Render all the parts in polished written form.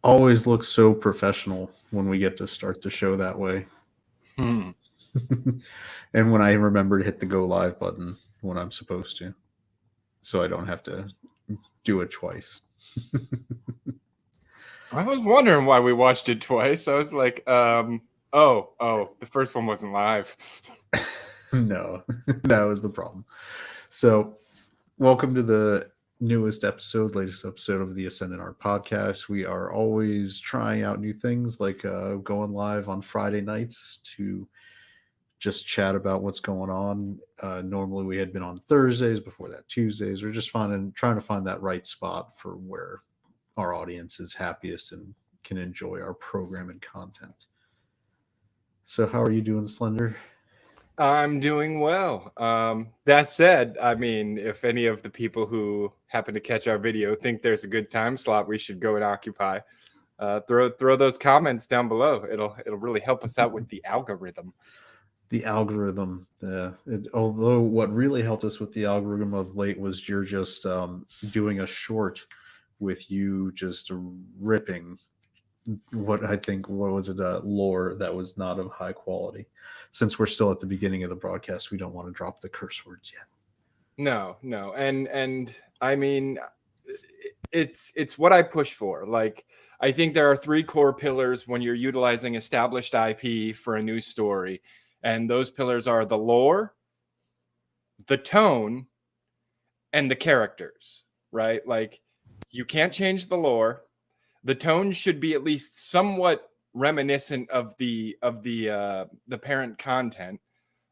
always looks so professional when we get to start the show that way. Hmm. And when I remember to hit the go live button when I'm supposed to, so I don't have to do it twice. I was wondering why we watched it twice. I was like, the first one wasn't live. No, that was the problem. So, welcome to the latest episode of the Ascendant Art Podcast. We are always trying out new things, like going live on Friday nights to just chat about what's going on. Normally, we had been on Thursdays, before that Tuesdays. We're just trying to find that right spot for where our audience is happiest and can enjoy our program and content. So, how are you doing, Slender? I'm doing well. That said, I mean, if any of the people who happen to catch our video think there's a good time slot we should go and occupy, throw those comments down below. It'll really help us out with the algorithm. The algorithm, although what really helped us with the algorithm of late was you're just doing a short with you just ripping what was it, lore that was not of high quality. Since we're still at the beginning of the broadcast, we don't want to drop the curse words yet. No, and I mean, it's what I push for. Like, I think there are three core pillars when you're utilizing established IP for a new story, and those pillars are the lore, the tone, and the characters. Right? Like, you can't change the lore. The tone should be at least somewhat reminiscent of the parent content.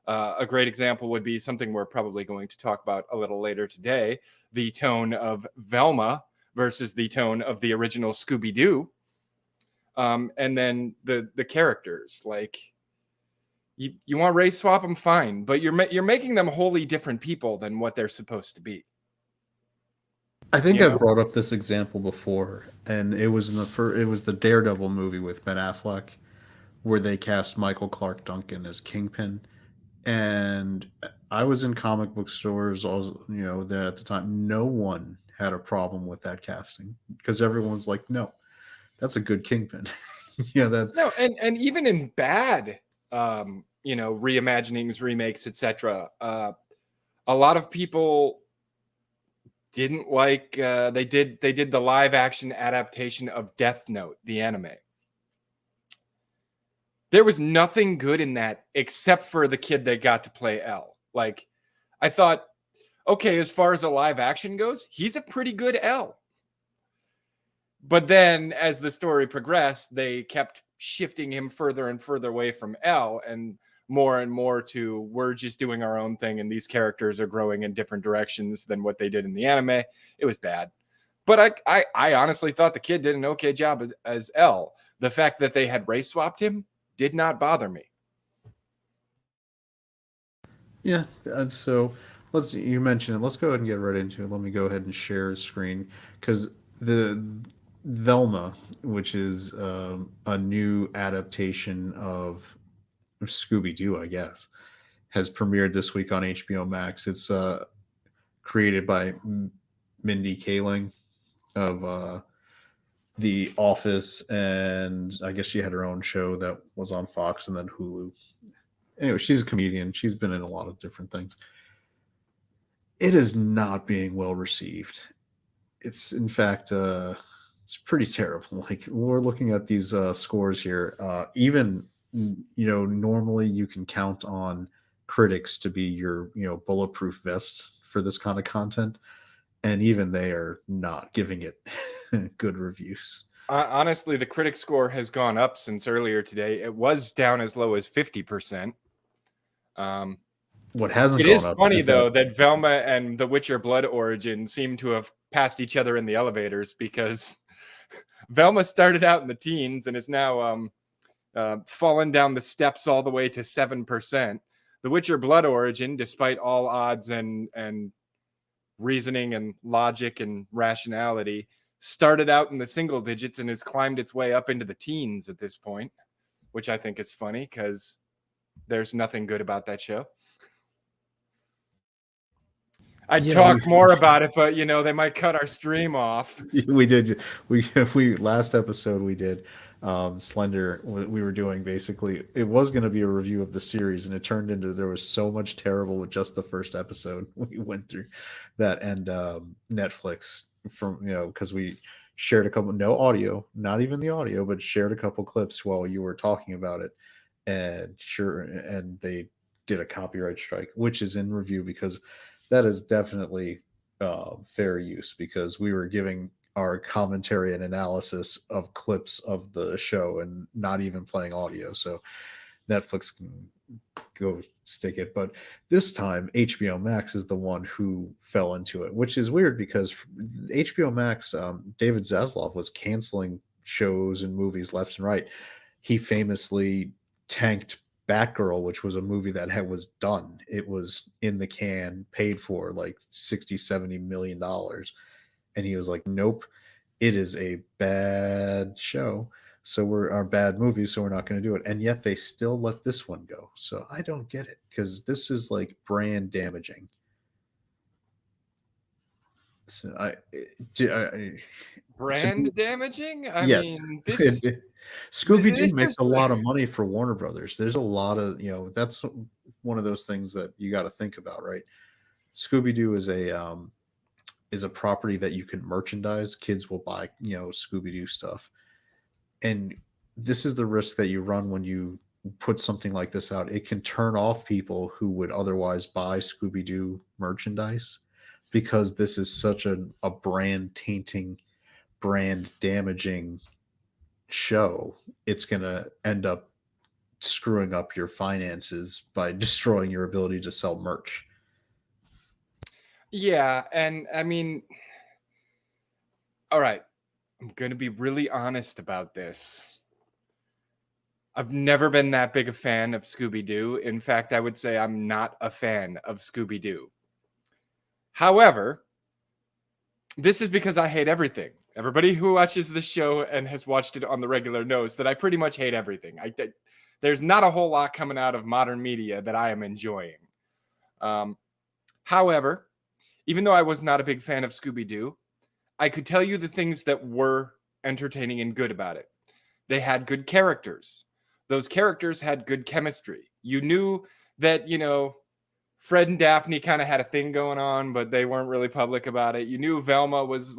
A great example would be something we're probably going to talk about a little later today: the tone of Velma versus the tone of the original Scooby-Doo. And then the characters, like, you want to race swap them, fine, but you're making them wholly different people than what they're supposed to be. I think You I know? brought up this example before, and it was it was the Daredevil movie with Ben Affleck, where they cast Michael Clark Duncan as Kingpin. And I was in comic book stores, also, there at the time. No one had a problem with that casting because everyone was like, "No, that's a good Kingpin." That's No, and even in bad, reimaginings, remakes, etc. A lot of people didn't like. They did the live action adaptation of Death Note, the anime. There was nothing good in that except for the kid that got to play L. Like, I thought, okay, as far as a live action goes, he's a pretty good L. But then as the story progressed, they kept shifting him further and further away from L and more to, we're just doing our own thing and these characters are growing in different directions than what they did in the anime. It was bad. But I honestly thought the kid did an okay job as L. The fact that they had race swapped him did not bother me. Yeah. So you mentioned it. Let's go ahead and get right into it. Let me go ahead and share a screen because the Velma, which is a new adaptation of Scooby Doo, I guess, has premiered this week on HBO Max. It's created by Mindy Kaling of The Office, and I guess she had her own show that was on Fox and then Hulu. Anyway, she's a comedian. She's been in a lot of different things. It is not being well received. It's in fact, it's pretty terrible. Like, we're looking at these scores here. Even normally you can count on critics to be your bulletproof vest for this kind of content, and even they are not giving it good reviews. Honestly, the critic score has gone up since earlier today. It was down as low as 50%. What hasn't It gone is up funny, is though, that Velma and The Witcher Blood Origin seem to have passed each other in the elevators, because Velma started out in the teens and is now fallen down the steps all the way to 7%. The Witcher Blood Origin, despite all odds and reasoning and logic and rationality, started out in the single digits and has climbed its way up into the teens at this point, which I think is funny because there's nothing good about that show. I'd Yeah, talk more about it, but they might cut our stream off. we did. We last episode we did Slender. We were doing basically. It was going to be a review of the series, and it turned into there was so much terrible with just the first episode. We went through that, and Netflix from because we shared a couple, no audio, not even the audio, but shared a couple clips while you were talking about it, and they did a copyright strike, which is in review because that is definitely fair use because we were giving our commentary and analysis of clips of the show and not even playing audio. So Netflix can go stick it. But this time, HBO Max is the one who fell into it, which is weird because HBO Max, David Zaslav was canceling shows and movies left and right. He famously tanked Batgirl, which was a movie that was done. It was in the can, paid for like 60, 70 million dollars. And he was like, nope, it is a bad show. So we're our bad movie, so we're not going to do it. And yet they still let this one go. So I don't get it because this is like brand damaging. So Brand damaging? I yes. mean, this Scooby Doo this makes is a lot of money for Warner Brothers. There's a lot of, that's one of those things that you got to think about, right? Scooby Doo is a property that you can merchandise. Kids will buy, Scooby Doo stuff. And this is the risk that you run when you put something like this out. It can turn off people who would otherwise buy Scooby Doo merchandise because this is such a brand tainting, brand damaging show. It's going to end up screwing up your finances by destroying your ability to sell merch. Yeah, and I mean, all right, I'm going to be really honest about this. I've never been that big a fan of Scooby-Doo. In fact, I would say I'm not a fan of Scooby-Doo. However, this is because I hate everything. Everybody who watches the show and has watched it on the regular knows that I pretty much hate everything. There's not a whole lot coming out of modern media that I am enjoying. However, even though I was not a big fan of Scooby-Doo, I could tell you the things that were entertaining and good about it. They had good characters. Those characters had good chemistry. You knew that, Fred and Daphne kind of had a thing going on, but they weren't really public about it. You knew Velma was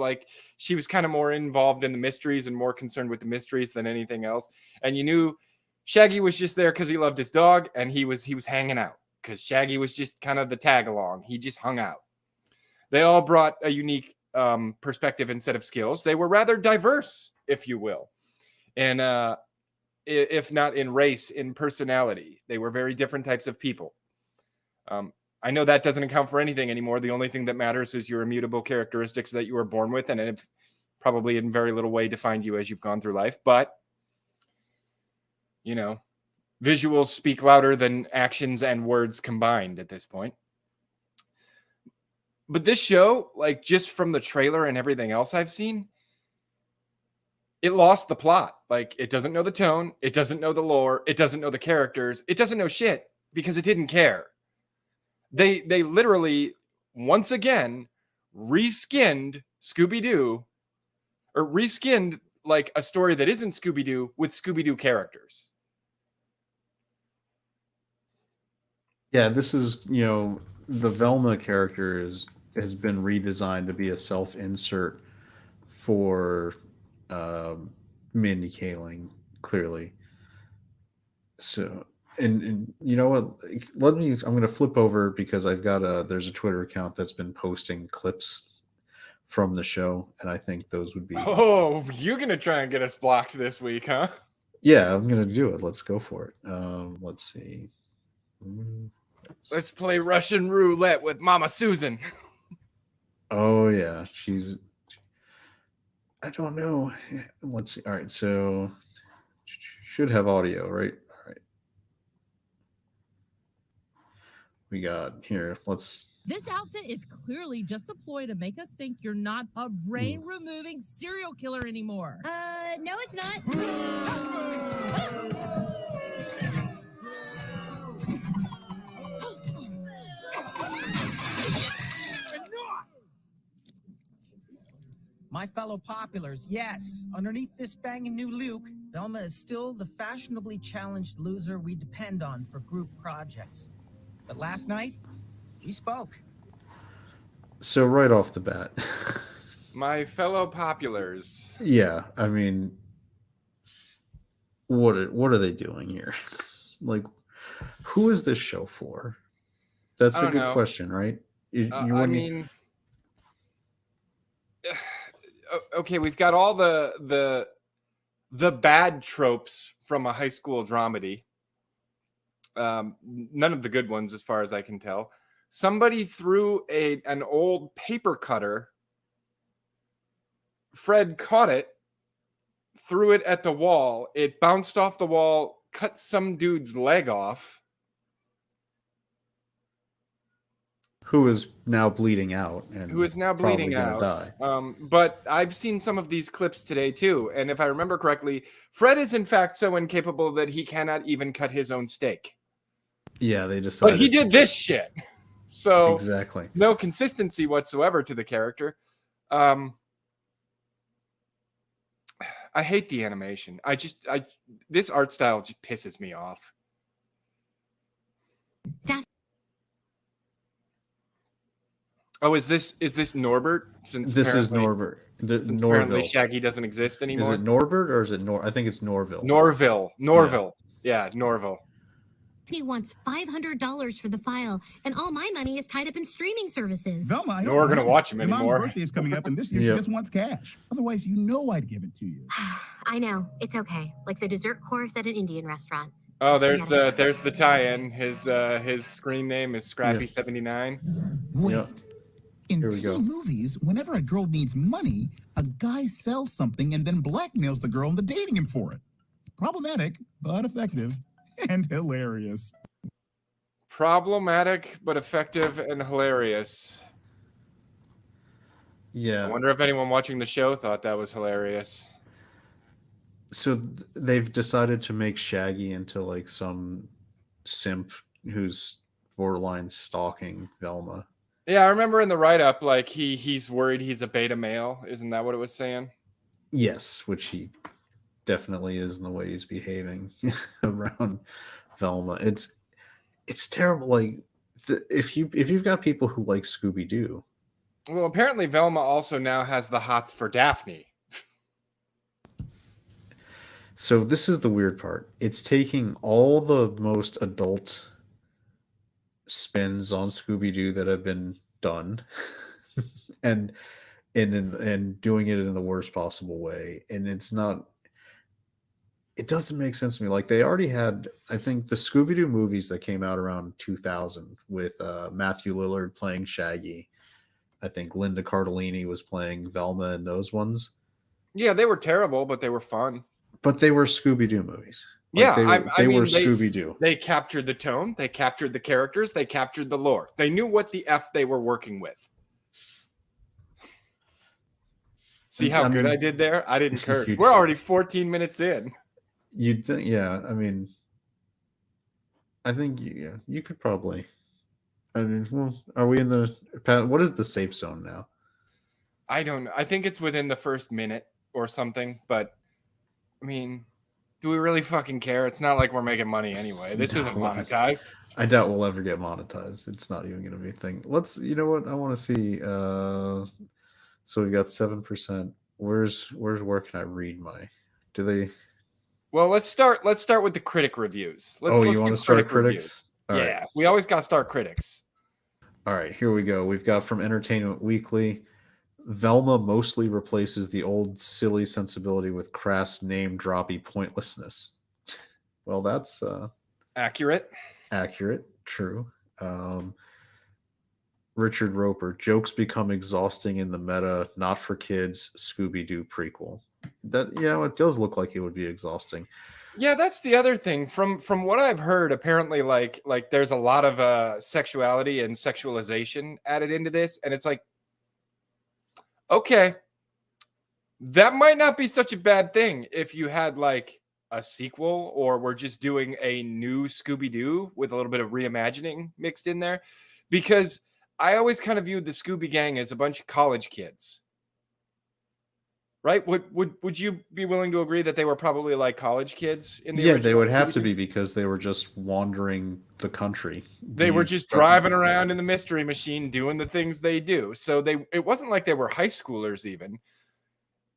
she was kind of more involved in the mysteries and more concerned with the mysteries than anything else. And you knew Shaggy was just there because he loved his dog and he was hanging out because Shaggy was just kind of the tag along. He just hung out. They all brought a unique perspective and set of skills. They were rather diverse, if you will. And if not in race, in personality. They were very different types of people. I know that doesn't account for anything anymore. The only thing that matters is your immutable characteristics that you were born with, and it probably in very little way defined you as you've gone through life. But, visuals speak louder than actions and words combined at this point. But this show, just from the trailer and everything else I've seen, it lost the plot. It doesn't know the tone. It doesn't know the lore. It doesn't know the characters. It doesn't know shit because it didn't care. They literally, once again, reskinned Scooby-Doo, or reskinned a story that isn't Scooby-Doo with Scooby-Doo characters. Yeah, this is, the Velma character has been redesigned to be a self-insert for Mindy Kaling, clearly. So, and you know what? I'm going to flip over because I've got there's a Twitter account that's been posting clips from the show, and I think those would be. Oh, you're going to try and get us blocked this week, huh? Yeah, I'm going to do it. Let's go for it. Let's see. Let's play Russian roulette with Mama Susan. Oh, yeah. I don't know. Let's see. All right. So, should have audio, right? All right. We got here. This outfit is clearly just a ploy to make us think you're not a brain-removing serial killer anymore. No, it's not. My fellow populars, yes, underneath this banging new Luke, Velma is still the fashionably challenged loser we depend on for group projects. But last night, we spoke. So right off the bat, My fellow populars. yeah, I mean, what are they doing here? Like, who is this show for? That's I a don't good know. question, right? You I wouldn't- mean, okay, we've got all the bad tropes from a high school dramedy. None of the good ones, as far as I can tell. Somebody threw an old paper cutter. Fred caught it, threw it at the wall. It bounced off the wall, cut some dude's leg off. who is now bleeding out and Who is now probably bleeding gonna out. die. But I've seen some of these clips today too, and if I remember correctly, Fred is in fact so incapable that he cannot even cut his own steak. Yeah, they decided. But he did this shit, so exactly. no consistency whatsoever to the character. I hate the animation. This art style just pisses me off. Oh, is this Norbert? Since This is Norbert. Since apparently Norville. Shaggy doesn't exist anymore. Is it Norbert or is it I think it's Norville. Norville. Yeah, Norville. He wants $500 for the file, and all my money is tied up in streaming services. Velma, I No, don't we're gonna know. watch him Your mom's anymore. birthday is coming up, and this year Yep. she just wants cash. Otherwise, you know I'd give it to you. I know, it's okay. Like the dessert course at an Indian restaurant. Oh, Just forget it. there's the tie-in. His screen name is Scrappy79. Wait. Yep. In Here we go. teen movies, whenever a girl needs money, a guy sells something and then blackmails the girl into dating him for it. Problematic, but effective and hilarious. Problematic but effective and hilarious. Yeah. I wonder if anyone watching the show thought that was hilarious. So they've decided to make Shaggy into like some simp who's borderline stalking Velma. Yeah, I remember in the write-up, like he's worried he's a beta male. Isn't that what it was saying? Yes, which he definitely is in the way he's behaving around Velma. It's terrible. Like if you've got people who like Scooby Doo. Well, apparently Velma also now has the hots for Daphne. So this is the weird part. It's taking all the most adult spins on Scooby Doo that have been done, and doing it in the worst possible way. And it's not. It doesn't make sense to me. Like they already had, I think, the Scooby Doo movies that came out around 2000 with Matthew Lillard playing Shaggy. I think Linda Cardellini was playing Velma in those ones. Yeah, they were terrible, but they were fun. But they were Scooby Doo movies. Yeah, they were they- Scooby Doo. They captured the tone, they captured the characters, they captured the lore. They knew what the F they were working with. See how good I did there? I didn't curse. You We're did. already 14 minutes in. You'd think, yeah. I mean, I think you could probably. I mean, well, are we in the? What is the safe zone now? I don't know. I think it's within the first minute or something, but I mean, do we really fucking care? It's not like we're making money anyway. This isn't No. monetized. I doubt we'll ever get monetized. It's not even going to be a thing. Let's. You know what? I want to see. So we got 7%. Where can I read my? Do they? Well, let's start with the critic reviews. Let's You do want to start reviews. critics? All right. Yeah, we always got to start critics. All right, here we go. We've got from Entertainment Weekly, Velma mostly replaces the old silly sensibility with crass name droppy pointlessness. Well, that's Accurate. accurate, true. Richard Roper, jokes become exhausting in the meta, not for kids, Scooby-Doo prequel. It does look like it would be exhausting. Yeah, that's the other thing. From what I've heard, apparently, like there's a lot of sexuality and sexualization added into this, and it's like, okay, that might not be such a bad thing if you had like a sequel, or we're just doing a new Scooby-Doo with a little bit of reimagining mixed in there, because I always kind of viewed the Scooby Gang as a bunch of college kids. right? Would you be willing to agree that they were probably like college kids in the Yeah, original? they would have to Scooby-Doo? be because they were just wandering the country. They were just driving around in the mystery machine doing the things they do. So it wasn't like they were high schoolers even.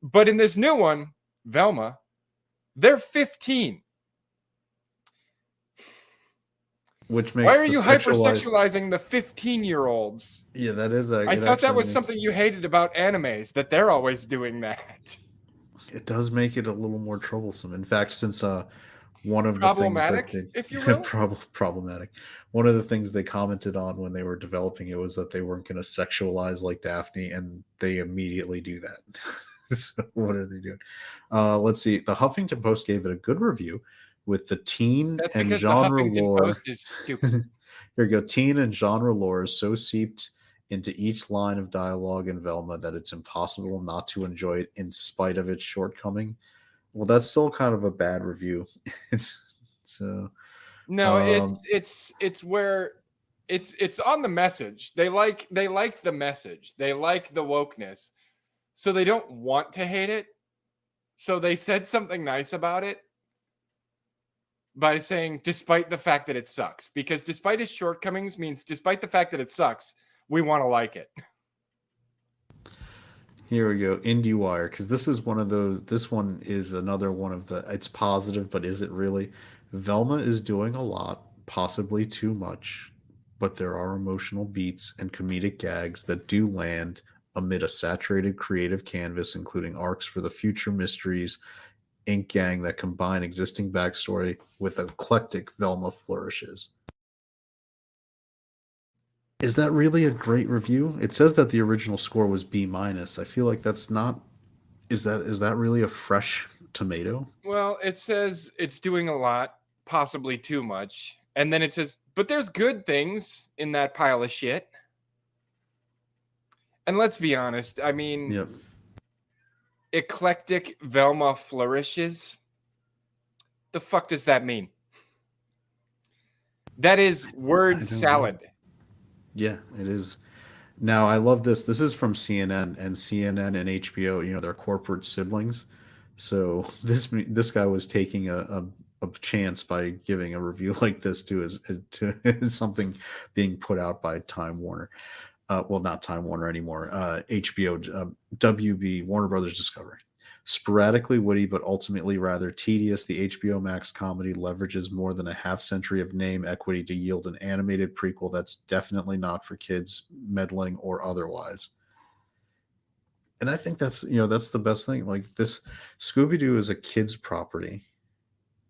But in this new one, Velma, they're 15. Which makes Why are the you hypersexualizing the 15-year-olds? Yeah, that is I thought that was something you hated about animes, that they're always doing that. It does make it a little more troublesome. In fact, since one of the Problematic, things that if you will. problematic, one of the things they commented on when they were developing it was that they weren't going to sexualize like Daphne, and they immediately do that. So what are they doing? Let's see. The Huffington Post gave it a good review with the teen That's and because the genre Huffington lore. Post is stupid. Here we go. Teen and genre lore is so seeped into each line of dialogue in Velma that it's impossible not to enjoy it in spite of its shortcoming. Well, that's still kind of a bad review. So No, it's where it's on the message. They like the message. They like the wokeness. So they don't want to hate it. So they said something nice about it by saying despite the fact that it sucks, because despite its shortcomings means despite the fact that it sucks, we want to like it. Here we go. IndieWire, because this is one of those. This one is another one of the. It's positive, but is it really? Velma is doing a lot, possibly too much, but there are emotional beats and comedic gags that do land amid a saturated creative canvas, including arcs for the future mysteries, Ink Gang that combine existing backstory with eclectic Velma flourishes. Is that really a great review? It says that the original score was B minus. I feel like that's not. Is that really a fresh tomato? Well, it says it's doing a lot, possibly too much, and then it says, but there's good things in that pile of shit. And let's be honest. I mean, Yep. Eclectic Velma flourishes. The fuck does that mean? That is word salad. Yeah, it is. Now, I love this. This is from CNN, and CNN and HBO, they're corporate siblings. So this guy was taking a chance by giving a review like this to something being put out by Time Warner. Well, not Time Warner anymore. HBO, WB, Warner Brothers Discovery. Sporadically witty, but ultimately rather tedious, the HBO Max comedy leverages more than a half century of name equity to yield an animated prequel that's definitely not for kids, meddling or otherwise. And I think that's the best thing. Like, this Scooby-Doo is a kid's property.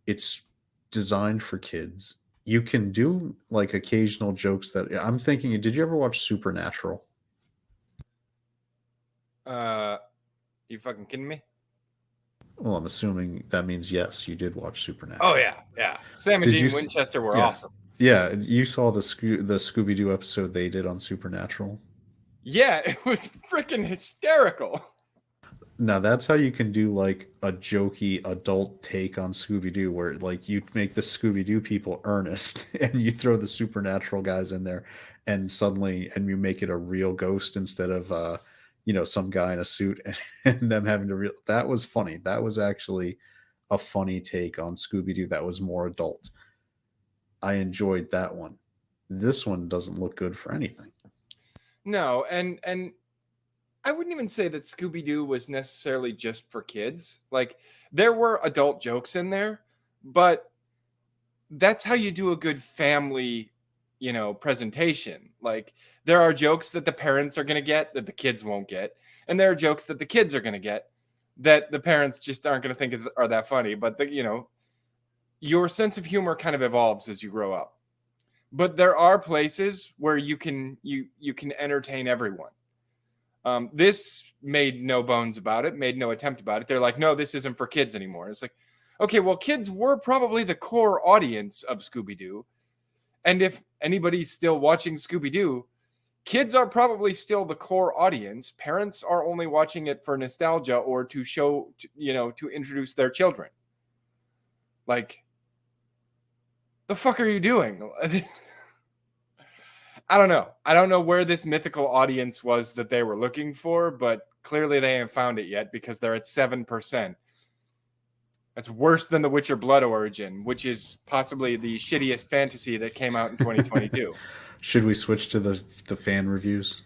It's designed for kids. You can do like occasional jokes that I'm thinking. Did you ever watch Supernatural? You fucking kidding me? Well, I'm assuming that means yes, you did watch Supernatural. Oh yeah. Sam and Did you Dean Winchester were yeah. awesome. Yeah, you saw the Scooby-Doo episode they did on Supernatural. Yeah, it was freaking hysterical. Now that's how you can do like a jokey adult take on Scooby-Doo, where like you make the Scooby-Doo people earnest and you throw the Supernatural guys in there, and you make it a real ghost instead of some guy in a suit and them having to real. That was funny. That was actually a funny take on Scooby-Doo that was more adult. I enjoyed that one. This one doesn't look good for anything. No, and I wouldn't even say that Scooby-Doo was necessarily just for kids. Like, there were adult jokes in there, but that's how you do a good family, presentation. Like, there are jokes that the parents are going to get that the kids won't get, and there are jokes that the kids are going to get that the parents just aren't going to think are that funny. But your sense of humor kind of evolves as you grow up. But there are places where you can entertain everyone. This made no bones about it, made no attempt about it. They're like, no, this isn't for kids anymore. It's like, okay, well, kids were probably the core audience of Scooby-Doo. And if anybody's still watching Scooby-Doo, kids are probably still the core audience. Parents are only watching it for nostalgia or to show, to introduce their children. Like, the fuck are you doing? I don't know. I don't know where this mythical audience was that they were looking for, but clearly they ain't found it yet because they're at 7%. That's worse than The Witcher Blood Origin, which is possibly the shittiest fantasy that came out in 2022. Should we switch to the fan reviews?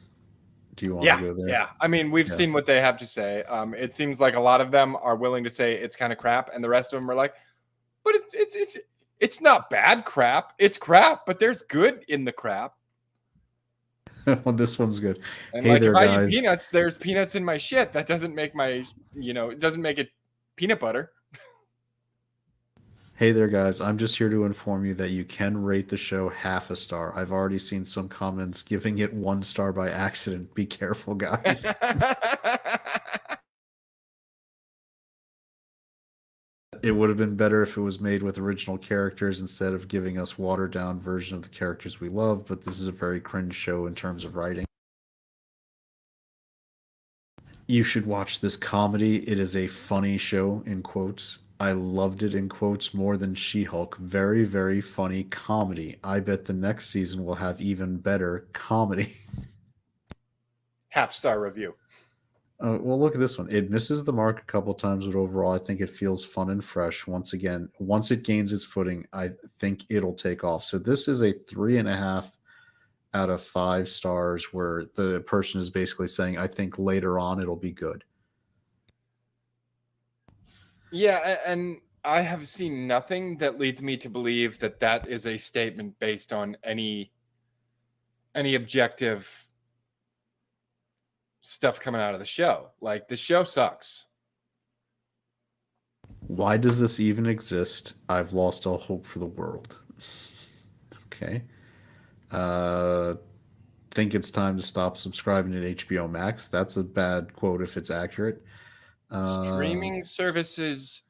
Do you want to go there? Yeah. I mean, we've seen what they have to say. It seems like a lot of them are willing to say it's kind of crap, and the rest of them are like, but it's not bad crap. It's crap, but there's good in the crap. Well, this one's good. And hey like, there, if I guys. eat peanuts, there's peanuts in my shit. That doesn't make it doesn't make it peanut butter. Hey there, guys. I'm just here to inform you that you can rate the show half a star. I've already seen some comments giving it 1 star by accident. Be careful, guys. It would have been better if it was made with original characters instead of giving us watered down version of the characters we love, but this is a very cringe show in terms of writing. You should watch this comedy. It is a funny show, in quotes. I loved it, in quotes, more than She-Hulk. Very, very funny comedy. I bet the next season will have even better comedy. Half-star review. Well, look at this one. It misses the mark a couple times, but overall, I think it feels fun and fresh. Once again, once it gains its footing, I think it'll take off. So this is a 3.5 out of 5 stars, where the person is basically saying, I think later on it'll be good. Yeah, and I have seen nothing that leads me to believe that that is a statement based on any objective stuff coming out of the show. Like, the show sucks. Why does this even exist? I've lost all hope for the world. Okay. Think it's time to stop subscribing to HBO Max. That's a bad quote if it's accurate. Streaming services.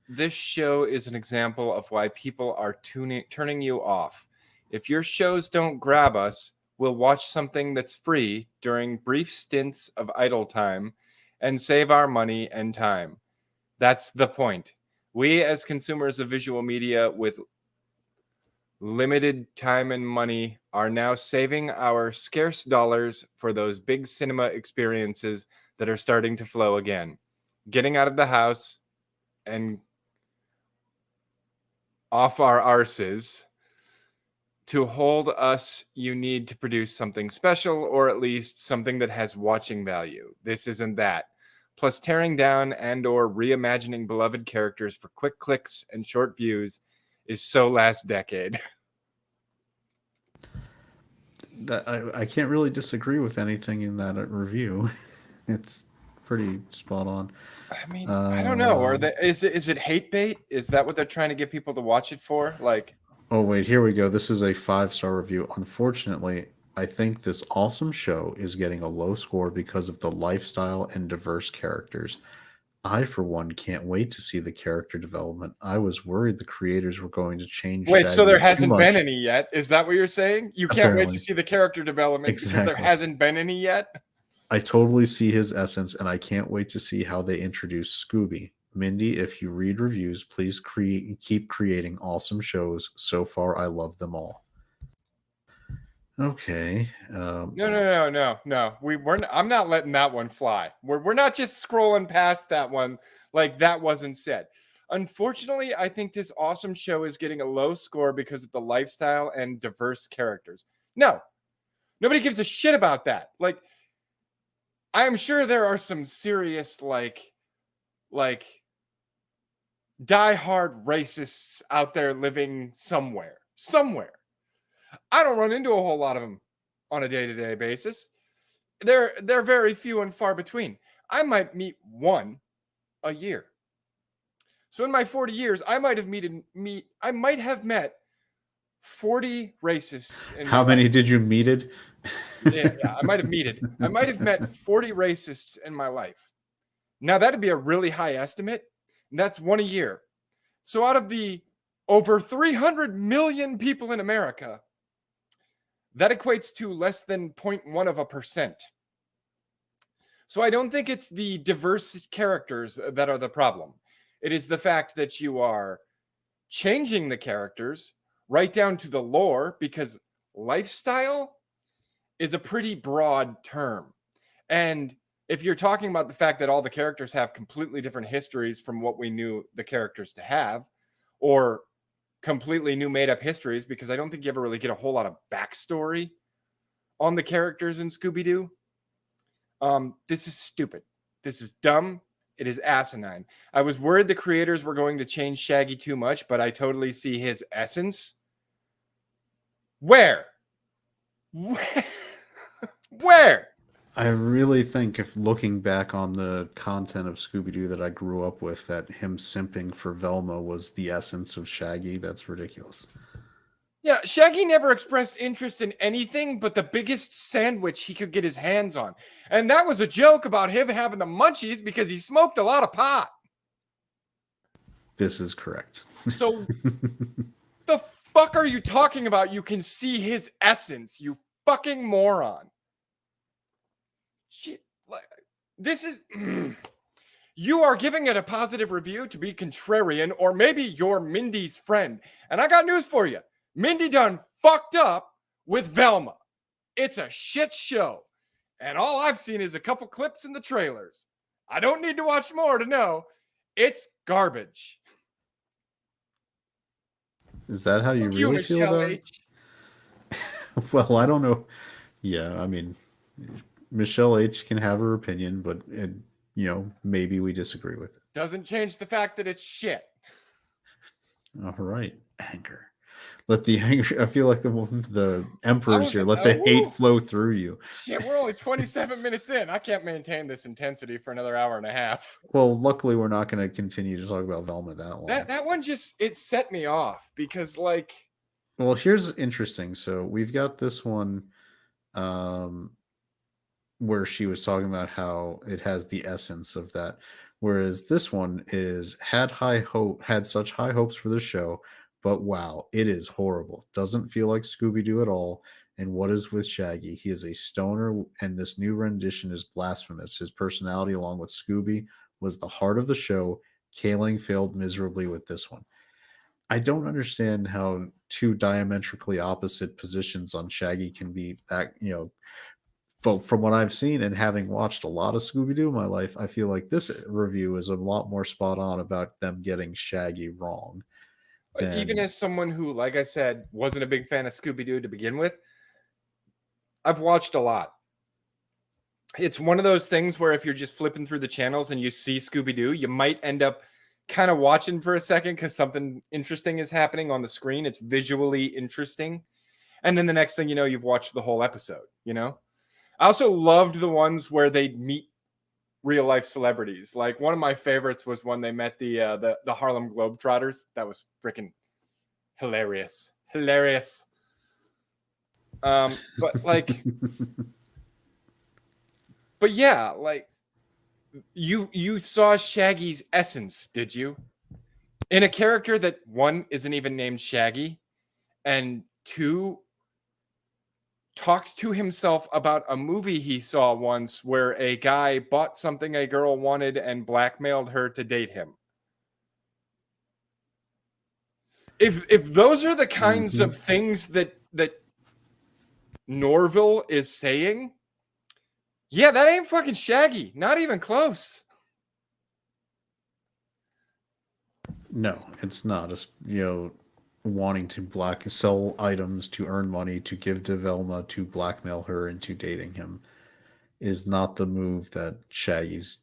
This show is an example of why people are turning you off. If your shows don't grab us, we'll watch something that's free during brief stints of idle time and save our money and time. That's the point. We, as consumers of visual media with limited time and money, are now saving our scarce dollars for those big cinema experiences that are starting to flow again. Getting out of the house and off our arses. To hold us, you need to produce something special, or at least something that has watching value. This isn't that. Plus, tearing down and or reimagining beloved characters for quick clicks and short views is so last decade. I can't really disagree with anything in that review. It's pretty spot on. I mean, I don't know. Is it hate bait? Is that what they're trying to get people to watch it for? Like, oh wait, here we go. This is a 5-star review. Unfortunately, I think this awesome show is getting a low score because of the lifestyle and diverse characters. I, for one, can't wait to see the character development. I was worried the creators were going to change. Wait, so there hasn't too been much. any yet? Is that what you're saying? You can't wait Apparently. to see the character development because there hasn't been any yet? I totally see his essence, and I can't wait to see how they introduce Scooby. Mindy, if you read reviews, please keep creating awesome shows. So far, I love them all. Okay. No. I'm not letting that one fly. We're not just scrolling past that one like that wasn't said. Unfortunately, I think this awesome show is getting a low score because of the lifestyle and diverse characters. No, nobody gives a shit about that. Like, I'm sure there are some serious like die-hard racists out there living somewhere. I don't run into a whole lot of them on a day-to-day basis. They're very few and far between. I might meet one a year. So in my 40 years, I might have met 40 racists. How many did you meted? Yeah, I might have met 40 racists in my life. Now that'd be a really high estimate. And that's one a year. So out of the over 300 million people in America, that equates to less than 0.1%. So I don't think it's the diverse characters that are the problem. It is the fact that you are changing the characters right down to the lore, because lifestyle is a pretty broad term. And if you're talking about the fact that all the characters have completely different histories from what we knew the characters to have, or completely new made up histories, because I don't think you ever really get a whole lot of backstory on the characters in Scooby-Doo. This is stupid. This is dumb. It is asinine. I was worried the creators were going to change Shaggy too much, but I totally see his essence. Where? Where? I really think, if looking back on the content of Scooby-Doo that I grew up with, that him simping for Velma was the essence of Shaggy. That's ridiculous. Yeah, Shaggy never expressed interest in anything but the biggest sandwich he could get his hands on. And that was a joke about him having the munchies because he smoked a lot of pot. This is correct. So the fuck are you talking about? You can see his essence, you fucking moron. Shit. This is... You are giving it a positive review to be contrarian, or maybe you're Mindy's friend. And I got news for you. Mindy done fucked up with Velma. It's a shit show. And all I've seen is a couple clips in the trailers. I don't need to watch more to know. It's garbage. Is that how you Fuck really feel Michelle about it? H. Well, I don't know. Yeah, I mean, Michelle H can have her opinion, but maybe we disagree with it. Doesn't change the fact that it's shit. All right, anger. Let the anger. I feel like the emperor's here. Let the Ooh. hate flow through you. Shit, we're only 27 minutes in. I can't maintain this intensity for another hour and a half. Well, luckily, we're not going to continue to talk about Velma that long. That one just, it set me off because, like... Well, here's interesting. So we've got this one where she was talking about how it has the essence of that, whereas this one had such high hopes for the show, but wow, it is horrible. Doesn't feel like Scooby-Doo at all. And what is with Shaggy? He is a stoner, and this new rendition is blasphemous. His personality, along with Scooby, was the heart of the show. Kaling failed miserably with this one. I don't understand how two diametrically opposite positions on Shaggy can be that, but from what I've seen and having watched a lot of Scooby-Doo in my life, I feel like this review is a lot more spot on about them getting Shaggy wrong. Even as someone who, like I said, wasn't a big fan of Scooby-Doo to begin with, I've watched a lot. It's one of those things where if you're just flipping through the channels and you see Scooby-Doo, you might end up kind of watching for a second because something interesting is happening on the screen. It's visually interesting. And then the next thing you know, you've watched the whole episode, I also loved the ones where they'd meet real life celebrities. Like one of my favorites was when they met the Harlem Globetrotters. That was freaking hilarious. But yeah, like you saw Shaggy's essence, did you? In a character that, one, isn't even named Shaggy, and two, talked to himself about a movie he saw once where a guy bought something a girl wanted and blackmailed her to date him. If those are the kinds of things that Norville is saying, yeah, that ain't fucking Shaggy. Not even close. No, it's not. It's, wanting to sell items to earn money to give to Velma to blackmail her into dating him is not the move that Shaggy's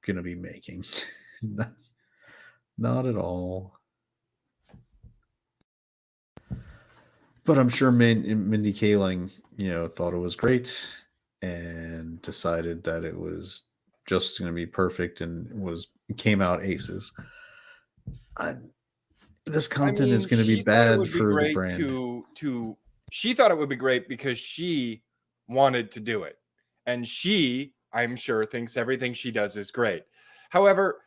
going to be making. Not at all. But I'm sure Mindy Kaling, thought it was great and decided that it was just going to be perfect and came out aces. This content is going to be bad for the brand. She thought it would be great because she wanted to do it. And she, I'm sure, thinks everything she does is great. However,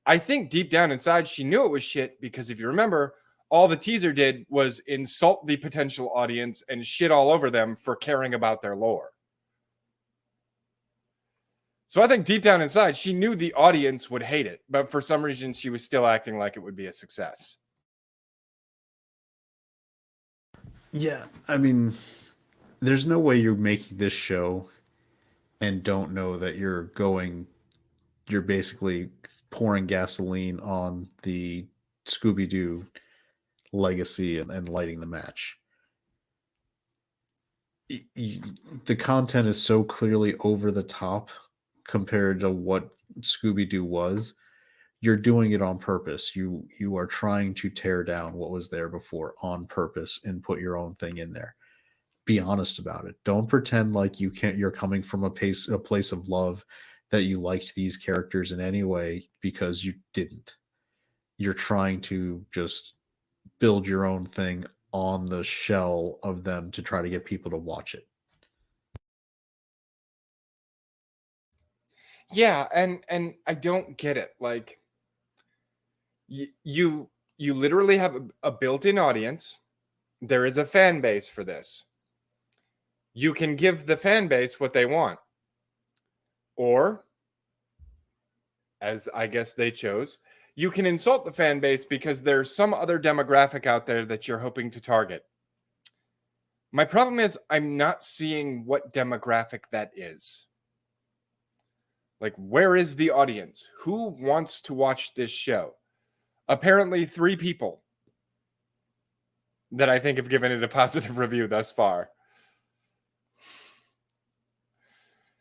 I think deep down inside, she knew it was shit because if you remember, all the teaser did was insult the potential audience and shit all over them for caring about their lore. So I think deep down inside, she knew the audience would hate it, but for some reason, she was still acting like it would be a success. Yeah, I mean, there's no way you're making this show and don't know that you're basically pouring gasoline on the Scooby-Doo legacy and lighting the match. The content is so clearly over the top compared to what Scooby-Doo was. You're doing it on purpose. You are trying to tear down what was there before on purpose and put your own thing in there. Be honest about it. Don't pretend like you're coming from a place of love, that you liked these characters in any way, because you didn't. You're trying to just build your own thing on the shell of them to try to get people to watch it. Yeah, and I don't get it. Like, you literally have a built-in audience. There is a fan base for this. You can give the fan base what they want, or, as I guess they chose, you can insult the fan base because there's some other demographic out there that you're hoping to target. My problem is I'm not seeing what demographic that is. Like, where is the audience? Who wants to watch this show? Apparently 3 people that I think have given it a positive review thus far.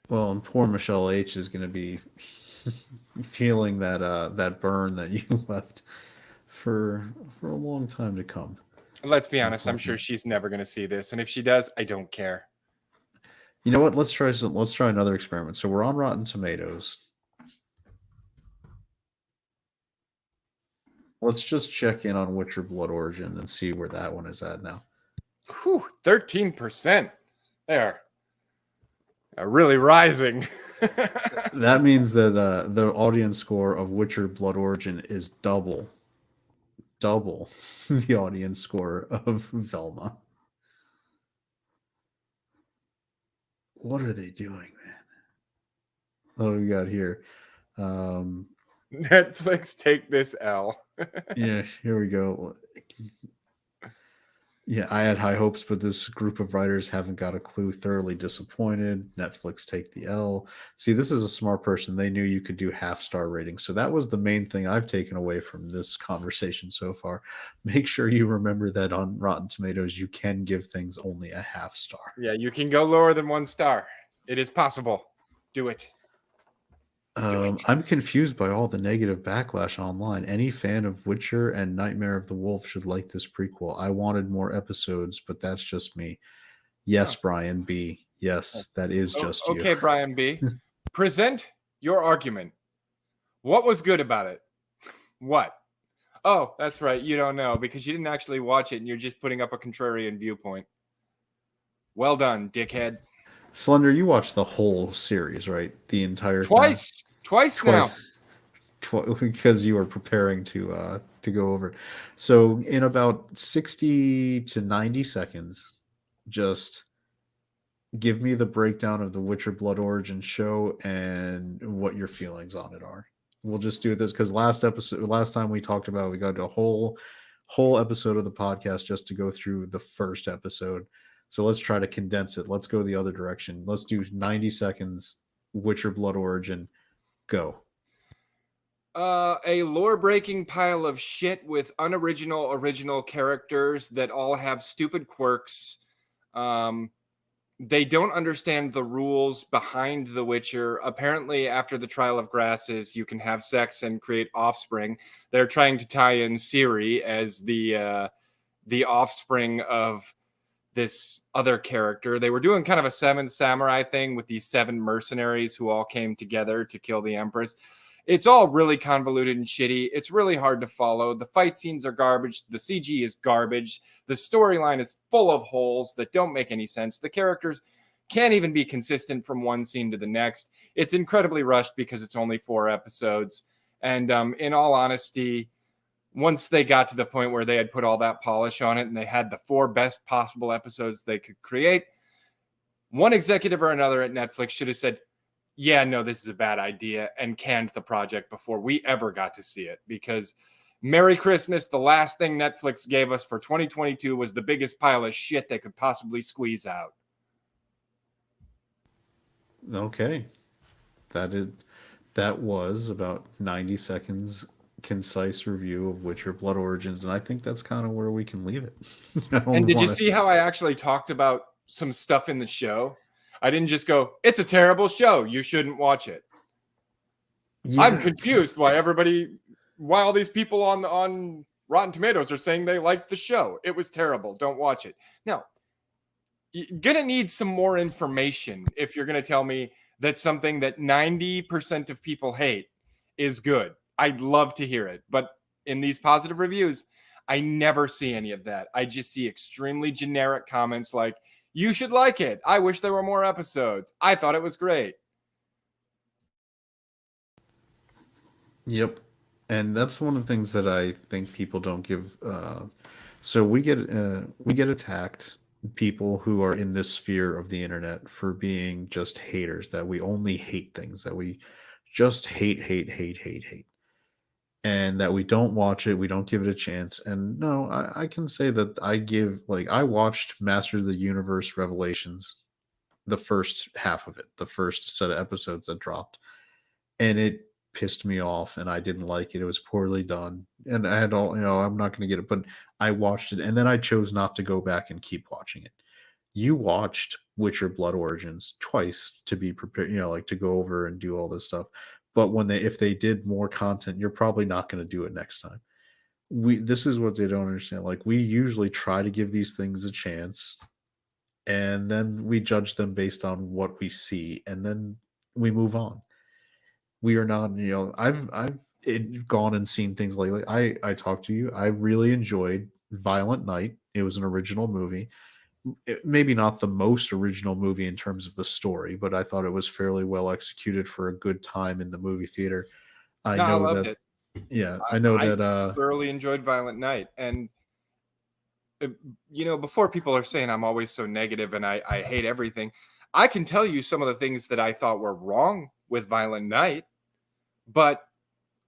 Well, and poor Michelle H is going to be feeling that burn that you left for a long time to come. Let's be honest, I'm sure she's never going to see this, and if she does, I don't care. You know what? Let's try another experiment. So we're on Rotten Tomatoes. Let's just check in on Witcher Blood Origin and see where that one is at now. Whew, 13%. There. Really rising. That means that the audience score of Witcher Blood Origin is double the audience score of Velma. What are they doing, man? What do we got here? Netflix, take this L. Yeah, here we go. Yeah, I had high hopes, but this group of writers haven't got a clue. Thoroughly disappointed. Netflix, take the L. See, this is a smart person. They knew you could do half-star ratings. So that was the main thing I've taken away from this conversation so far. Make sure you remember that on Rotten Tomatoes, you can give things only a half star. Yeah, you can go lower than 1 star. It is possible. Do it. I'm confused by all the negative backlash online. Any fan of Witcher and Nightmare of the Wolf should like this prequel. I wanted more episodes, but that's just me. Yes, Brian B. Yes, that is just you. Okay, Brian B. Present your argument. What was good about it? What? Oh, that's right. You don't know because you didn't actually watch it and you're just putting up a contrarian viewpoint. Well done, dickhead. Slender, you watched the whole series, right? The entire Twice now. Because you were preparing to go over. So in about 60 to 90 seconds, just give me the breakdown of the Witcher Blood Origin show and what your feelings on it are. We'll just do this because last time we talked about it, we got to a whole episode of the podcast just to go through the first episode. So let's try to condense it. Let's go the other direction. Let's do 90 seconds, Witcher Blood Origin. Go. A lore-breaking pile of shit with original characters that all have stupid quirks. They don't understand the rules behind The Witcher. Apparently, after the Trial of Grasses, you can have sex and create offspring. They're trying to tie in Ciri as the offspring of this other character. They were doing kind of a 7th Samurai thing with these 7 mercenaries who all came together to kill the Empress. It's all really convoluted and shitty. It's really hard to follow. The fight scenes are garbage. The CG is garbage. The storyline is full of holes that don't make any sense. The characters can't even be consistent from one scene to the next. It's incredibly rushed because it's only 4 episodes. And in all honesty, once they got to the point where they had put all that polish on it and they had the 4 best possible episodes they could create, one executive or another at Netflix should have said, yeah, no, this is a bad idea, and canned the project before we ever got to see it. Because Merry Christmas, the last thing Netflix gave us for 2022 was the biggest pile of shit they could possibly squeeze out. Okay. That is that was about 90 seconds concise review of Witcher Blood Origins, and I think that's kind of where we can leave it. I And don't did you want to. see how I actually talked about some stuff in the show? I didn't just go, "It's a terrible show. You shouldn't watch it." I'm Yeah, confused why all these people on Rotten Tomatoes are saying they liked the show. It was terrible. Don't watch it. No, you're gonna need some more information if you're gonna tell me that something that 90% of people hate is good. I'd love to hear it, but in these positive reviews, I never see any of that. I just see extremely generic comments like, "You should like it. I wish there were more episodes. I thought it was great." Yep. And that's one of the things that I think people don't give. So we get attacked, people who are in this sphere of the internet, for being just haters. That we only hate things. That we just hate, hate, hate, hate, hate, and that we don't watch it. We don't give it a chance. And no, I can say that I watched Master of the Universe Revelations, the first half of it, the first set of episodes that dropped, and it pissed me off and I didn't like it. It was poorly done. And I had all, I'm not going to get it, but I watched it and then I chose not to go back and keep watching it. You watched Witcher Blood Origins twice to be prepared, like to go over and do all this stuff. But if they did more content, you're probably not going to do it next time. This is what they don't understand. Like, we usually try to give these things a chance and then we judge them based on what we see and then we move on. We are not, I've gone and seen things lately. I talked to you. I really enjoyed Violent Night. It was an original movie. Maybe not the most original movie in terms of the story, but I thought it was fairly well executed for a good time in the movie theater. I No, I know loved that, it. yeah, I know I that. thoroughly enjoyed Violent Night. And uh, before people are saying I'm always so negative and I hate everything, I can tell you some of the things that I thought were wrong with Violent Night, but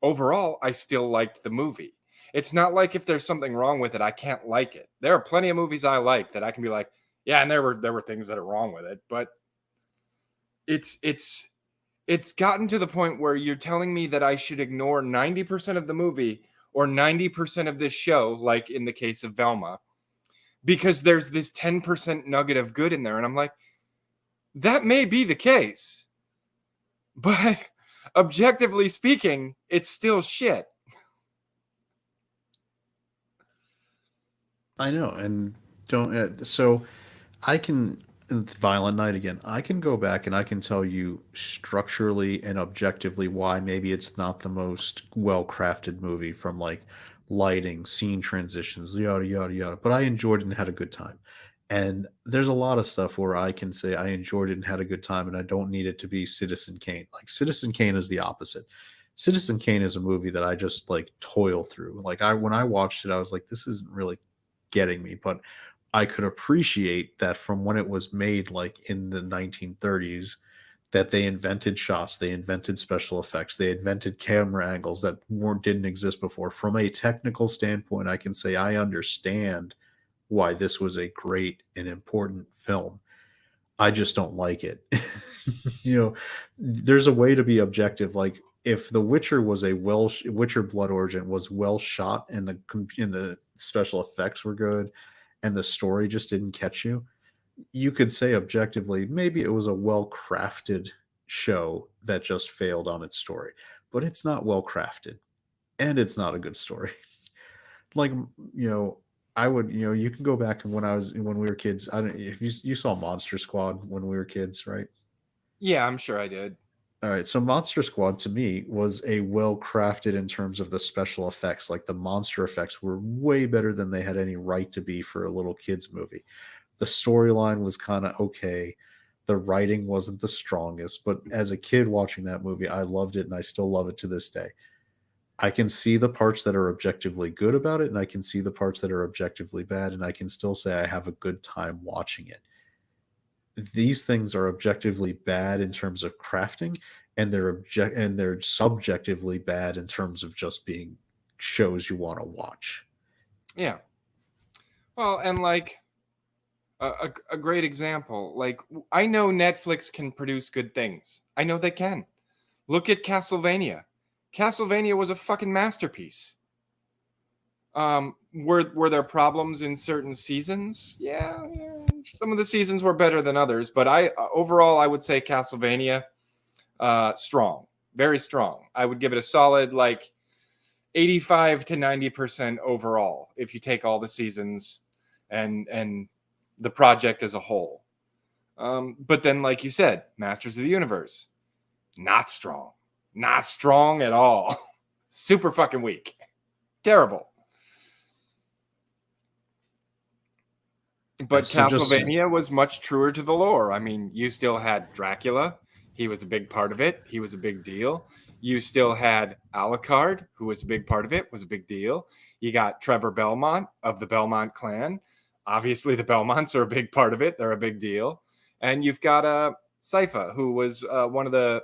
overall, I still liked the movie. It's not like if there's something wrong with it, I can't like it. There are plenty of movies I like that I can be like, yeah, and there were things that are wrong with it, but it's it's it's gotten to the point where you're telling me that I should ignore 90% of the movie or 90% of this show, like in the case of Velma, because there's this 10% nugget of good in there. And I'm like, that may be the case, but objectively speaking, it's still shit. I know, and don't. So I can, Violent Night again. I can go back and I can tell you structurally and objectively why maybe it's not the most well crafted movie, from like lighting, scene transitions, yada yada yada. But I enjoyed it and had a good time. And there's a lot of stuff where I can say I enjoyed it and had a good time, and I don't need it to be Citizen Kane. Like, Citizen Kane is the opposite. Citizen Kane is a movie that I just like toil through. Like, when I watched it, I was like, this isn't really getting me, but I could appreciate that from when it was made, like in the 1930s, that they invented shots, they invented special effects, they invented camera angles that didn't exist before. From a technical standpoint, I can say I understand why this was a great and important film. I just don't like it. There's a way to be objective. Like, if The Witcher was Witcher Blood Origin was well shot and the special effects were good and the story just didn't catch you, you could say objectively maybe it was a well crafted show that just failed on its story. But it's not well crafted and it's not a good story. Like, I would, you can go back and when we were kids. I don't if you saw Monster Squad when we were kids, right? Yeah, I'm sure I did. All right, so Monster Squad to me was a well crafted in terms of the special effects. Like, the monster effects were way better than they had any right to be for a little kids movie. The storyline was kind of okay. The writing wasn't the strongest, but as a kid watching that movie, I loved it and I still love it to this day. I can see the parts that are objectively good about it and I can see the parts that are objectively bad, and I can still say I have a good time watching it. These things are objectively bad in terms of crafting, and they're subjectively bad in terms of just being shows you want to watch. Yeah. Well, and like, A great example. Like, I know Netflix can produce good things. I know they can. Look at Castlevania. Castlevania was a fucking masterpiece. Were there problems in certain seasons? Yeah, some of the seasons were better than others, but overall I would say Castlevania strong, very strong. I would give it a solid like 85 to 90% overall if you take all the seasons and the project as a whole. But then, like you said, Masters of the Universe, not strong at all. Super fucking weak, terrible. But So just Castlevania was much truer to the lore. I mean, you still had Dracula. He was a big part of it. He was a big deal. You still had Alucard, who was a big part of it, was a big deal. You got Trevor Belmont of the Belmont clan. Obviously, the Belmonts are a big part of it. They're a big deal. And you've got Sypha, who was one of the,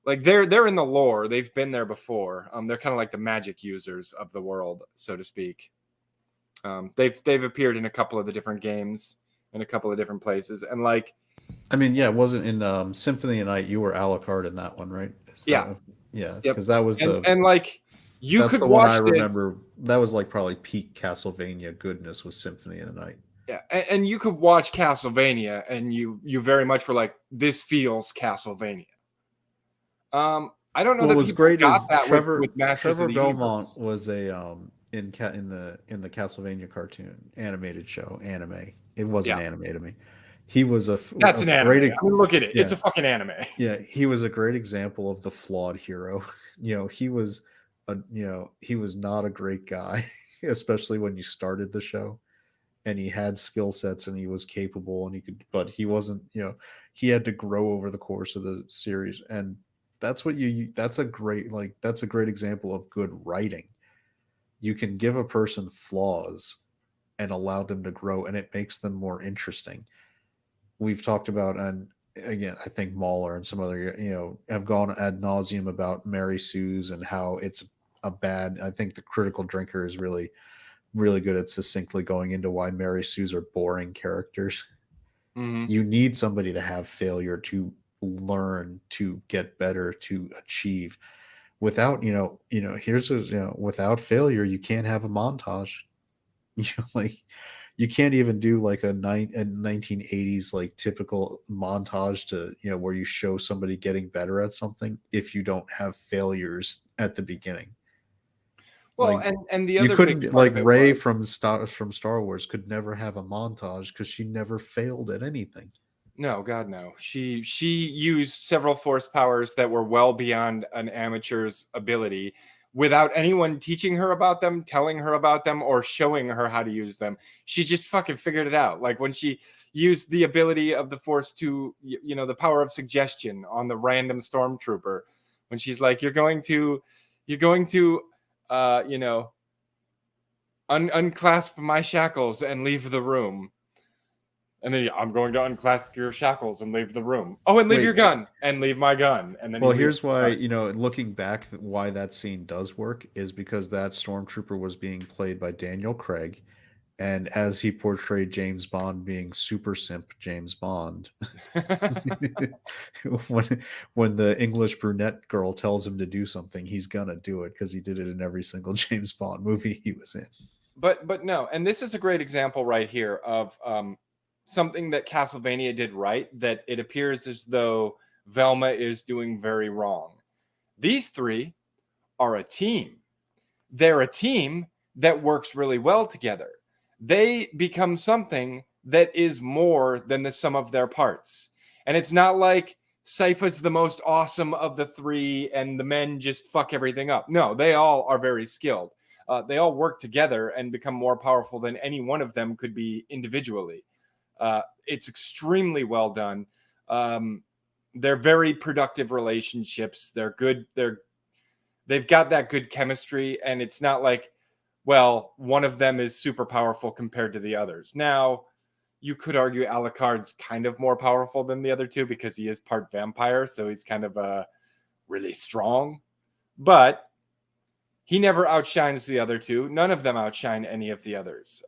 like, they're in the lore. They've been there before. They're kind of like the magic users of the world, so to speak. They've appeared in a couple of the different games in a couple of different places, and like, I mean, yeah, it wasn't in Symphony of Night. You were Alucard in that one, right? Yeah, yeah, yep. because that was and like you that's could the one watch I this. remember. That was like probably peak Castlevania goodness was Symphony of the Night. Yeah, and you could watch Castlevania, and you very much were like, this feels Castlevania. I don't know What that was people great got is that Trevor with Masters Trevor of the Belmont Universe. was a in the Castlevania cartoon animated show anime. It wasn't Yeah. anime to me. He was That's an anime. great. I mean, look at it. Yeah. It's a fucking anime. Yeah, he was a great example of the flawed hero. He was he was not a great guy, especially when you started the show. And he had skill sets and he was capable and but he wasn't, he had to grow over the course of the series. And that's that's a great example of good writing. You can give a person flaws and allow them to grow and it makes them more interesting. We've talked about, and again, I think Mahler and some other, have gone ad nauseum about Mary Sue's and how it's I think the Critical Drinker is really, really good at succinctly going into why Mary Sue's are boring characters. Mm-hmm. You need somebody to have failure to learn, to get better, to achieve. Without, without failure, you can't have a montage. Like, you can't even do like a 1980s like typical montage to where you show somebody getting better at something if you don't have failures at the beginning. Well, Like, and the you other couldn't, big part like, of it Rey was, from Star Wars could never have a montage because she never failed at anything. no, God, no. She used several force powers that were well beyond an amateur's ability without anyone teaching her about them, telling her about them, or showing her how to use them. She just fucking figured it out. Like when she used the ability of the force to, the power of suggestion on the random stormtrooper, when she's like, you're going to unclasp my shackles and leave the room. And then I'm going to unclasp your shackles and leave the room. Oh, and leave your gun and leave my gun. And then Well, here's why, looking back, why that scene does work is because that stormtrooper was being played by Daniel Craig, and as he portrayed James Bond being super simp James Bond, when the English brunette girl tells him to do something, he's gonna do it because he did it in every single James Bond movie he was in. But no, and this is a great example right here of something that Castlevania did right, that it appears as though Velma is doing very wrong. These three are a team. They're a team that works really well together. They become something that is more than the sum of their parts. And it's not like Sypha's the most awesome of the three and the men just fuck everything up. No, they all are very skilled. They all work together and become more powerful than any one of them could be individually. It's extremely well done. They're very productive relationships. They're good. They've got that good chemistry, and it's not like, well, one of them is super powerful compared to the others. Now, you could argue Alucard's kind of more powerful than the other two because he is part vampire, so he's kind of really strong. But he never outshines the other two. None of them outshine any of the others.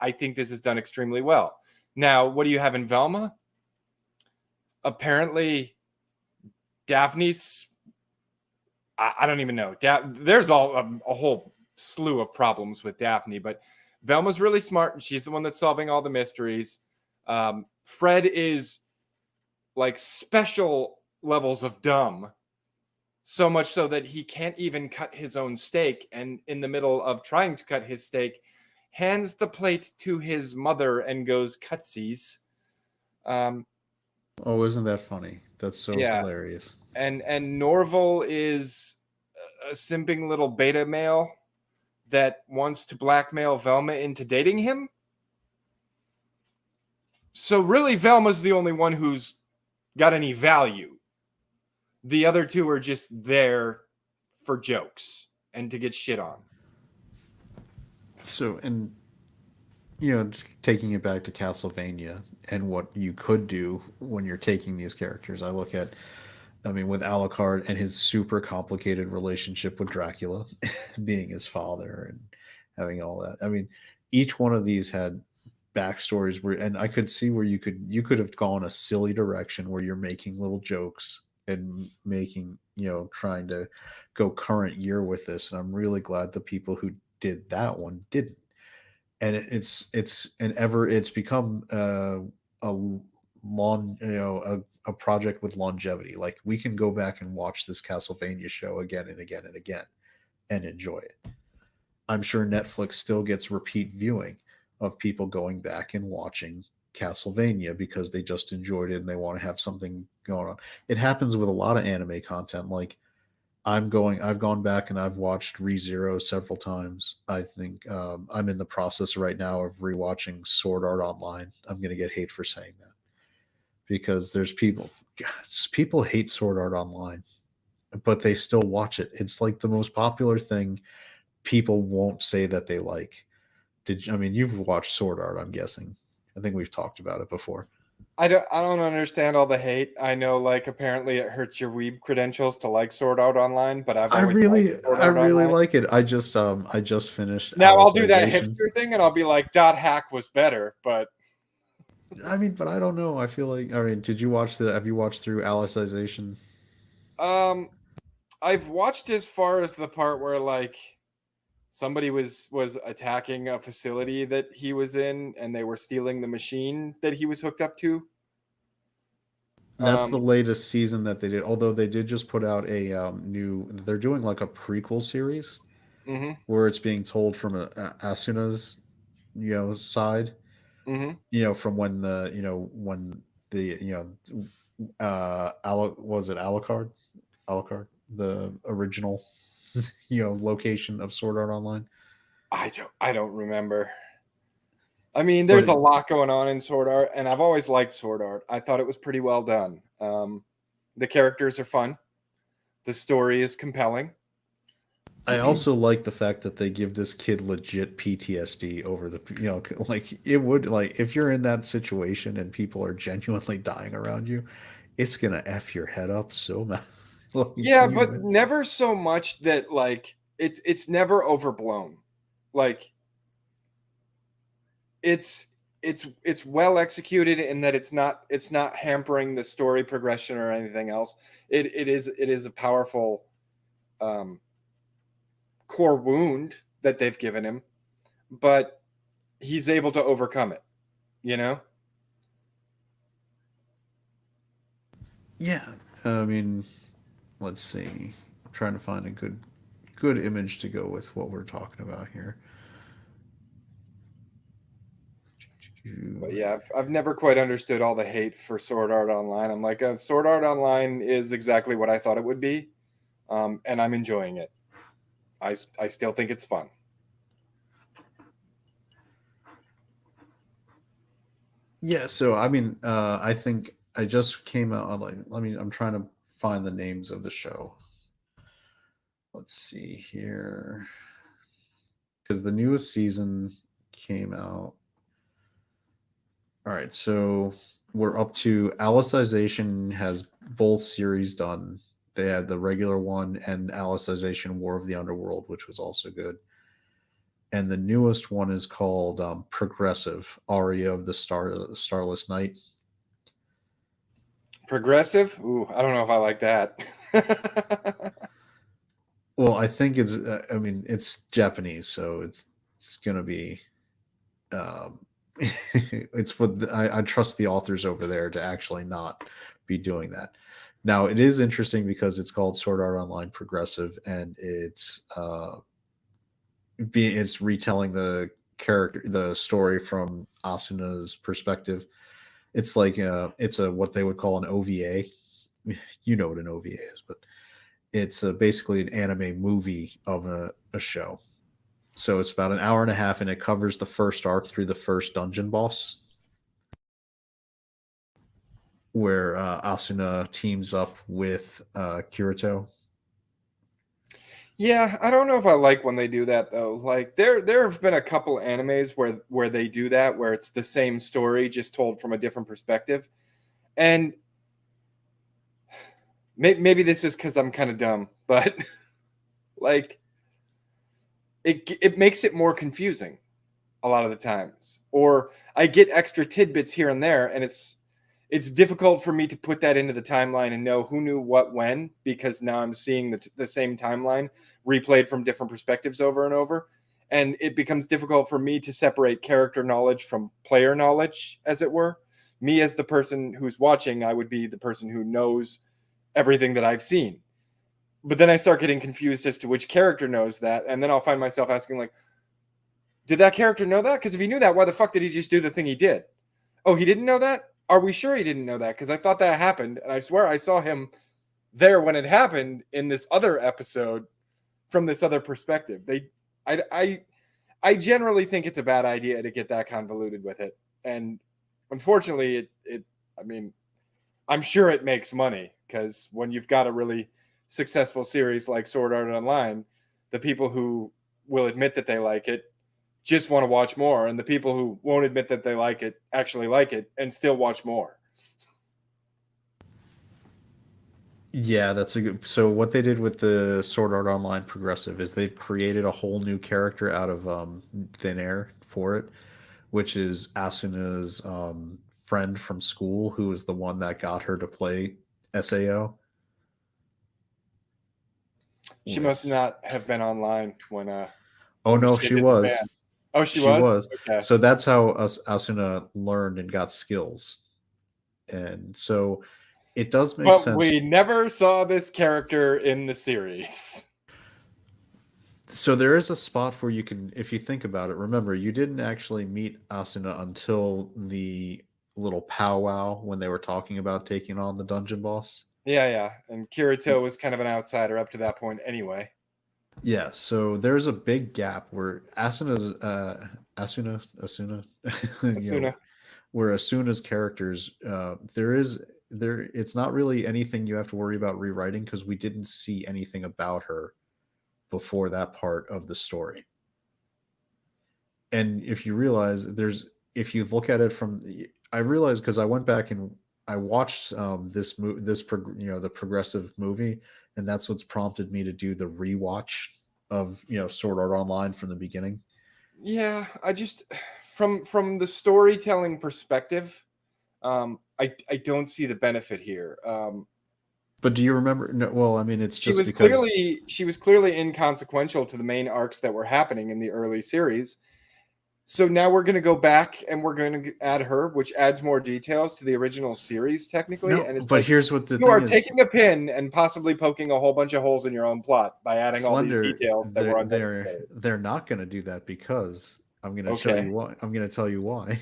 I think this is done extremely well. Now, what do you have in Velma? Apparently, Daphne's. I don't even know. There's a whole slew of problems with Daphne, but Velma's really smart, and she's the one that's solving all the mysteries. Fred is like special levels of dumb, so much so that he can't even cut his own steak, and in the middle of trying to cut his steak, hands the plate to his mother and goes cutsies. Oh, isn't that funny? That's so Yeah. hilarious. And Norval is a simping little beta male that wants to blackmail Velma into dating him. So really, Velma's the only one who's got any value. The other two are just there for jokes and to get shit on. So, and taking it back to Castlevania and what you could do when you're taking these characters, I look at, I mean, with Alucard and his super complicated relationship with Dracula, being his father and having all that. I mean, each one of these had backstories where, and I could see where you could have gone a silly direction where you're making little jokes and making, trying to go current year with this. And I'm really glad the people who did that one didn't. And it's become a long, a project with longevity. Like, we can go back and watch this Castlevania show again and again and again and enjoy it. I'm sure Netflix still gets repeat viewing of people going back and watching Castlevania because they just enjoyed it and they want to have something going on. It happens with a lot of anime content. Like, I've gone back and I've watched ReZero several times. I think I'm in the process right now of rewatching Sword Art Online. I'm going to get hate for saying that because there's people hate Sword Art Online, but they still watch it. It's like the most popular thing people won't say that they like. I mean, you've watched Sword Art, I'm guessing. I think we've talked about it before. I don't understand all the hate. I know, like, apparently it hurts your weeb credentials to like Sword Art Online, but I really like it. I just finished. Now I'll do that Alicization. hipster thing and I'll be like, .hack was better, but I mean, but I don't know. I feel like, I mean, have you watched through Alicization? I've watched as far as the part where, like, somebody was attacking a facility that he was in and they were stealing the machine that he was hooked up to. That's the latest season that they did. Although they did just put out a they're doing like a prequel series where it's being told from Asuna's side. From when was it Alucard? Alucard, the original location of Sword Art Online. I don't remember. I mean, there's a lot going on in Sword Art, and I've always liked Sword Art. I thought it was pretty well done. The characters are fun. The story is compelling. I also like the fact that they give this kid legit PTSD over the, like, it would, like, if you're in that situation and people are genuinely dying around you, it's gonna F your head up so much. Like, yeah, but never so much that, like, it's never overblown. Like, it's well executed in that it's not hampering the story progression or anything else. It is a powerful core wound that they've given him, but he's able to overcome it, Yeah, I mean, let's see. I'm trying to find a good image to go with what we're talking about here. But yeah, I've never quite understood all the hate for Sword Art Online. I'm like, Sword Art Online is exactly what I thought it would be, and I'm enjoying it. I still think it's fun. Yeah, so I mean, I think I just came out, like, I'm trying to find the names of the show. Let's see here. Because the newest season came out. All right, so we're up to Alicization has both series done. They had the regular one and Alicization War of the Underworld, which was also good. and the newest one is called Progressive Aria of the Starless Night. Progressive? Ooh, I don't know if I like that. Well, I think it's. I mean, it's Japanese, so it's gonna be. Um, it's what I trust the authors over there to actually not be doing that. Now, it is interesting because it's called Sword Art Online Progressive, and it's retelling the story from Asuna's perspective. It's like it's a what they would call an OVA. You know what an OVA is, but it's basically an anime movie of a show. So it's about an hour and a half, and it covers the first arc through the first dungeon boss, where Asuna teams up with Kirito. Yeah, I don't know if I like when they do that though. Like there have been a couple animes where they do that, where it's the same story just told from a different perspective. And maybe this is because I'm kind of dumb, but like it makes it more confusing a lot of the times. Or I get extra tidbits here and there, and it's difficult for me to put that into the timeline and know who knew what when, because now I'm seeing the same timeline replayed from different perspectives over and over. And it becomes difficult for me to separate character knowledge from player knowledge, as it were. Me, as the person who's watching, I would be the person who knows everything that I've seen. But then I start getting confused as to which character knows that. And then I'll find myself asking, like, did that character know that? Because if he knew that, why the fuck did he just do the thing he did? Oh, he didn't know that? Are we sure he didn't know that? Because I thought that happened, and I swear I saw him there when it happened in this other episode from this other perspective. I generally think it's a bad idea to get that convoluted with it, and unfortunately, I mean, I'm sure it makes money, because when you've got a really successful series like Sword Art Online, the people who will admit that they like it just want to watch more, and the people who won't admit that they like it actually like it and still watch more. Yeah, that's a good. So what they did with the Sword Art Online Progressive is they've created a whole new character out of thin air for it, which is Asuna's friend from school, who was the one that got her to play SAO. She must not have been online when Oh when no, shit she hit the was. fan. Oh, she She was? was. Okay. So that's how Asuna learned and got skills. And so it does make But sense. we never saw this character in the series. So there is a spot where you can, if you think about it, remember, you didn't actually meet Asuna until the little powwow when they were talking about taking on the dungeon boss. Yeah. And Kirito was kind of an outsider up to that point anyway. Yeah, so there's a big gap where Asuna, you Asuna. where Asuna's characters, it's not really anything you have to worry about rewriting because we didn't see anything about her before that part of the story. And if you realize if you look at it I realized because I went back and I watched the progressive movie, and that's what's prompted me to do the rewatch of Sword Art Online from the beginning. Yeah, I just from the storytelling perspective, I don't see the benefit here. But do you remember? No, well, I mean, it's She just was because clearly inconsequential to the main arcs that were happening in the early series. So now we're going to go back and we're going to add her, which adds more details to the original series, technically. no. And it's But like, here's what the you are thing is, taking a pin and possibly poking a whole bunch of holes in your own plot by adding all these Slender. details that were unnecessary. They're not going to do that because I'm going to show Okay. you why. I'm going to tell you why.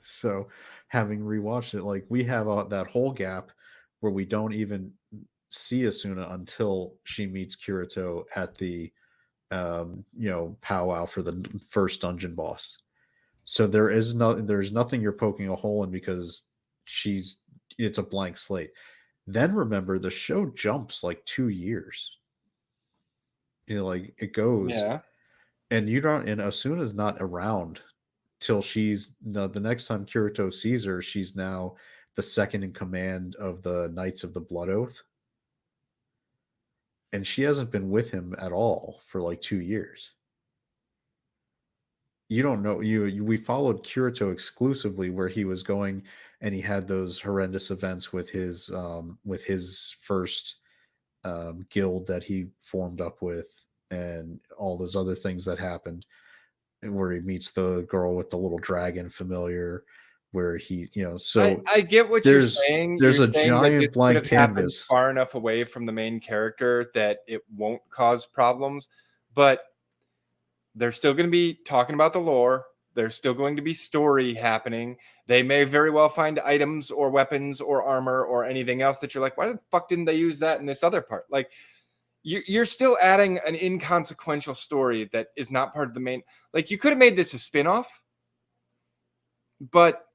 So, having rewatched it, like we have that whole gap where we don't even see Asuna until she meets Kirito at the powwow for the first dungeon boss. So there's nothing you're poking a hole in because it's a blank slate. Then remember the show jumps like 2 years. Like it goes, Yeah. and Asuna's not around till the next time Kirito sees her, she's now the second in command of the Knights of the Blood Oath. And she hasn't been with him at all for like 2 years. you don't know we followed Kirito exclusively where he was going and he had those horrendous events with his first guild that he formed up with and all those other things that happened where he meets the girl with the little dragon familiar where he so I get what you're saying. there's You're a saying that giant this could blank have happened canvas. far enough away from the main character that it won't cause problems, but they're still going to be talking about the lore. There's still going to be story happening. They may very well find items or weapons or armor or anything else that you're like, why the fuck didn't they use that in this other part? Like, you're still adding an inconsequential story that is not part of the main. Like, you could have made this a spin-off, but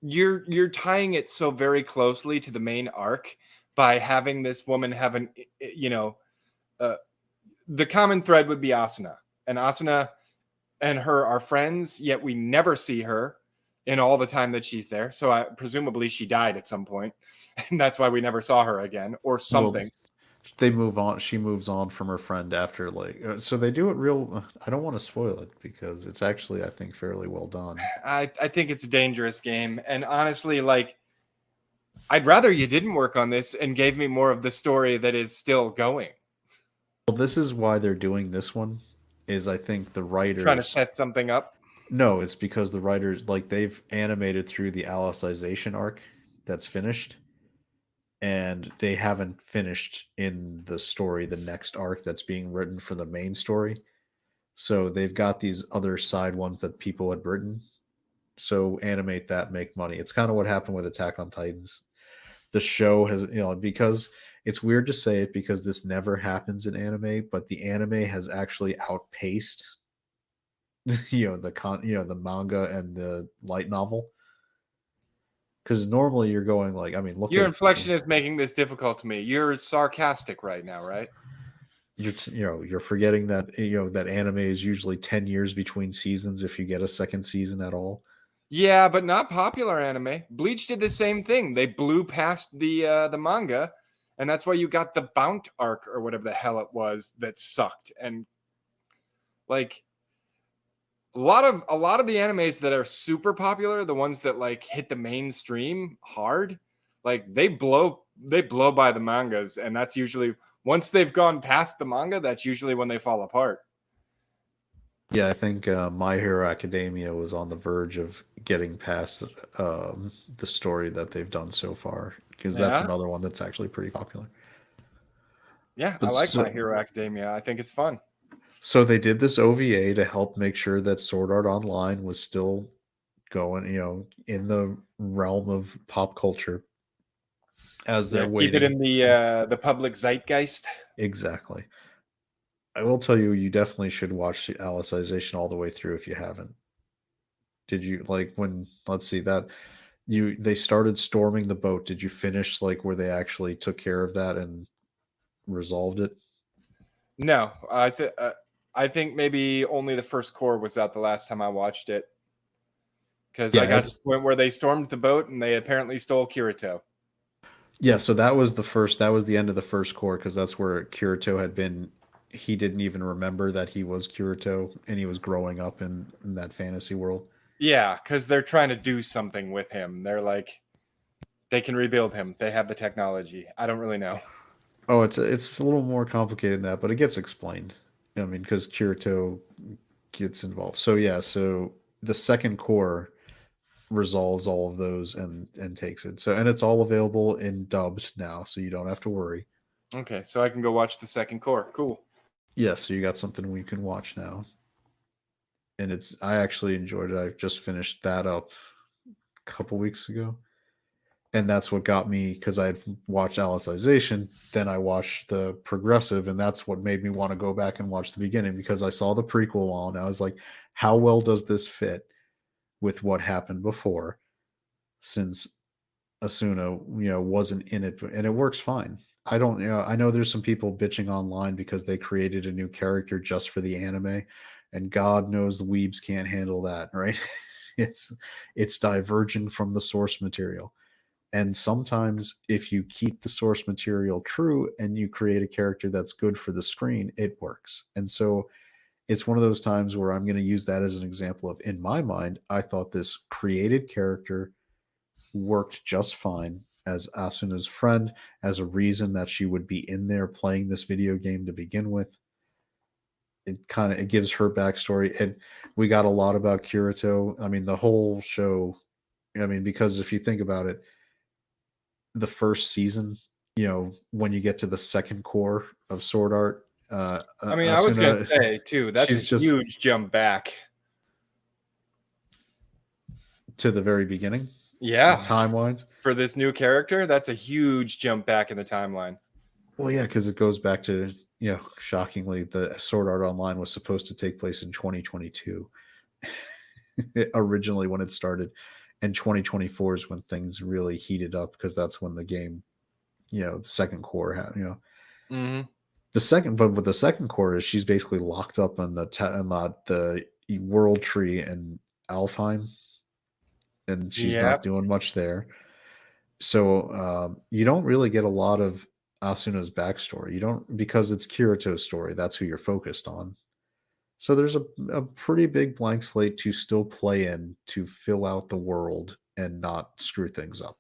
you're tying it so very closely to the main arc by having this woman have an, the common thread would be Asuna, and Asuna and her are friends, yet we never see her in all the time that she's there. So presumably she died at some point, and that's why we never saw her again or something. Well, they move on. She moves on from her friend after so they do it real. I don't want to spoil it because it's actually I think fairly well done. I think it's a dangerous game, and honestly, like, I'd rather you didn't work on this and gave me more of the story that is still going. Well, this is why they're doing this one. Is I think the writers Trying to set something up. No, it's because the writers they've animated through the Alicization arc that's finished, and they haven't finished in the story the next arc that's being written for the main story. So they've got these other side ones that people had written. So animate that, make money. It's kind of what happened with Attack on Titans. The show has, because it's weird to say it because this never happens in anime, but the anime has actually outpaced the manga and the light novel. Because normally you're going look. Your inflection is making this difficult to me. You're sarcastic right now, right? You're forgetting that that anime is usually 10 years between seasons if you get a second season at all. Yeah, but not popular anime. Bleach did the same thing. They blew past the manga, and that's why you got the Bount arc or whatever the hell it was that sucked. And like a lot of the animes that are super popular, the ones that like hit the mainstream hard, like they blow by the mangas, and that's usually once they've gone past the manga, that's usually when they fall apart. Yeah, I think My Hero Academia was on the verge of getting past the story that they've done so far because that's another one that's actually pretty popular. Yeah, I like My Hero Academia. I think it's fun. So they did this OVA to help make sure that Sword Art Online was still going, in the realm of pop culture as they're waiting. Keep it in the public zeitgeist. Exactly. I will tell you, you definitely should watch the Alicization all the way through if you haven't. Did you let's see that they started storming the boat. Did you finish where they actually took care of that and resolved it? No, I think maybe only the first core was out the last time I watched it. Because I got to the point where they stormed the boat and they apparently stole Kirito. Yeah, so that was the end of the first core because that's where Kirito had been. He didn't even remember that he was Kirito and he was growing up in that fantasy world. Yeah, because they're trying to do something with him. They're like, they can rebuild him. They have the technology. I don't really know. Oh, it's a little more complicated than that, but it gets explained. I mean, because Kirito gets involved. So yeah, so the second core resolves all of those and takes it. So and it's all available in dubbed now, so you don't have to worry. Okay, so I can go watch the second core. Cool. Yeah, so you got something we can watch now. And I actually enjoyed it. I just finished that up a couple weeks ago. And that's what got me because I had watched Alicization, then I watched the progressive, and that's what made me want to go back and watch the beginning because I saw the prequel on. I was like, how well does this fit with what happened before? Since Asuna, wasn't in it, and it works fine. I don't, I know there's some people bitching online because they created a new character just for the anime, and God knows the weebs can't handle that, right? it's divergent from the source material. And sometimes if you keep the source material true and you create a character that's good for the screen, it works. And so it's one of those times where I'm going to use that as an example of, in my mind, I thought this created character worked just fine as Asuna's friend, as a reason that she would be in there playing this video game to begin with. It gives her backstory, and we got a lot about Kirito. I mean, the whole show. I mean, because if you think about it, the first season, when you get to the second core of Sword Art, I mean, I was going to Asuna, say too, that's she's a just huge jump back. to the very beginning. Yeah, Timelines. For this new character, that's a huge jump back in the timeline. Well, yeah, because it goes back to, shockingly, the Sword Art Online was supposed to take place in 2022 originally when it started, and 2024 is when things really heated up, because that's when the game, the second core had, Mm-hmm. but what the second core is, she's basically locked up in the world tree in Alfheim, and she's not doing much there. So you don't really get a lot of Asuna's backstory. You don't, because it's Kirito's story. That's who you're focused on. So there's a pretty big blank slate to still play in to fill out the world and not screw things up.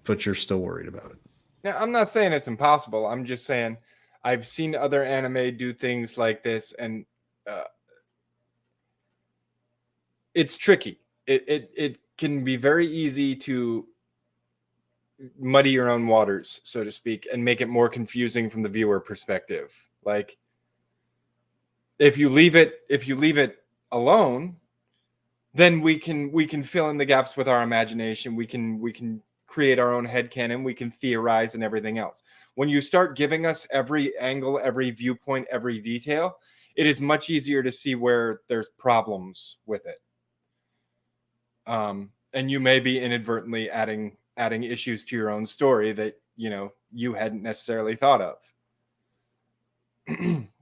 But you're still worried about it. Now, I'm not saying it's impossible. I'm just saying I've seen other anime do things like this, and it's tricky. It can be very easy to muddy your own waters, so to speak, and make it more confusing from the viewer perspective. Like, if you leave it alone, then we can fill in the gaps with our imagination. We can create our own headcanon. We can theorize and everything else. When you start giving us every angle, every viewpoint, every detail, it is much easier to see where there's problems with it. And you may be inadvertently adding issues to your own story that you hadn't necessarily thought of.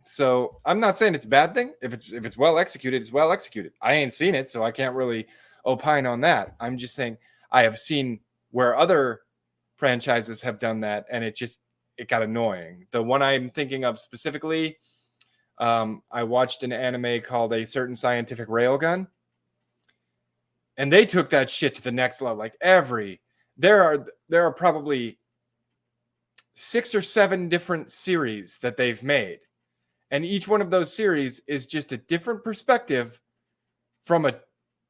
So I'm not saying it's a bad thing. If it's well executed, it's well executed. I ain't seen it, so I can't really opine on that. I'm just saying I have seen where other franchises have done that, and it got annoying. The one I'm thinking of specifically, I watched an anime called A Certain Scientific Railgun, and they took that shit to the next level. Like, there are probably 6 or 7 different series that they've made, and each one of those series is just a different perspective from a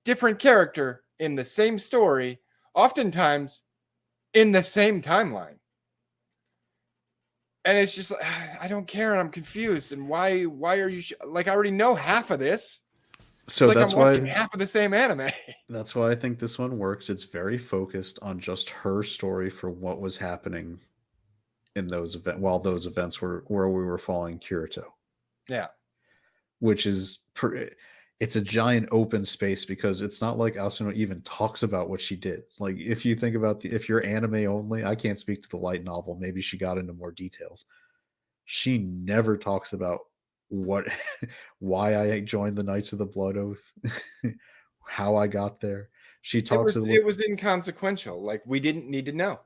different character in the same story, oftentimes in the same timeline. And it's just like, I don't care, and I'm confused. And why are you like, I already know half of this. So it's like that's I'm watching half of the same anime. That's why I think this one works. It's very focused on just her story for what was happening in those events, while those events were where we were following Kirito. Yeah. Which is it's a giant open space, because it's not like Asuna even talks about what she did. Like, if you think about if you're anime only, I can't speak to the light novel. Maybe she got into more details. She never talks about why I joined the Knights of the Blood Oath, how I got there. She talks. It was inconsequential. Like, we didn't need to know.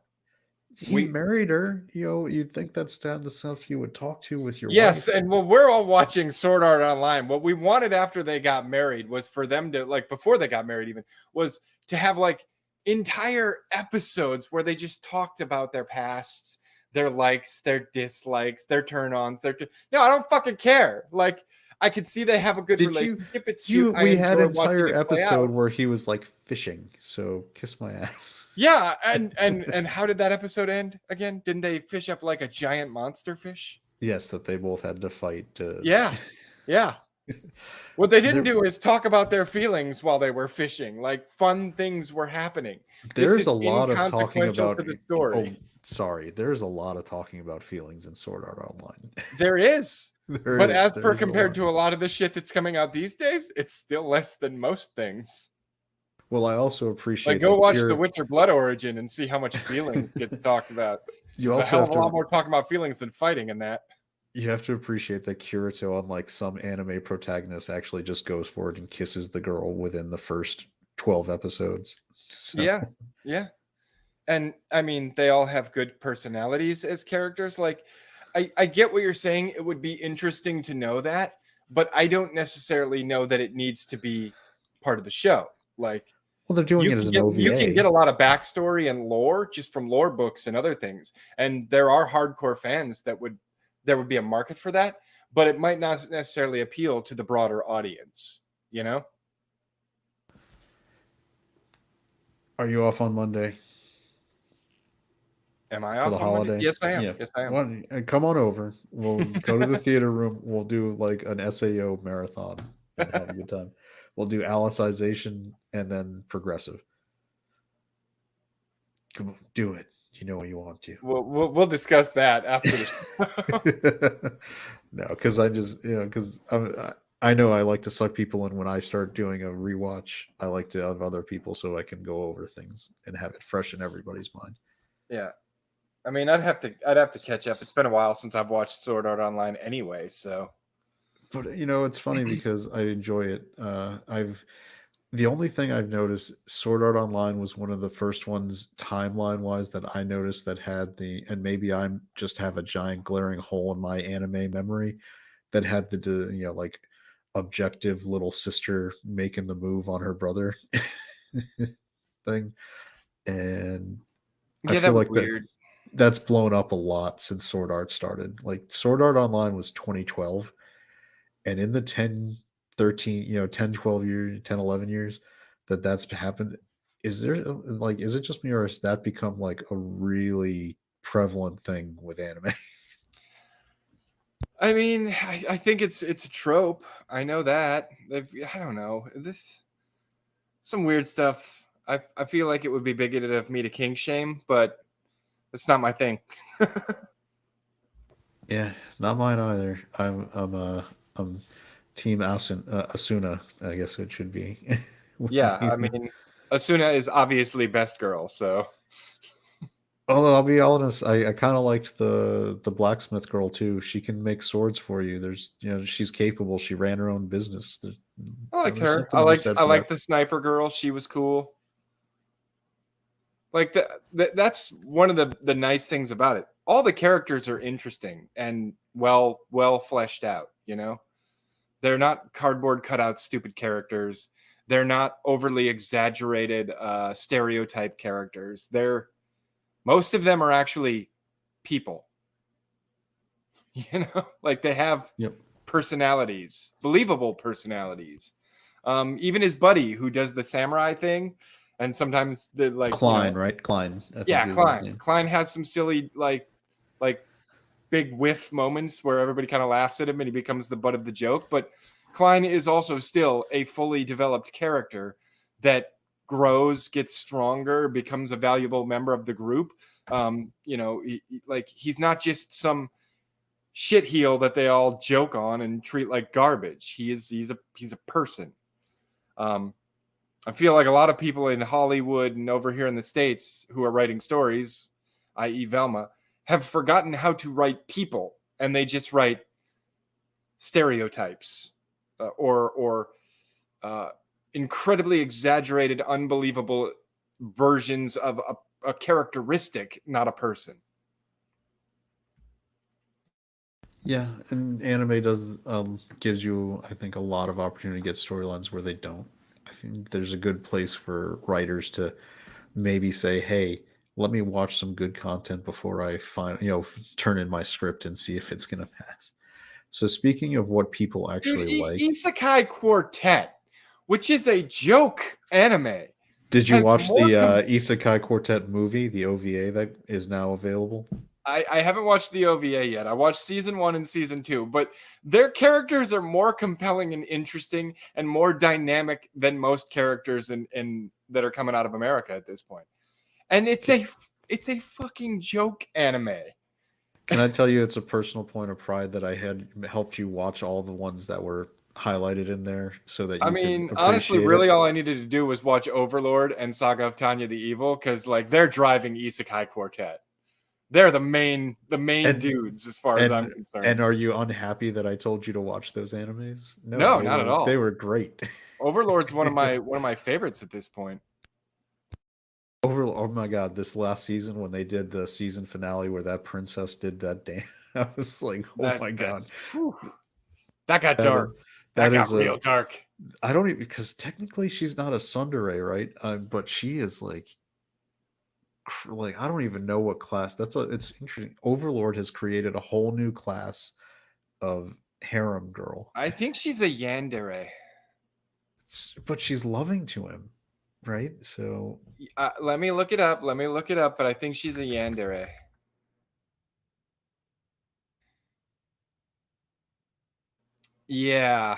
He married her. You'd think that's the stuff you would talk to with your wife. And we're all watching Sword Art Online. What we wanted after they got married was for them to, like, before they got married even, was to have like entire episodes where they just talked about their pasts, their likes, their dislikes, their turn-ons. No, I don't fucking care. Like, I could see they have a good relationship. It's cute. We had an entire episode where he was like fishing. So kiss my ass. Yeah, and how did that episode end again? Didn't they fish up like a giant monster fish? Yes, that they both had to fight. Yeah. What they didn't do is talk about their feelings while they were fishing. Like, fun things were happening. There's a lot of talking about the story. There's a lot of talking about feelings in Sword Art Online. There is. Compared to a lot of the shit that's coming out these days, it's still less than most things. Well, I also appreciate. Like, go watch The Witcher Blood Origin and see how much feelings gets talked about. You also have a lot more talking about feelings than fighting in that. You have to appreciate that Kirito, unlike some anime protagonists, actually just goes forward and kisses the girl within the first 12 episodes. So. Yeah. And I mean, they all have good personalities as characters. Like, I get what you're saying. It would be interesting to know that, but I don't necessarily know that it needs to be part of the show. Like, Well, they're doing it as an OVA. You can get a lot of backstory and lore just from lore books and other things, and there are hardcore fans there would be a market for that, but it might not necessarily appeal to the broader audience. You know? Are you off on Monday? Am I For off the on holiday? Monday? Yes, I am. Yeah. Yes, I am. Well, come on over. We'll go to the theater room. We'll do like an SAO marathon and have a good time. We'll do Alicization and then Progressive. Come on, do it. You know what you want to. We'll discuss that after the show. No, because I just because I know I like to suck people in when I start doing a rewatch. I like to have other people so I can go over things and have it fresh in everybody's mind. Yeah. I mean, I'd have to catch up. It's been a while since I've watched Sword Art Online anyway, so. But it's funny because I enjoy it. The only thing I've noticed, Sword Art Online was one of the first ones timeline wise that I noticed that had and maybe I'm just have a giant glaring hole in my anime memory that had the like objective little sister making the move on her brother thing, and Yeah, I that feel was like weird. that's blown up a lot since Sword Art started. Like Sword Art Online was 2012, and in the 10 13 10 12 years 10 11 years that's happened, is it just me, or has that become like a really prevalent thing with anime? I mean, I think it's a trope. I know that. I don't know. Some weird stuff. I feel like it would be bigoted of me to kink shame, but it's not my thing. Yeah, not mine either. I'm team Asuna, I guess it should be. Yeah, I mean, Asuna is obviously best girl, so. Although I'll be honest, I kind of liked the blacksmith girl too. She can make swords for you. There's she's capable. She ran her own business. I liked There's her. something to be said I for liked that. the sniper girl. She was cool. Like that's one of the nice things about it. All the characters are interesting and well fleshed out, They're not cardboard cutout stupid characters. They're not overly exaggerated stereotype characters. Most of them are actually people. Like they have Yep. personalities, believable personalities. Even his buddy who does the samurai thing, and sometimes the Klein, right? Klein. I think yeah, is his Klein. name. Klein has some silly like big whiff moments where everybody kind of laughs at him and he becomes the butt of the joke. But Klein is also still a fully developed character that grows, gets stronger, becomes a valuable member of the group. He's not just some shit heel that they all joke on and treat like garbage. He's a person. I feel like a lot of people in Hollywood and over here in the States who are writing stories, i.e. Velma, have forgotten how to write people, and they just write stereotypes or incredibly exaggerated, unbelievable versions of a characteristic, not a person. Yeah, and anime does gives you, I think, a lot of opportunity to get storylines where they don't. I think there's a good place for writers to maybe say, "Hey, let me watch some good content before I turn in my script and see if it's going to pass." So speaking of what people actually like, Isekai Quartet, which is a joke anime. did you watch the Isekai Quartet movie, the OVA that is now available? I haven't watched the OVA yet. I watched season 1 and season 2, but their characters are more compelling and interesting and more dynamic than most characters in that are coming out of America at this point. And it's a fucking joke anime. Can I tell you it's a personal point of pride that I had helped you watch all the ones that were highlighted in there so that you could honestly, appreciate really it? all I needed to do was watch Overlord and Saga of Tanya the Evil, because they're driving Isekai Quartet. They're the main dudes as far as I'm concerned. And are you unhappy that I told you to watch those animes? No, not at all. They were great. Overlord's one of my favorites at this point. oh my god, this last season when they did the season finale where that princess did that dance, I was like, oh my god, whew, that got that is dark. That that got is a. real dark. I don't even because technically she's not a tsundere, right? But she is like I don't even know what class. It's interesting. Overlord has created a whole new class of harem girl, I think she's a yandere. but she's loving to him, right? So Let me look it up. But I think she's a yandere. Yeah.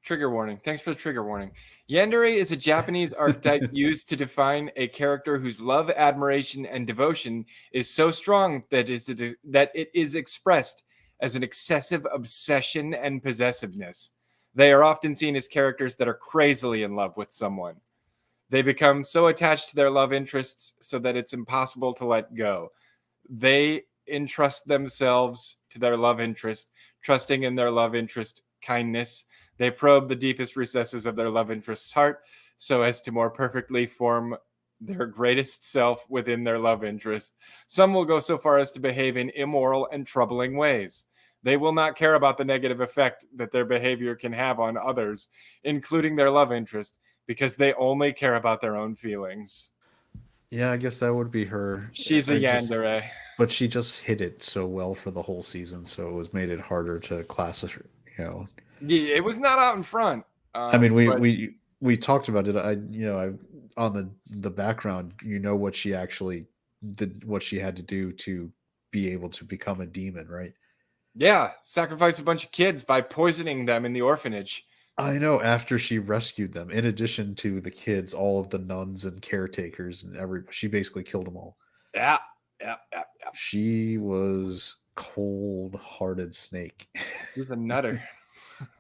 Trigger warning. Thanks for the trigger warning. Yandere is a Japanese archetype used to define a character whose love, admiration, and devotion is so strong that it is expressed as an excessive obsession and possessiveness. They are often seen as characters that are crazily in love with someone. They become so attached to their love interests so that it's impossible to let go. They entrust themselves to their love interest, trusting in their love interest kindness. They probe the deepest recesses of their love interest's heart so as to more perfectly form their greatest self within their love interest. Some will go so far as to behave in immoral and troubling ways. They will not care about the negative effect that their behavior can have on others, including their love interest, because they only care about their own feelings. yeah, I guess that would be her. She's a yandere. But she just hit it so well for the whole season, so it was made it harder to classify. You know, Yeah, it was not out in front. I mean, But we talked about it. I on the background, what she actually did, what she had to do to be able to become a demon, right? yeah, sacrifice a bunch of kids by poisoning them in the orphanage. I know after she rescued them, in addition to the kids, all of the nuns and caretakers and she basically killed them all. Yeah. She was cold-hearted snake. She's a nutter.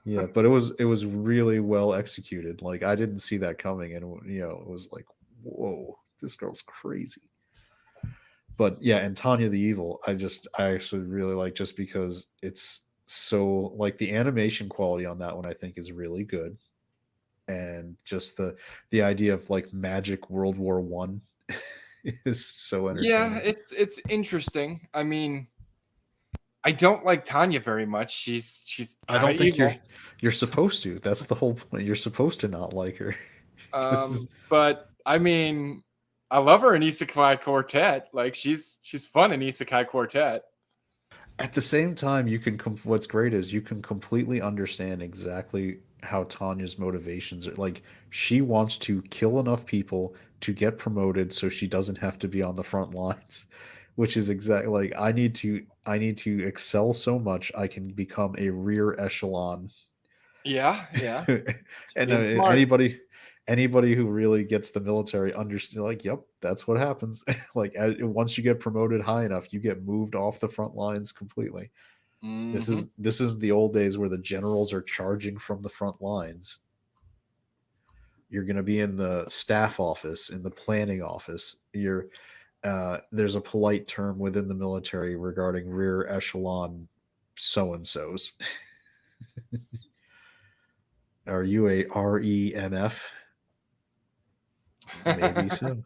Yeah, but it was really well executed. Like I didn't see that coming, and it was like, whoa, this girl's crazy. But yeah, and Tanya the Evil, I actually really like just because it's so like the animation quality on that one I think is really good, and just the idea of like magic World War One is so entertaining. Yeah, it's interesting. I mean, I don't like Tanya very much. She's I don't think evil. you're supposed to. That's the whole point. You're supposed to not like her. But I mean, I love her in Isekai Quartet. Like she's fun in Isekai Quartet. At the same time, what's great is you can completely understand exactly how Tanya's motivations are. Like she wants to kill enough people to get promoted so she doesn't have to be on the front lines, which is exactly like I need to excel so much I can become a rear echelon. Yeah. And Being smart. anybody who really gets the military understand, like, yep, that's what happens. Like once you get promoted high enough, you get moved off the front lines completely. This is the old days where the generals are charging from the front lines. You're going to be in the staff office, in the planning office. There's a polite term within the military regarding rear echelon so and so's. Are you a REMF? Maybe so.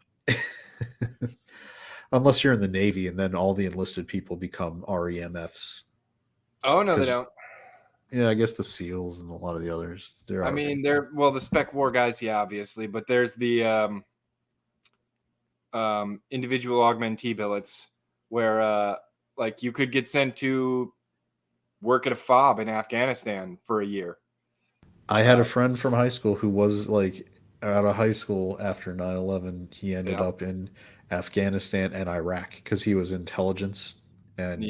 Unless you're in the Navy, and then all the enlisted people become REMFs. Oh no, they don't. Yeah, I guess the SEALs and a lot of the others. I mean, they're the spec war guys, yeah, obviously, but there's the individual augmentee billets where like you could get sent to work at a fob in Afghanistan for a year. I had a friend from high school who was like out of high school after 9/11. He ended up in Afghanistan and Iraq because he was intelligence. And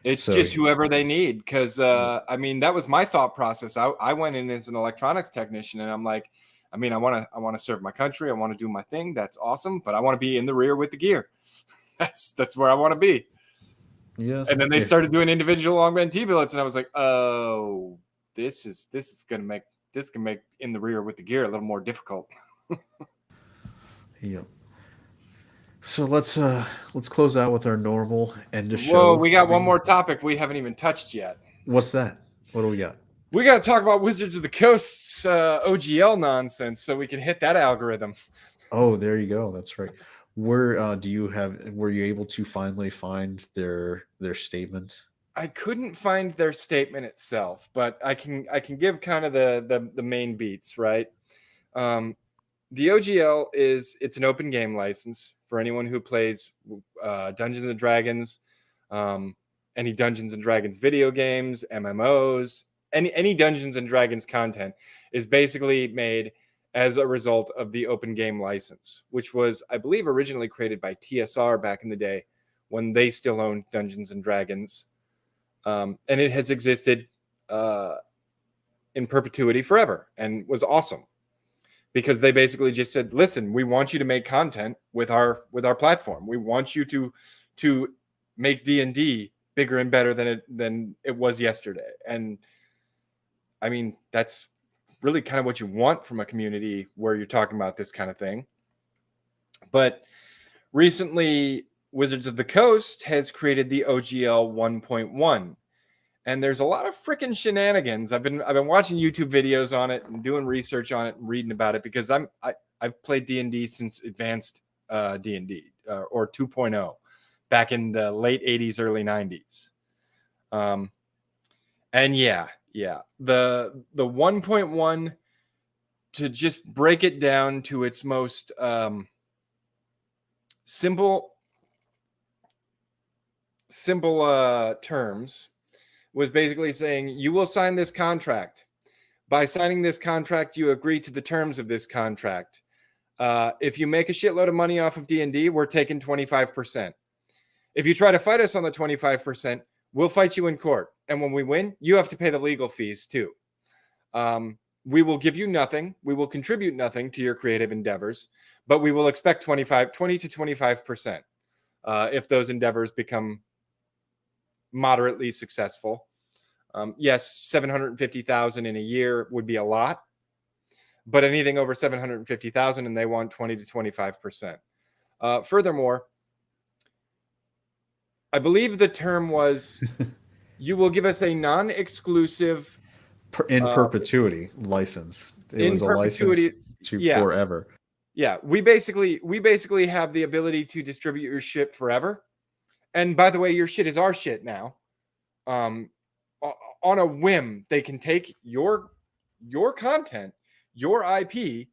it's just whoever they need. Because I mean, that was my thought process. I went in as an electronics technician, and I'm like, I mean, I want to serve my country. I want to do my thing. That's awesome. But I want to be in the rear with the gear. That's where I want to be. Yeah. And then they started doing individual augmentee billets, and I was like, oh, this can make in the rear with the gear a little more difficult. Yeah. So let's close out with our normal end of show. Whoa, we got one more topic we haven't even touched yet. What's that? What do we got? We got to talk about Wizards of the Coast's OGL nonsense so we can hit that algorithm. Oh, there you go. That's right. Where were you able to finally find their statement? I couldn't find their statement itself, but I can give kind of the main beats, right? The OGL it's an open game license for anyone who plays Dungeons and Dragons, any Dungeons and Dragons video games, MMOs, any Dungeons and Dragons content is basically made as a result of the open game license, which was, I believe, originally created by TSR back in the day when they still owned Dungeons and Dragons. And it has existed in perpetuity forever and was awesome because they basically just said, listen, we want you to make content with our platform. We want you to make D&D bigger and better than it was yesterday. And I mean, that's really kind of what you want from a community where you're talking about this kind of thing. But recently, Wizards of the Coast has created the OGL 1.1, and there's a lot of freaking shenanigans. I've been watching YouTube videos on it and doing research on it and reading about it because I've played D&D since advanced D&D or 2.0 back in the late 80s, early 90s. And yeah, the 1.1, to just break it down to its most simple terms, was basically saying you will sign this contract. By signing this contract, you agree to the terms of this contract. If you make a shitload of money off of D&D, we're taking 25%. If you try to fight us on the 25%, we'll fight you in court. And when we win, you have to pay the legal fees too. We will give you nothing. We will contribute nothing to your creative endeavors, but we will expect 20 to 25% if those endeavors become moderately successful. Yes, 750,000 in a year would be a lot, but anything over 750,000 and they want 20 to 25%. Furthermore, I believe the term was you will give us a non-exclusive In perpetuity license. It was a license to forever. Yeah, we basically have the ability to distribute your shit forever. And by the way, your shit is our shit now. On a whim, they can take your content, your IP,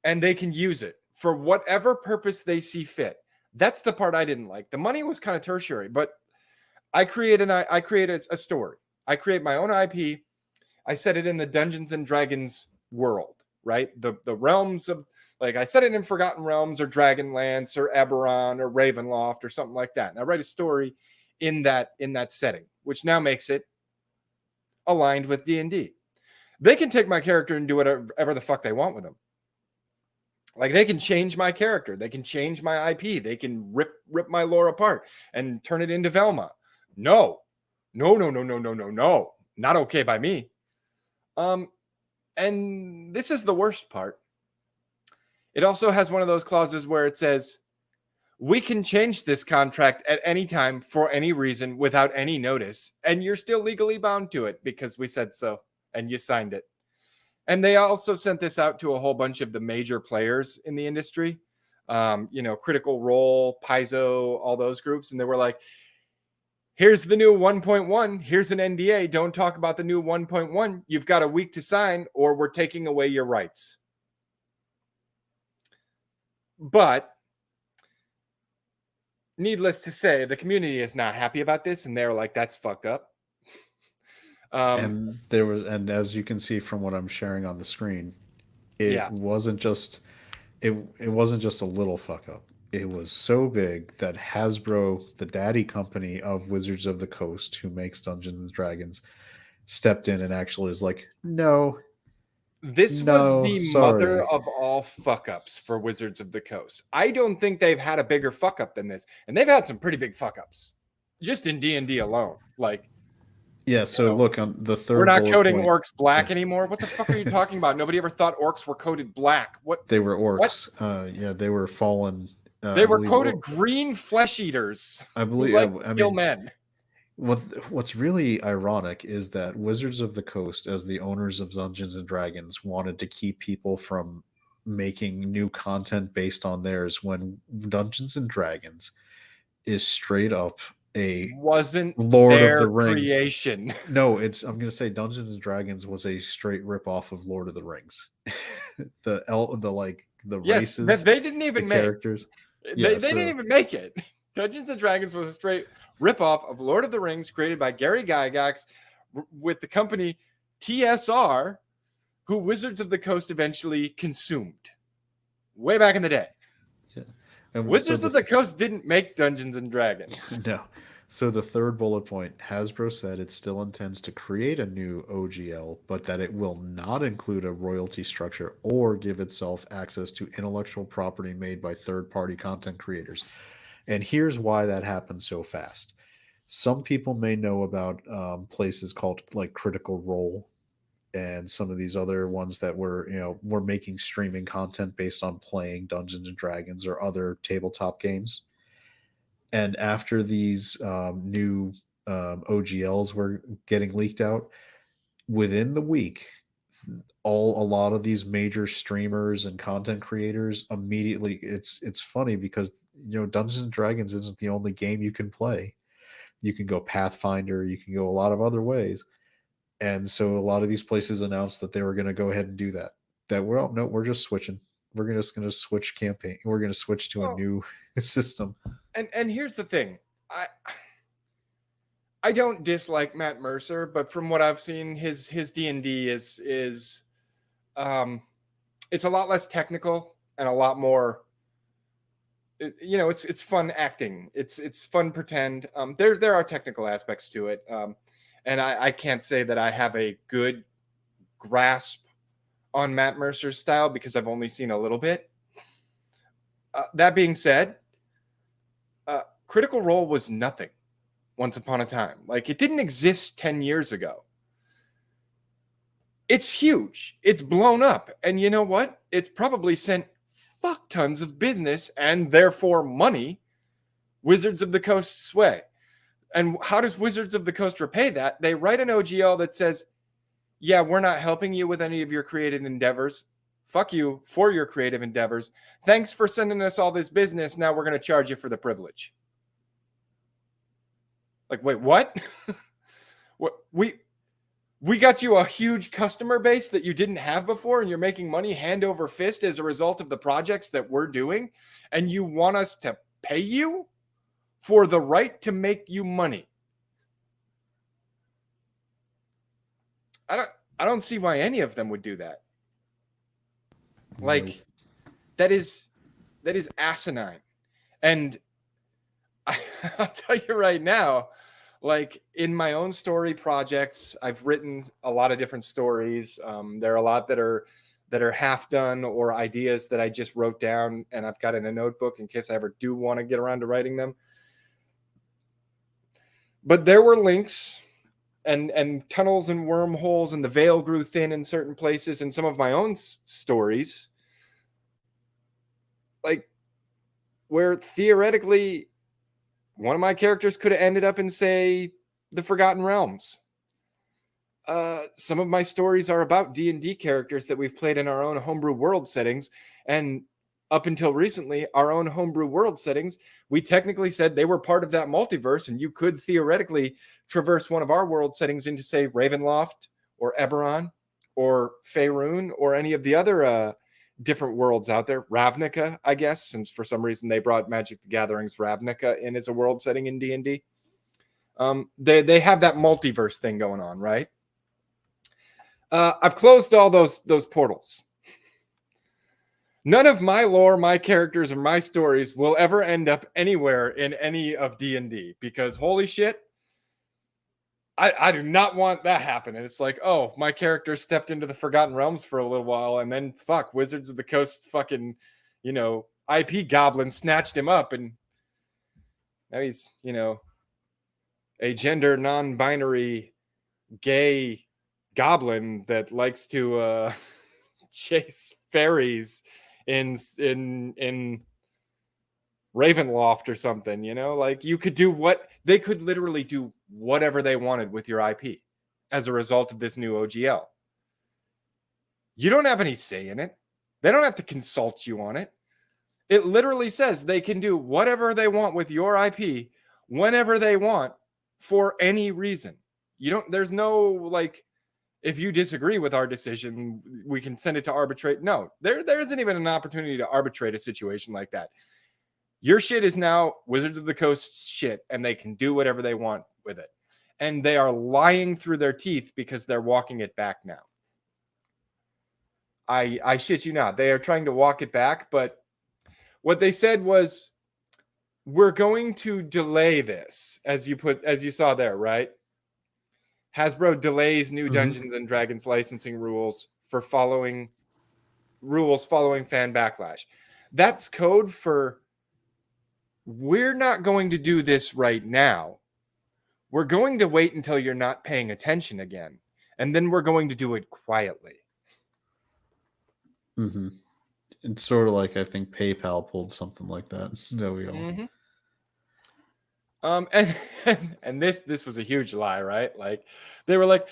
and they can use it for whatever purpose they see fit. That's the part I didn't like. The money was kind of tertiary, but I create a story. I create my own IP. I set it in the Dungeons and Dragons world, right? The realms of, like, I set it in Forgotten Realms or Dragonlance or Eberron or Ravenloft or something like that. And I write a story in that setting, which now makes it aligned with D&D. They can take my character and do whatever the fuck they want with them. Like, they can change my character. They can change my IP. They can rip my lore apart and turn it into Velma. No. Not okay by me. And this is the worst part. It also has one of those clauses where it says, we can change this contract at any time for any reason without any notice, and you're still legally bound to it because we said so and you signed it. And they also sent this out to a whole bunch of the major players in the industry, Critical Role, Paizo, all those groups. And they were like, here's the new 1.1. Here's an NDA. Don't talk about the new 1.1. You've got a week to sign or we're taking away your rights. But needless to say, the community is not happy about this. And they're like, that's fucked up. And as you can see from what I'm sharing on the screen, it wasn't just a little fuck up. It was so big that Hasbro, the daddy company of Wizards of the Coast, who makes Dungeons and Dragons, stepped in and actually was like, no. This was the mother of all fuck ups for Wizards of the Coast. I don't think they've had a bigger fuck up than this, and they've had some pretty big fuck ups just in D&D alone. Like, yeah, so look on the third. We're not coding orcs black anymore. What the fuck are you talking about? Nobody ever thought orcs were coded black. What? They were orcs. What? They were fallen. They were coded green flesh eaters. I believe. Kill men. What's really ironic is that Wizards of the Coast, as the owners of Dungeons and Dragons, wanted to keep people from making new content based on theirs when Dungeons and Dragons is straight up a Wasn't Lord of their the Rings. creation. No, I'm gonna say Dungeons and Dragons was a straight rip off of Lord of the Rings. The Yes, races, they didn't the even make. characters. They Yeah, didn't so even make it. Dungeons and Dragons was a straight ripoff of Lord of the Rings, created by Gary Gygax with the company TSR, who Wizards of the Coast eventually consumed way back in the day. yeah. And so Wizards of the Coast didn't make Dungeons and Dragons. no. So the third bullet point, Hasbro said it still intends to create a new OGL, but that it will not include a royalty structure or give itself access to intellectual property made by third-party content creators. And here's why that happened so fast. Some people may know about places called like Critical Role and some of these other ones that were making streaming content based on playing Dungeons and Dragons or other tabletop games. And after these new OGLs were getting leaked out, within the week, a lot of these major streamers and content creators immediately. It's funny because Dungeons and Dragons isn't the only game you can play. You can go Pathfinder, you can go a lot of other ways, and so a lot of these places announced that they were going to go ahead and do that. That we're just switching. Just going to switch campaign. We're going to switch to a new system. And here's the thing. I don't dislike Matt Mercer, but from what I've seen, his D&D is it's a lot less technical and a lot more it's fun acting. It's fun pretend. There are technical aspects to it. And I can't say that I have a good grasp on Matt Mercer's style because I've only seen a little bit. That being said, Critical Role was nothing once upon a time. Like, it didn't exist 10 years ago. It's huge. It's blown up. And you know what? It's probably sent fuck tons of business and therefore money Wizards of the Coast's way. And how does Wizards of the Coast repay that? They write an OGL that says, yeah, we're not helping you with any of your creative endeavors. Fuck you for your creative endeavors. Thanks for sending us all this business. Now we're going to charge you for the privilege. Like, wait, what? What we got you a huge customer base that you didn't have before, and you're making money hand over fist as a result of the projects that we're doing, and you want us to pay you for the right to make you money. I don't see why any of them would do that. Like, Nope. that is asinine. And I'll tell you right now, like, in my own story projects, I've written a lot of different stories. There are a lot that are half done or ideas that I just wrote down and I've got in a notebook in case I ever do want to get around to writing them. But there were links and tunnels and wormholes, and the veil grew thin in certain places in some of my own stories, like, where theoretically one of my characters could have ended up in, say, the Forgotten Realms. Some of my stories are about D&D characters that we've played in our own homebrew world settings, and up until recently, our own homebrew world settings, we technically said they were part of that multiverse, and you could theoretically traverse one of our world settings into, say, Ravenloft or Eberron or Faerun or any of the other different worlds out there. Ravnica, I guess, since for some reason they brought Magic the Gathering's Ravnica in as a world setting in D&D. They have that multiverse thing going on, right? I've closed all those portals. None of my lore, my characters, or my stories will ever end up anywhere in any of D&D because, holy shit, I do not want that happening. It's like, oh, my character stepped into the Forgotten Realms for a little while, and then fuck, Wizards of the Coast fucking, IP goblin snatched him up, and now he's, a gender non-binary gay goblin that likes to chase fairies in Ravenloft or something, you know, like you could do they could literally do whatever they wanted with your IP as a result of this new OGL. You don't have any say in it. They don't have to consult you on it. It literally says they can do whatever they want with your IP whenever they want for any reason. There's no like, if you disagree with our decision, we can send it to arbitrate. No, there isn't even an opportunity to arbitrate a situation like that. Your shit is now Wizards of the Coast shit, and they can do whatever they want with it. And they are lying through their teeth because they're walking it back now. I shit you not. They are trying to walk it back, but what they said was, we're going to delay this, as you saw there, right? Hasbro delays new Dungeons and Dragons licensing rules following fan backlash. That's code for, we're not going to do this right now. We're going to wait until you're not paying attention again, and then we're going to do it quietly. Mm-hmm. It's sort of like, I think PayPal pulled something like that. There we go. Mm-hmm. And this was a huge lie, right? Like, they were like,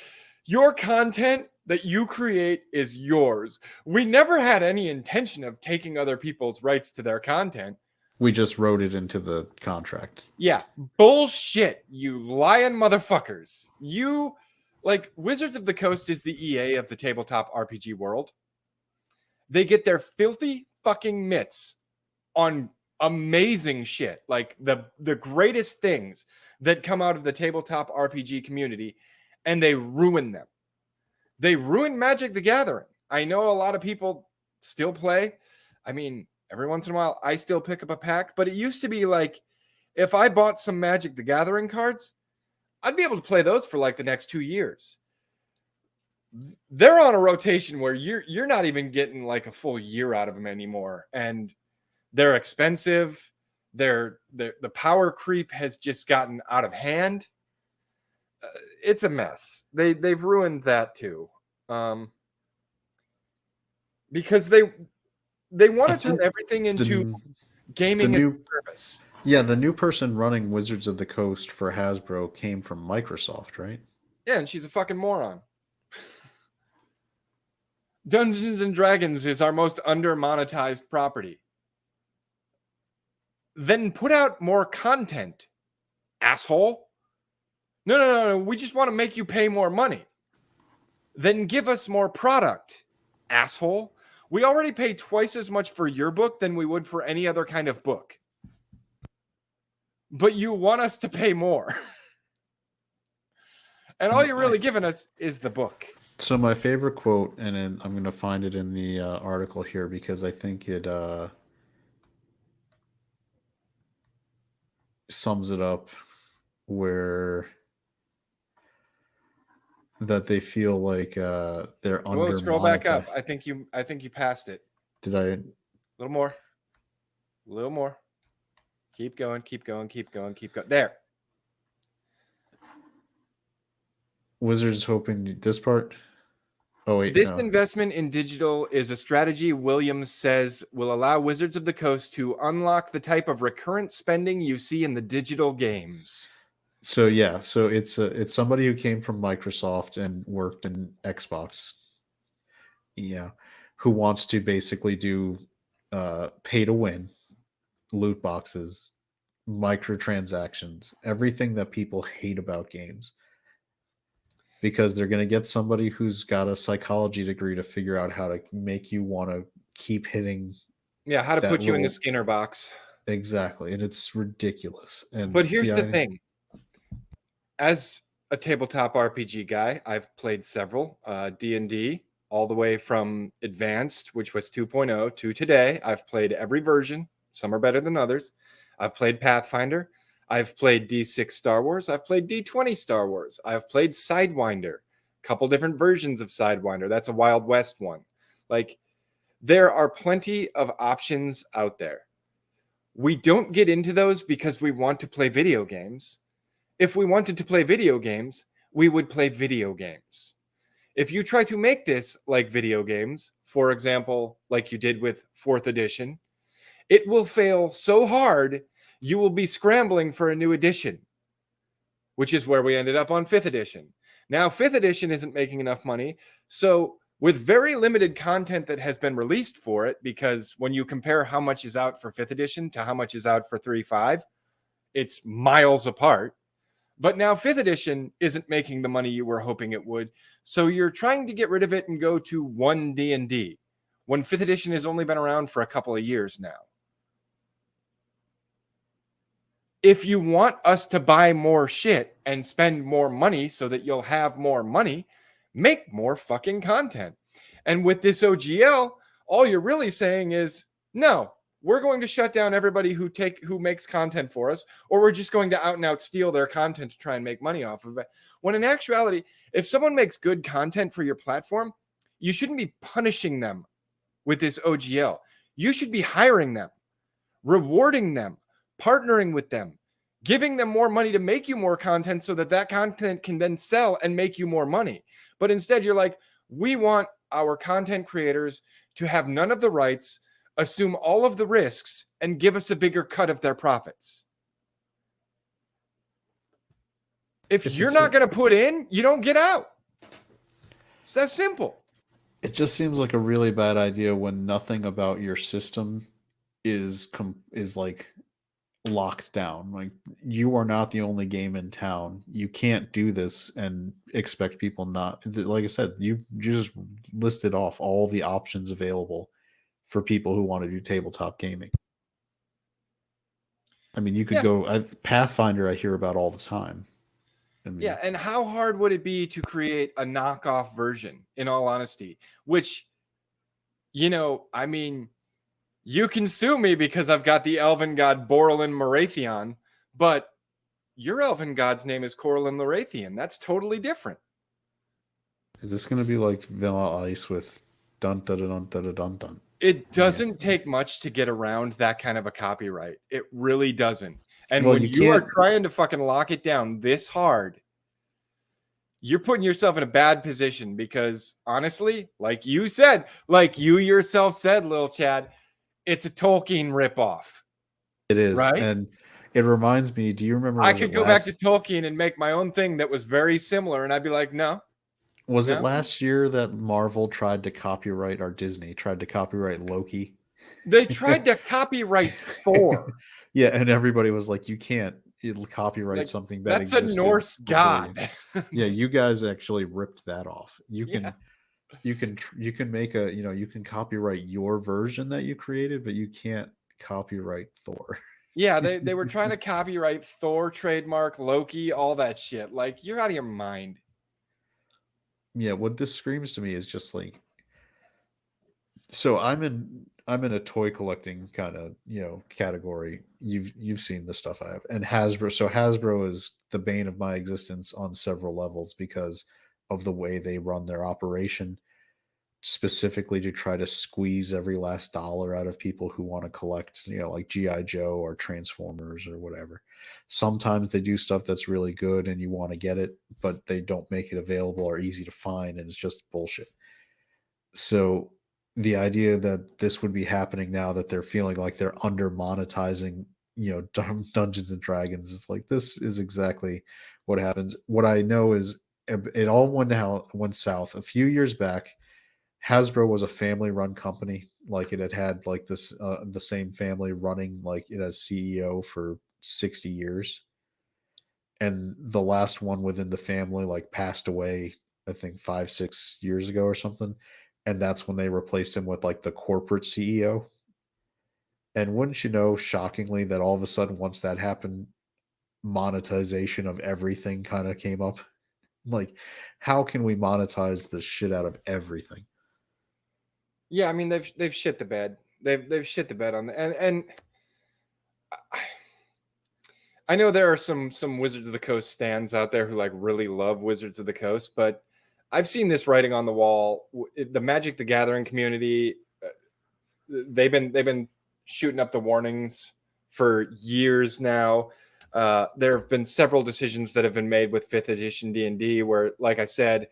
your content that you create is yours. We never had any intention of taking other people's rights to their content. We just wrote it into the contract. Yeah, bullshit, you lying motherfuckers. You, like, Wizards of the Coast is the EA of the tabletop RPG world. They get their filthy fucking mitts on amazing shit, like the greatest things that come out of the tabletop RPG community, and they ruin them. They ruin Magic the Gathering. I know a lot of people still play. I mean, every once in a while, I still pick up a pack, but it used to be like, if I bought some Magic the Gathering cards, I'd be able to play those for like the next 2 years. They're on a rotation where you're not even getting like a full year out of them anymore, and they're expensive. The power creep has just gotten out of hand. It's a mess. They've ruined that too, because they want to turn everything into gaming as a service. Yeah, the new person running Wizards of the Coast for Hasbro came from Microsoft, right? Yeah, and she's a fucking moron. Dungeons and Dragons is our most under-monetized property. Then put out more content, asshole. No. We just want to make you pay more money. Then give us more product, asshole. We already pay twice as much for your book than we would for any other kind of book. But you want us to pay more. And all you're really giving us is the book. So my favorite quote, and I'm going to find it in the article here because I think it sums it up, where that they feel like they're under. Scroll back up. I think you passed it. Did I? A little more. Keep going. There. Wizards hoping this part. Oh wait, this no. investment in digital is a strategy Williams says will allow Wizards of the Coast to unlock the type of recurrent spending you see in the digital games. So yeah, so it's somebody who came from Microsoft and worked in Xbox. Yeah, who wants to basically do pay to win, loot boxes, microtransactions, everything that people hate about games. Because they're going to get somebody who's got a psychology degree to figure out how to make you want to keep hitting. Yeah, how to put you in the Skinner box. Exactly, and it's ridiculous. But here's the thing. As a tabletop RPG guy, I've played several D&D, all the way from Advanced, which was 2.0, to today. I've played every version. Some are better than others. I've played Pathfinder. I've played D6 Star Wars. I've played D20 Star Wars. I've played Sidewinder. A couple different versions of Sidewinder. That's a Wild West one. Like, there are plenty of options out there. We don't get into those because we want to play video games. If we wanted to play video games, we would play video games. If you try to make this like video games, for example, like you did with 4th edition, it will fail so hard you will be scrambling for a new edition, which is where we ended up on 5th edition. Now, 5th edition isn't making enough money, so with very limited content that has been released for it, because when you compare how much is out for 5th edition to how much is out for 3.5, it's miles apart. But now 5th edition isn't making the money you were hoping it would, so you're trying to get rid of it and go to 1 D&D, when 5th edition has only been around for a couple of years now. If you want us to buy more shit and spend more money so that you'll have more money, make more fucking content. And with this OGL, all you're really saying is, no, we're going to shut down everybody who makes content for us, or we're just going to out and out steal their content to try and make money off of it. When in actuality, if someone makes good content for your platform, you shouldn't be punishing them with this OGL. You should be hiring them, rewarding them, partnering with them, giving them more money to make you more content so that that content can then sell and make you more money. But instead, you're like, we want our content creators to have none of the rights, assume all of the risks, and give us a bigger cut of their profits. If you're not going to put in, you don't get out. It's that simple. It just seems like a really bad idea when nothing about your system is like locked down. Like, you are not the only game in town. You can't do this and expect people not. Like I said, you just listed off all the options available for people who want to do tabletop gaming. I mean, you could go Pathfinder. I hear about all the time. I mean, Yeah, and how hard would it be to create a knockoff version, in all honesty? Which, I mean, you can sue me because I've got the elven god Borlin Morathion, but your elven god's name is Corlin Lorathian. That's totally different. Is this going to be like Vanilla Ice with dun dun dun dun dun dun dun? It doesn't take much to get around that kind of a copyright. It really doesn't. And Well, when you you are can't- trying to fucking lock it down this hard, you're putting yourself in a bad position because, honestly, like you said, like you yourself said, Lil Chad, it's a Tolkien ripoff. It is, right? and it reminds me. Do you remember? I could go back to Tolkien and make my own thing that was very similar, and I'd be like, no. Was it No? last year that Marvel tried to copyright, or Disney tried to copyright Loki? They tried to copyright Thor. Yeah, and everybody was like, "You can't copyright Like, something that That's a existed Norse before god. you." Yeah, you guys actually ripped that off. You Yeah. can make you can copyright your version that you created, but you can't copyright Thor. Yeah, they were trying to copyright Thor trademark, Loki, all that shit. Like, you're out of your mind. Yeah, what this screams to me is just like, so I'm in a toy collecting kind of category. You've seen the stuff I have, and Hasbro. So Hasbro is the bane of my existence on several levels because of the way they run their operation, specifically to try to squeeze every last dollar out of people who want to collect, like GI Joe or Transformers or whatever. Sometimes they do stuff that's really good and you want to get it, but they don't make it available or easy to find, and it's just bullshit. So the idea that this would be happening now, that they're feeling like they're under monetizing, Dungeons and Dragons, is like, this is exactly what happens. What I know is it all went south a few years back. Hasbro was a family-run company. Like, it had like this, the same family running, like, it as CEO for 60 years. And the last one within the family like passed away, I think 5-6 years ago or something. And that's when they replaced him with like the corporate CEO. And wouldn't you know, shockingly, that all of a sudden, once that happened, monetization of everything kind of came up. Like, how can we monetize the shit out of everything? Yeah, I mean they've shit the bed. They've shit the bed on the, and I know there are some Wizards of the Coast stands out there who like really love Wizards of the Coast, but I've seen this writing on the wall. The Magic the Gathering community, they've been shooting up the warnings for years now. There have been several decisions that have been made with 5th edition D&D where, like I said,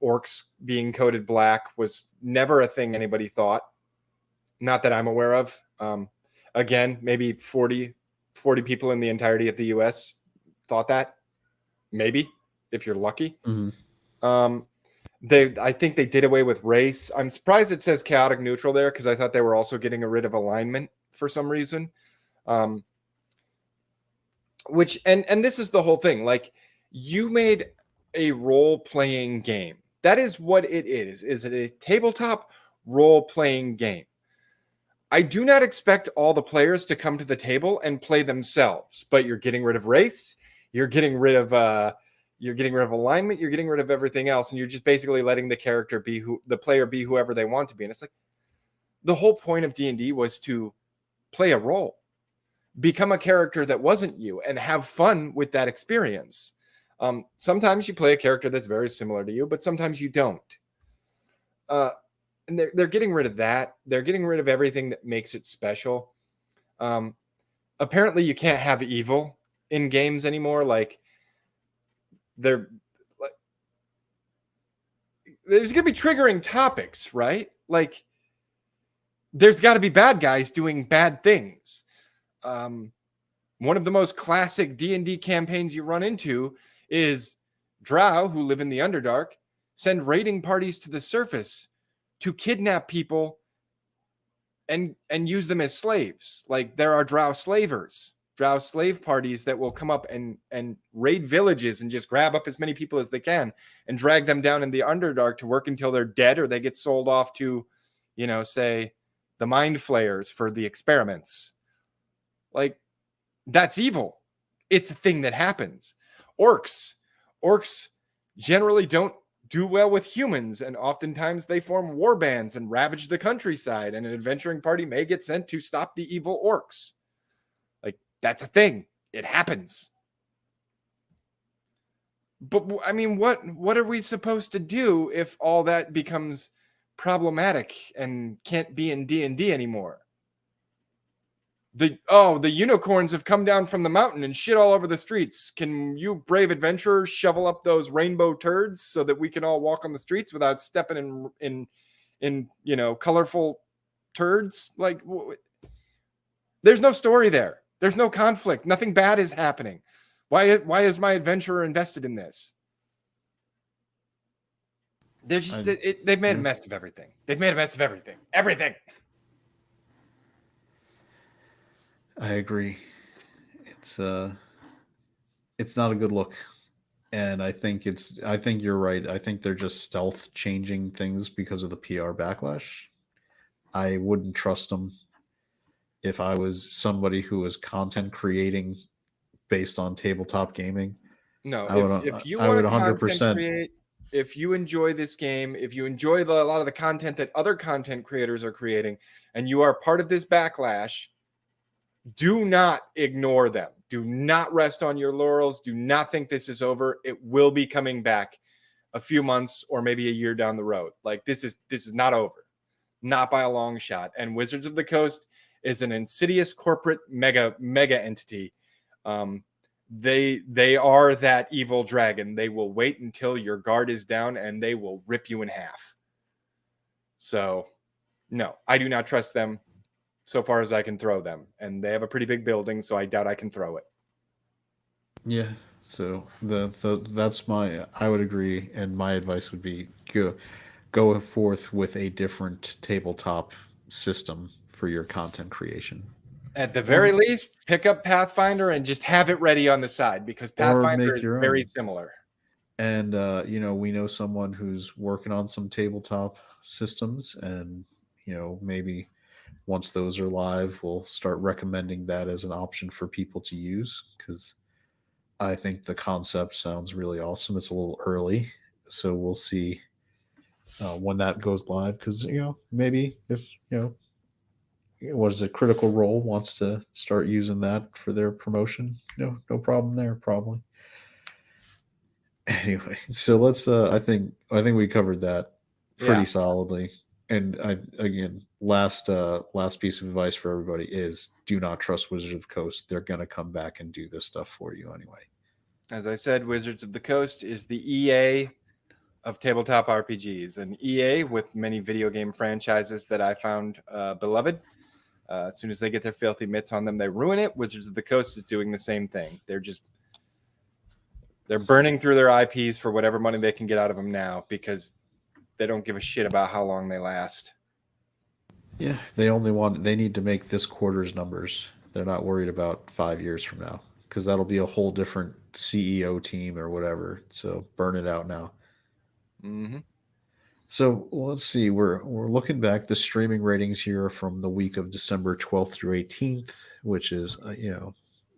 orcs being coded black was never a thing anybody thought. Not that I'm aware of. Again, maybe 40 people in the entirety of the US thought that. Maybe, if you're lucky. Mhm. I think they did away with race. I'm surprised it says chaotic neutral there, because I thought they were also getting rid of alignment for some reason. Which and this is the whole thing. Like, you made a role-playing game. That is what it is. Is it a tabletop role-playing game? I do not expect all the players to come to the table and play themselves, but you're getting rid of race, you're getting rid of alignment, you're getting rid of everything else, and you're just basically letting the character be the player be whoever they want to be. And it's like, the whole point of D&D was to play a role, become a character that wasn't you, and have fun with that experience. Sometimes you play a character that's very similar to you, but sometimes you don't. And they're getting rid of that. They're getting rid of everything that makes it special. Apparently, you can't have evil in games anymore. Like, there's going to be triggering topics, right? Like, there's got to be bad guys doing bad things. One of the most classic D&D campaigns you run into is Drow, who live in the Underdark, send raiding parties to the surface to kidnap people and use them as slaves. Like, there are Drow slavers, Drow slave parties that will come up and raid villages and just grab up as many people as they can and drag them down in the Underdark to work until they're dead, or they get sold off to, say, the Mind Flayers for the experiments. Like, that's evil. It's a thing that happens. Orcs generally don't do well with humans, and oftentimes they form war bands and ravage the countryside, and an adventuring party may get sent to stop the evil orcs. Like, that's a thing. It happens. But I mean, what are we supposed to do if all that becomes problematic and can't be in D&D anymore? The unicorns have come down from the mountain and shit all over the streets. Can you brave adventurers shovel up those rainbow turds so that we can all walk on the streets without stepping in colorful turds? Like, there's no story there. There's no conflict. Nothing bad is happening. Why is my adventurer invested in this? They're just they've made a mess of everything. They've made a mess of everything. Everything. I agree. It's not a good look. And I think you're right. I think they're just stealth changing things because of the PR backlash. I wouldn't trust them if I was somebody who was content creating based on tabletop gaming. No, if you I would want 100%. content create, if you enjoy this game, if you enjoy a lot of the content that other content creators are creating, and you are part of this backlash, do not ignore them. Do not rest on your laurels. Do not think this is over. It will be coming back a few months or maybe a year down the road. Like, this is not over. Not by a long shot. And Wizards of the Coast is an insidious corporate mega entity. They are that evil dragon. They will wait until your guard is down and they will rip you in half. So, no, I do not trust them so far as I can throw them. And they have a pretty big building, so I doubt I can throw it. Yeah. So that's I would agree, and my advice would be go forth with a different tabletop system for your content creation. At the very least, pick up Pathfinder and just have it ready on the side, because Pathfinder is very similar. And we know someone who's working on some tabletop systems, and maybe once those are live, we'll start recommending that as an option for people to use, because I think the concept sounds really awesome. It's a little early, so we'll see when that goes live, because maybe if what is it, Critical Role wants to start using that for their promotion, no problem there, probably. Anyway, so let's I think we covered that pretty solidly. And last piece of advice for everybody is, do not trust Wizards of the Coast. They're going to come back and do this stuff for you anyway. As I said, Wizards of the Coast is the EA of tabletop RPGs, an EA with many video game franchises that I found beloved. As soon as they get their filthy mitts on them, they ruin it. Wizards of the Coast is doing the same thing. They're burning through their IPs for whatever money they can get out of them now because they don't give a shit about how long they last. Yeah, they need to make this quarter's numbers. They're not worried about 5 years from now because that'll be a whole different CEO team or whatever. So burn it out now. Mm-hmm. So let's see. We're looking back. The streaming ratings here are from the week of December 12th through 18th, which is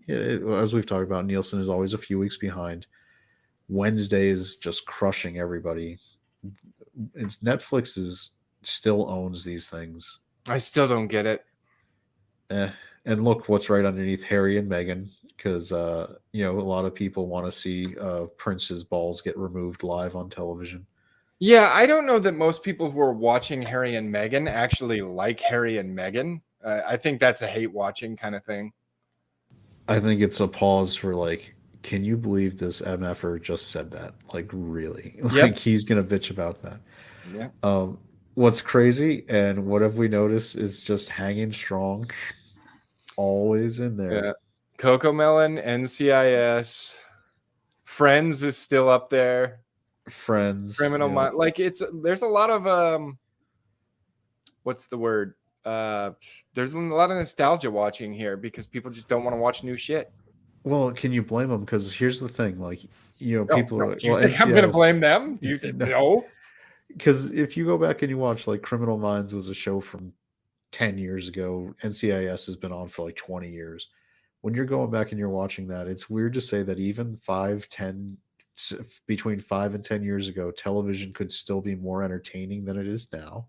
as we've talked about, Nielsen is always a few weeks behind. Wednesday is just crushing everybody. It's still owns these things. I still don't get it. And look what's right underneath Harry and Meghan, because a lot of people want to see Prince's balls get removed live on television. Yeah, I don't know that most people who are watching Harry and Meghan actually like Harry and Meghan. I think that's a hate watching kind of thing. I think it's a pause for like, can you believe this MFer just said that? Like, really? Yep. Like, he's gonna bitch about that. Yeah. What's crazy and what have we noticed is just hanging strong, always in there. Yeah. Coco Melon, NCIS, Friends is still up there. Friends, Criminal Mind, like there's a lot of what's the word? There's a lot of nostalgia watching here because people just don't want to watch new shit. Well, can you blame them? Because here's the thing, like people. No. Well, Do you think I'm going to blame them? Do you think no? Because if you go back and you watch, like, Criminal Minds was a show from 10 years ago. NCIS has been on for like 20 years. When you're going back and you're watching that, it's weird to say that even between 5 and 10 years ago, television could still be more entertaining than it is now.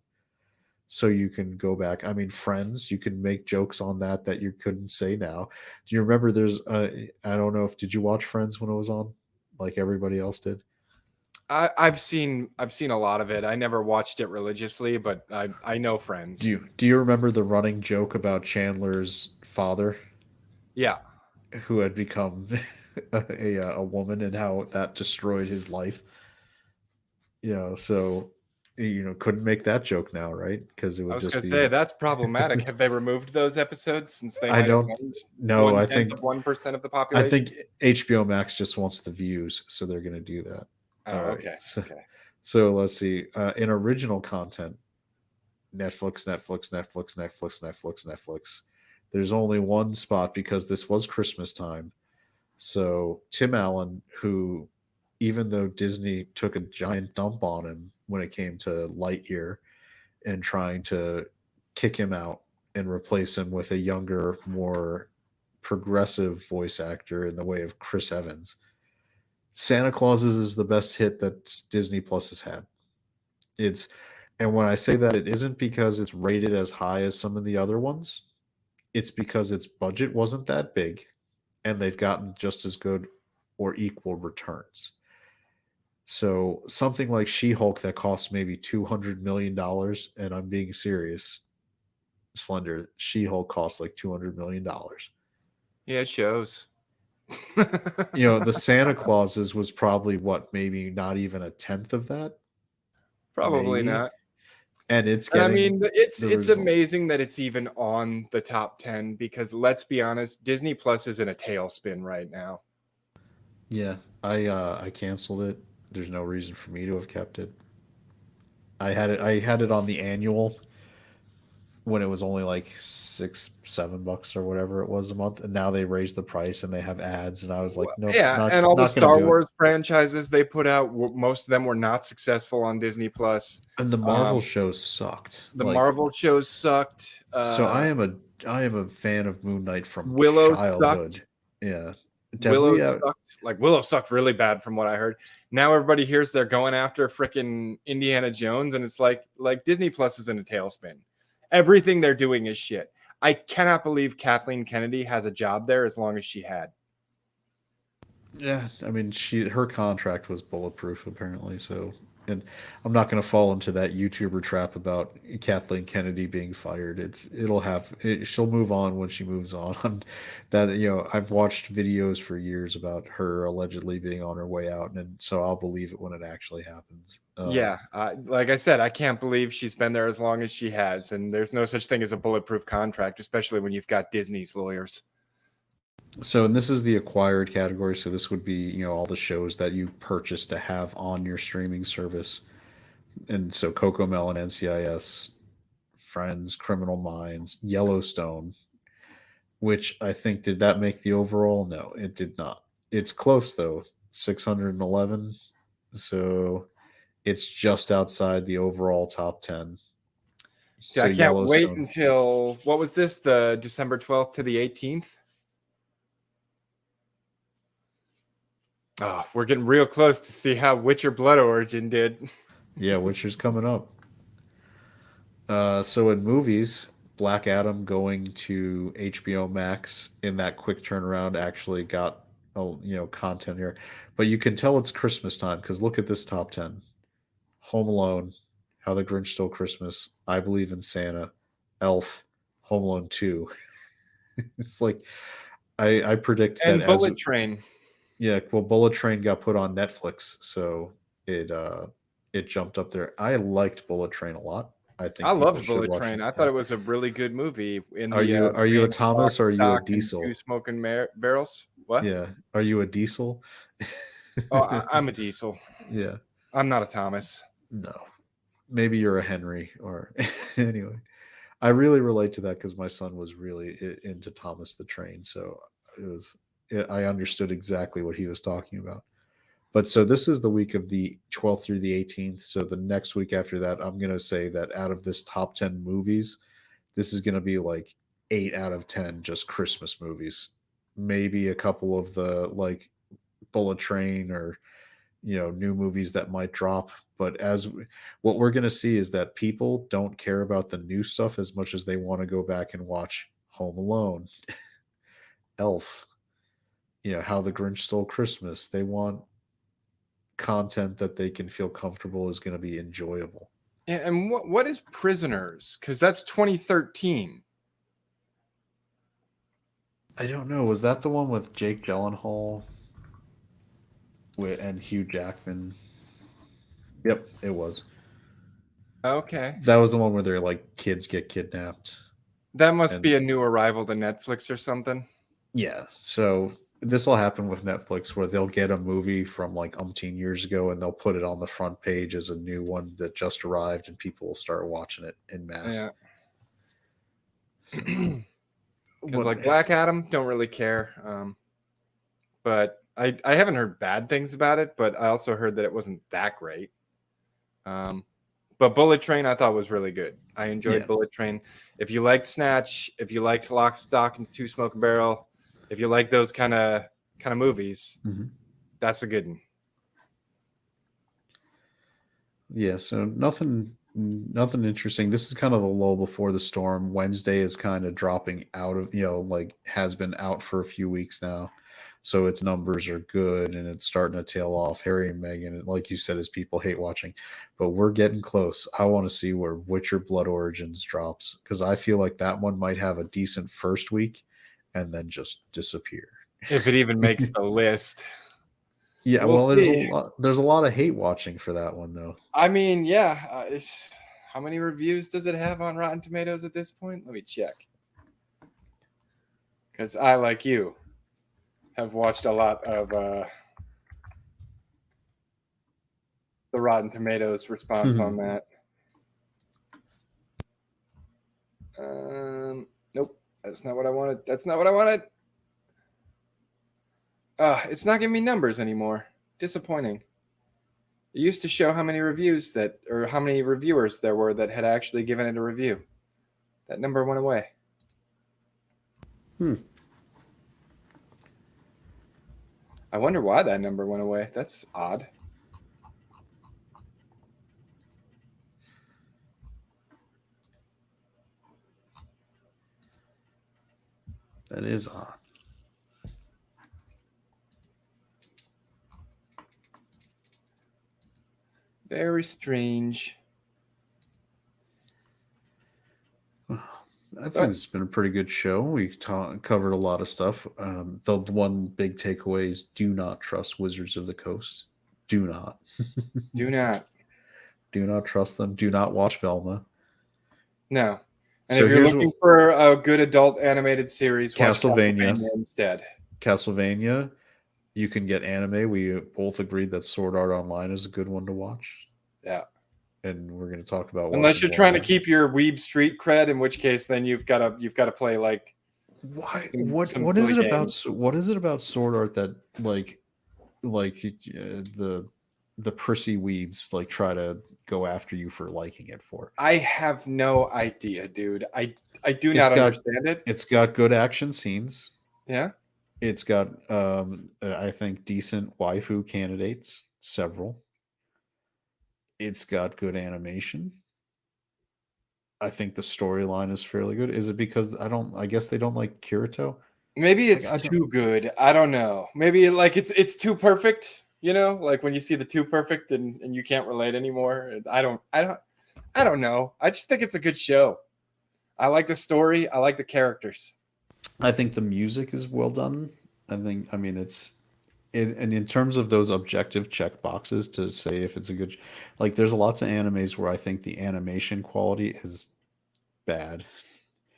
So you can go back. I mean, Friends, you can make jokes on that you couldn't say now. Do you remember I don't know did you watch Friends when it was on like everybody else did? I've seen a lot of it. I never watched it religiously, but I know Friends. Do you remember the running joke about Chandler's father? Yeah. Who had become a woman and how that destroyed his life. Yeah, so couldn't make that joke now, right? Because it would just be. I was gonna say that's problematic. Have they removed those episodes since they? I don't know. I think 1% of the population. I think HBO Max just wants the views, so they're going to do that. Oh, okay. So let's see. In original content, Netflix. There's only one spot because this was Christmas time. So Tim Allen, who, even though Disney took a giant dump on him when it came to Lightyear and trying to kick him out and replace him with a younger, more progressive voice actor in the way of Chris Evans, Santa Clauses is the best hit that Disney Plus has had. And when I say that, it isn't because it's rated as high as some of the other ones. It's because its budget wasn't that big and they've gotten just as good or equal returns. So something like She-Hulk that costs maybe $200 million, and I'm being serious, Slender, She-Hulk costs like $200 million. Yeah, it shows. The Santa Clauses was probably maybe not even a tenth of that. Probably not. And it's getting. It's amazing that it's even on the top 10 because let's be honest, Disney Plus is in a tailspin right now. Yeah, I canceled it. There's no reason for me to have kept it. I had it on the annual when it was only like $6-7 or whatever it was a month, and now they raised the price and they have ads, and I was like, no. Yeah, and all the Star Wars franchises they put out, most of them were not successful on Disney Plus. And the Marvel shows sucked. Marvel shows sucked. So I am a fan of Moon Knight from Willow childhood. Sucked. Yeah. Willow sucked really bad from what I heard. Now everybody hears they're going after frickin' Indiana Jones, and it's like Disney Plus is in a tailspin. Everything they're doing is shit. I cannot believe Kathleen Kennedy has a job there as long as she had. Yeah, I mean, her contract was bulletproof apparently. So and I'm not going to fall into that YouTuber trap about Kathleen Kennedy being fired. She'll move on when she moves on. I've watched videos for years about her allegedly being on her way out, and so I'll believe it when it actually happens. Yeah, like I said, I can't believe she's been there as long as she has, and there's no such thing as a bulletproof contract, especially when you've got Disney's lawyers. So, and this is the acquired category. So this would be, all the shows that you purchase to have on your streaming service. And so Coco Melon, NCIS, Friends, Criminal Minds, Yellowstone, which I think, did that make the overall? No, it did not. It's close though, 611. So it's just outside the overall top 10. Yeah, So I can't wait Yellowstone. until, what was this, the December 12th to the 18th? Oh, we're getting real close to see how Witcher Blood Origin did. Yeah, Witcher's coming up. So in movies, Black Adam going to HBO Max in that quick turnaround actually got content here, but you can tell it's Christmas time because look at this top 10: Home Alone, How the Grinch Stole Christmas, I Believe in Santa, Elf, Home Alone 2. It's like I predict And that Bullet Train. Yeah, well, Bullet Train got put on Netflix, so it jumped up there. I liked Bullet Train a lot. I think I people loved should Bullet watch Train. it. I thought it was a really good movie. In Are the you a vein of Thomas Lock, or are you a Stock, and Diesel? Two Smoking Barrels. What? Yeah. Are you a Diesel? Oh, I'm a Diesel. Yeah. I'm not a Thomas. No. Maybe you're a Henry or anyway. I really relate to that because my son was really into Thomas the Train, so I understood exactly what he was talking about. But so this is the week of the 12th through the 18th. So the next week after that, I'm going to say that out of this top 10 movies, this is going to be like 8 out of 10 just Christmas movies. Maybe a couple of the like Bullet Train or new movies that might drop. But what we're going to see is that people don't care about the new stuff as much as they want to go back and watch Home Alone, Elf, How the Grinch Stole Christmas. They want content that they can feel comfortable is going to be enjoyable. And what is Prisoners? Because that's 2013. I don't know. Was that the one with Jake Gyllenhaal and Hugh Jackman? Yep, it was. Okay. That was the one where their like kids get kidnapped. That must be a new arrival to Netflix or something. Yeah. So this will happen with Netflix where they'll get a movie from like umpteen years ago and they'll put it on the front page as a new one that just arrived and people will start watching it in mass. Yeah. Because like Black Adam, don't really care. But I haven't heard bad things about it, but I also heard that it wasn't that great. But Bullet Train I thought was really good. I enjoyed Bullet Train. If you liked Snatch, if you liked Lock, Stock, and Two Smoking Barrel, if you like those kind of movies, that's a good one. Yeah, so nothing interesting. This is kind of the lull before the storm. Wednesday is kind of dropping out of, like has been out for a few weeks now. So its numbers are good and it's starting to tail off. Harry and Meghan, like you said, is people hate watching. But we're getting close. I want to see where Witcher Blood Origins drops because I feel like that one might have a decent first week and then just disappear. If it even makes the list. Yeah, well, there's a lot of hate watching for that one, though. I mean, yeah. How many reviews does it have on Rotten Tomatoes at this point? Let me check. Because I, like you, have watched a lot of the Rotten Tomatoes response on that. Nope, that's not what I wanted. It's not giving me numbers anymore. Disappointing. It used to show how many reviews or how many reviewers there were that had actually given it a review. That number went away. I wonder why that number went away. That's odd. That is odd. Very strange. I think it's been a pretty good show. We covered a lot of stuff. The one big takeaway is do not trust Wizards of the Coast. Do not. Do not. Do not trust them. Do not watch Velma. No. And So if you're here's looking for a good adult animated series, watch Castlevania. Castlevania instead. Castlevania, you can get anime. We both agreed that Sword Art Online is a good one to watch. Yeah. And we're going to talk about Unless watching you're trying to more. keep your weeb street cred, in which case then you've got to play like Why? some What is silly it about? games. What is it about Sword Art that like the prissy weebs like try to go after you for liking it for? I have no idea, dude. I do It's not got- understand it. It's got good action scenes. Yeah. It's got I think decent waifu candidates, several. It's got good animation. I think the storyline is fairly good. Is it because I guess they don't like Kirito? Maybe it's I don't- too good. I don't know. Maybe like it's too perfect, you know? Like when you see the too perfect and you can't relate anymore. I don't know. I just think it's a good show. I like the story. I like the characters. I think the music is well done. I mean it's and in terms of those objective check boxes to say if it's a good, like there's lots of animes where I think the animation quality is bad.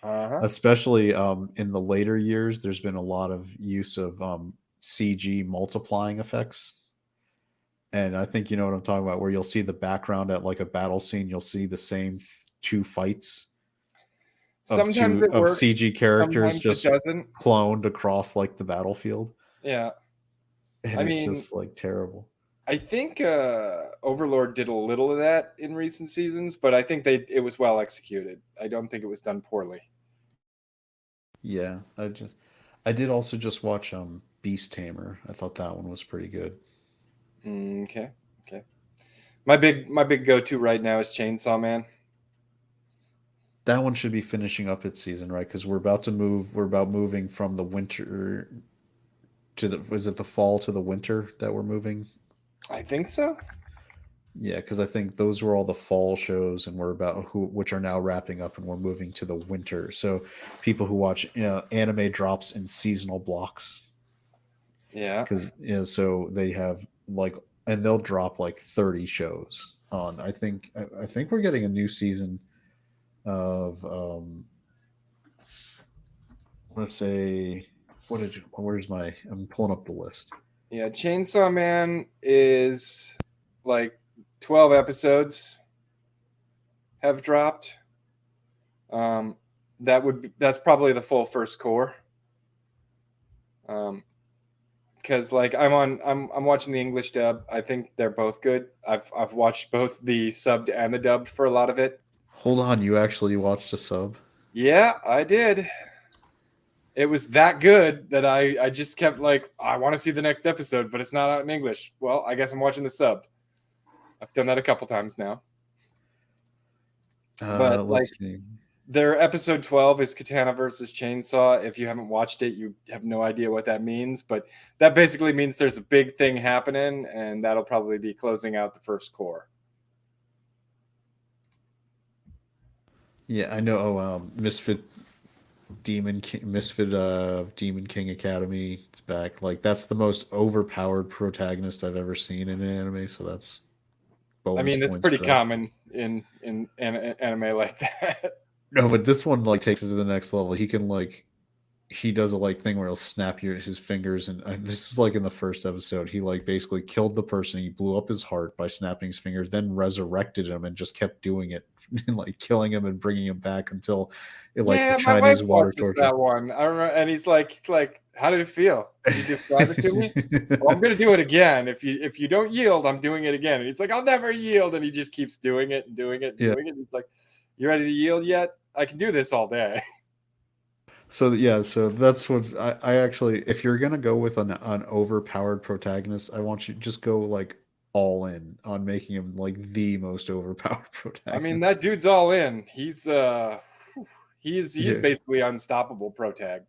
Uh-huh. Especially in the later years, there's been a lot of use of CG multiplying effects. And I think you know what I'm talking about, where you'll see the background at like a battle scene, you'll see the same two fights Sometimes it works. CG characters Sometimes just it doesn't. cloned across like the battlefield. Yeah. And I it's mean, just like terrible. I think Overlord did a little of that in recent seasons, but I think it was well executed. I don't think it was done poorly. Yeah, I did also just watch Beast Tamer. I thought that one was pretty good. Okay. My big go-to right now is Chainsaw Man. That one should be finishing up its season, right? Because we're about moving from the winter to is it the fall to the winter that we're moving? I think so. Yeah, because I think those were all the fall shows, and which are now wrapping up, and we're moving to the winter. So people who watch anime drops in seasonal blocks. Yeah. Because so they have like, and they'll drop like 30 shows on. I think we're getting a new season of let's say I'm pulling up the list. Yeah, Chainsaw Man is like 12 episodes have dropped. That's probably the full first core. Because like I'm watching the English dub. I think they're both good. I've watched both the subbed and the dubbed for a lot of it. Hold on, you actually watched a sub? Yeah, I did. It was that good that I just kept like, I want to see the next episode, but it's not out in English. Well, I guess I'm watching the sub. I've done that a couple times now. But Let's see. Their episode 12 is Katana versus Chainsaw. If you haven't watched it, you have no idea what that means. But that basically means there's a big thing happening, and that'll probably be closing out the first core. Yeah, I know. Demon King Academy is back. Like that's the most overpowered protagonist I've ever seen in an anime. So that's. I mean, it's points pretty for that. common in anime like that. No, but this one like takes it to the next level. He does a like thing where he'll snap his fingers, and this is like in the first episode. He like basically killed the person. He blew up his heart by snapping his fingers, then resurrected him and just kept doing it, like killing him and bringing him back until it like yeah, the my Chinese wife water watches torture. that one. I remember, and he's like, how did it feel? Can you describe it to me? Well, I'm gonna do it again. If you don't yield, I'm doing it again. And he's like, I'll never yield, and he just keeps doing it and doing it and doing it. He's like, you ready to yield yet? I can do this all day. So that's what's I actually, if you're gonna go with an overpowered protagonist, I want you to just go like all in on making him like the most overpowered protagonist. I mean, that dude's all in. He's basically unstoppable protag.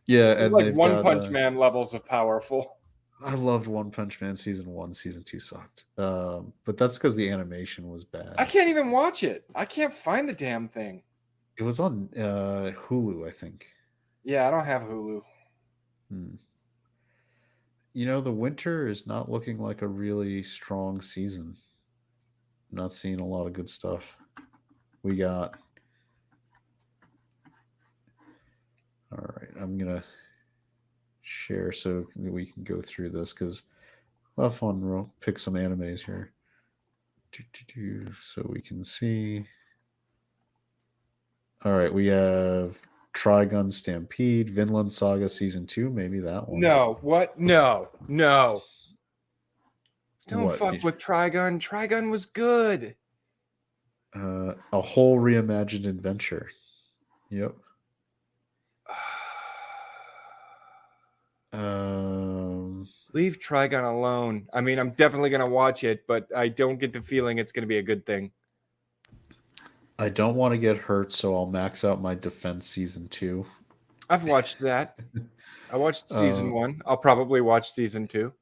Yeah, He's and like they've One got, Punch Man levels of powerful. I loved One Punch Man season 1. Season 2 sucked. But that's because the animation was bad. I can't even watch it. I can't find the damn thing. It was on Hulu, I think. Yeah, I don't have Hulu. The winter is not looking like a really strong season. I'm not seeing a lot of good stuff. We got. All right, I'm gonna share so that we can go through this because we'll have fun. We'll pick some animes here, so we can see. All right, we have Trigun Stampede, Vinland Saga Season 2, maybe that one. No, what? No. Don't What? fuck with Trigun. Trigun was good. A whole reimagined adventure. Yep. Leave Trigun alone. I mean, I'm definitely going to watch it, but I don't get the feeling it's going to be a good thing. I don't want to get hurt, so I'll max out my defense season 2. I've watched that. I watched season 1. I'll probably watch season 2.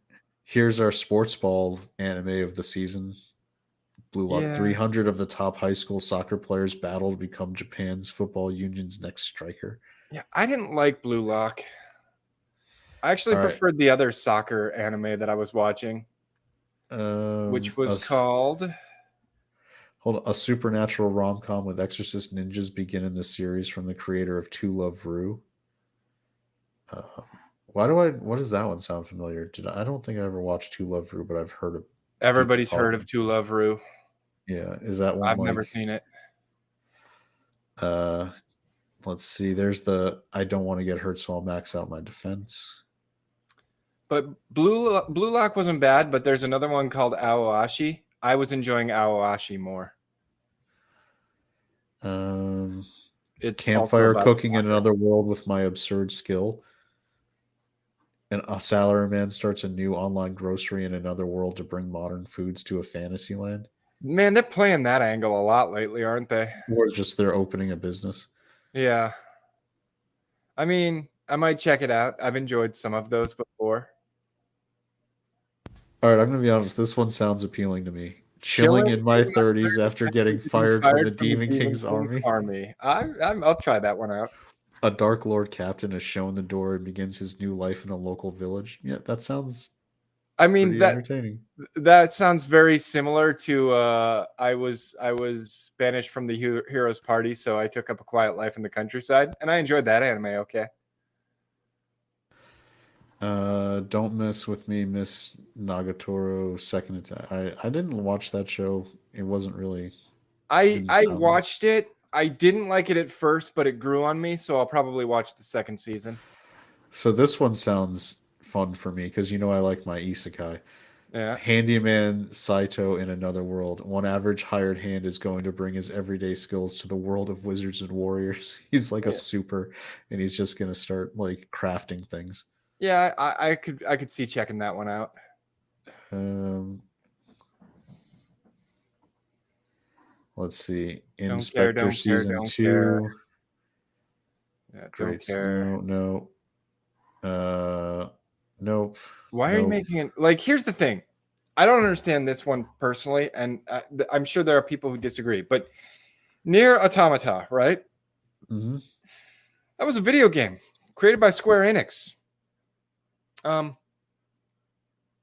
Here's our sports ball anime of the season. Blue Lock. Yeah. 300 of the top high school soccer players battle to become Japan's football union's next striker. Yeah, I didn't like Blue Lock. I actually preferred the other soccer anime that I was watching, which was called... Hold on. A supernatural rom-com with exorcist ninjas begin in the series from the creator of To Love Ru. What does that one sound familiar? I don't think I ever watched To Love Ru, but I've heard of. Everybody's heard of To Love Ru. Yeah, is that one? I've never seen it. Let's see. There's the I don't want to get hurt, so I'll max out my defense. But Blue Lock wasn't bad, but there's another one called Aoashi. I was enjoying Aoashi more. It's campfire cooking in another world with my absurd skill. And a salaryman starts a new online grocery in another world to bring modern foods to a fantasy land. Man, they're playing that angle a lot lately, aren't they? Or just they're opening a business. Yeah. I mean, I might check it out. I've enjoyed some of those before. All right, I'm going to be honest. This one sounds appealing to me. Chilling in my 30s after getting fired from the Demon King's army. I'll try that one out. A Dark Lord captain is shown the door and begins his new life in a local village. Yeah, that sounds. Entertaining. That sounds very similar to. I was banished from the Heroes Party, so I took up a quiet life in the countryside, and I enjoyed that anime. Okay. Don't Mess With Me, Miss Nagatoro Second Attack. I didn't watch that show. It wasn't really. I watched it. I didn't like it at first, but it grew on me, so I'll probably watch the second season. So this one sounds fun for me because I like my isekai. Yeah. Handyman Saito in another world. One average hired hand is going to bring his everyday skills to the world of wizards and warriors. He's like a super, and he's just going to start like crafting things. Yeah, I could see checking that one out. Let's see. Inspector Season 2. Yeah, Great. don't care. No. Nope. Why are you making it? Like, here's the thing. I don't understand this one personally, and I'm sure there are people who disagree. But Nier Automata, right? Mm-hmm. That was a video game created by Square Enix.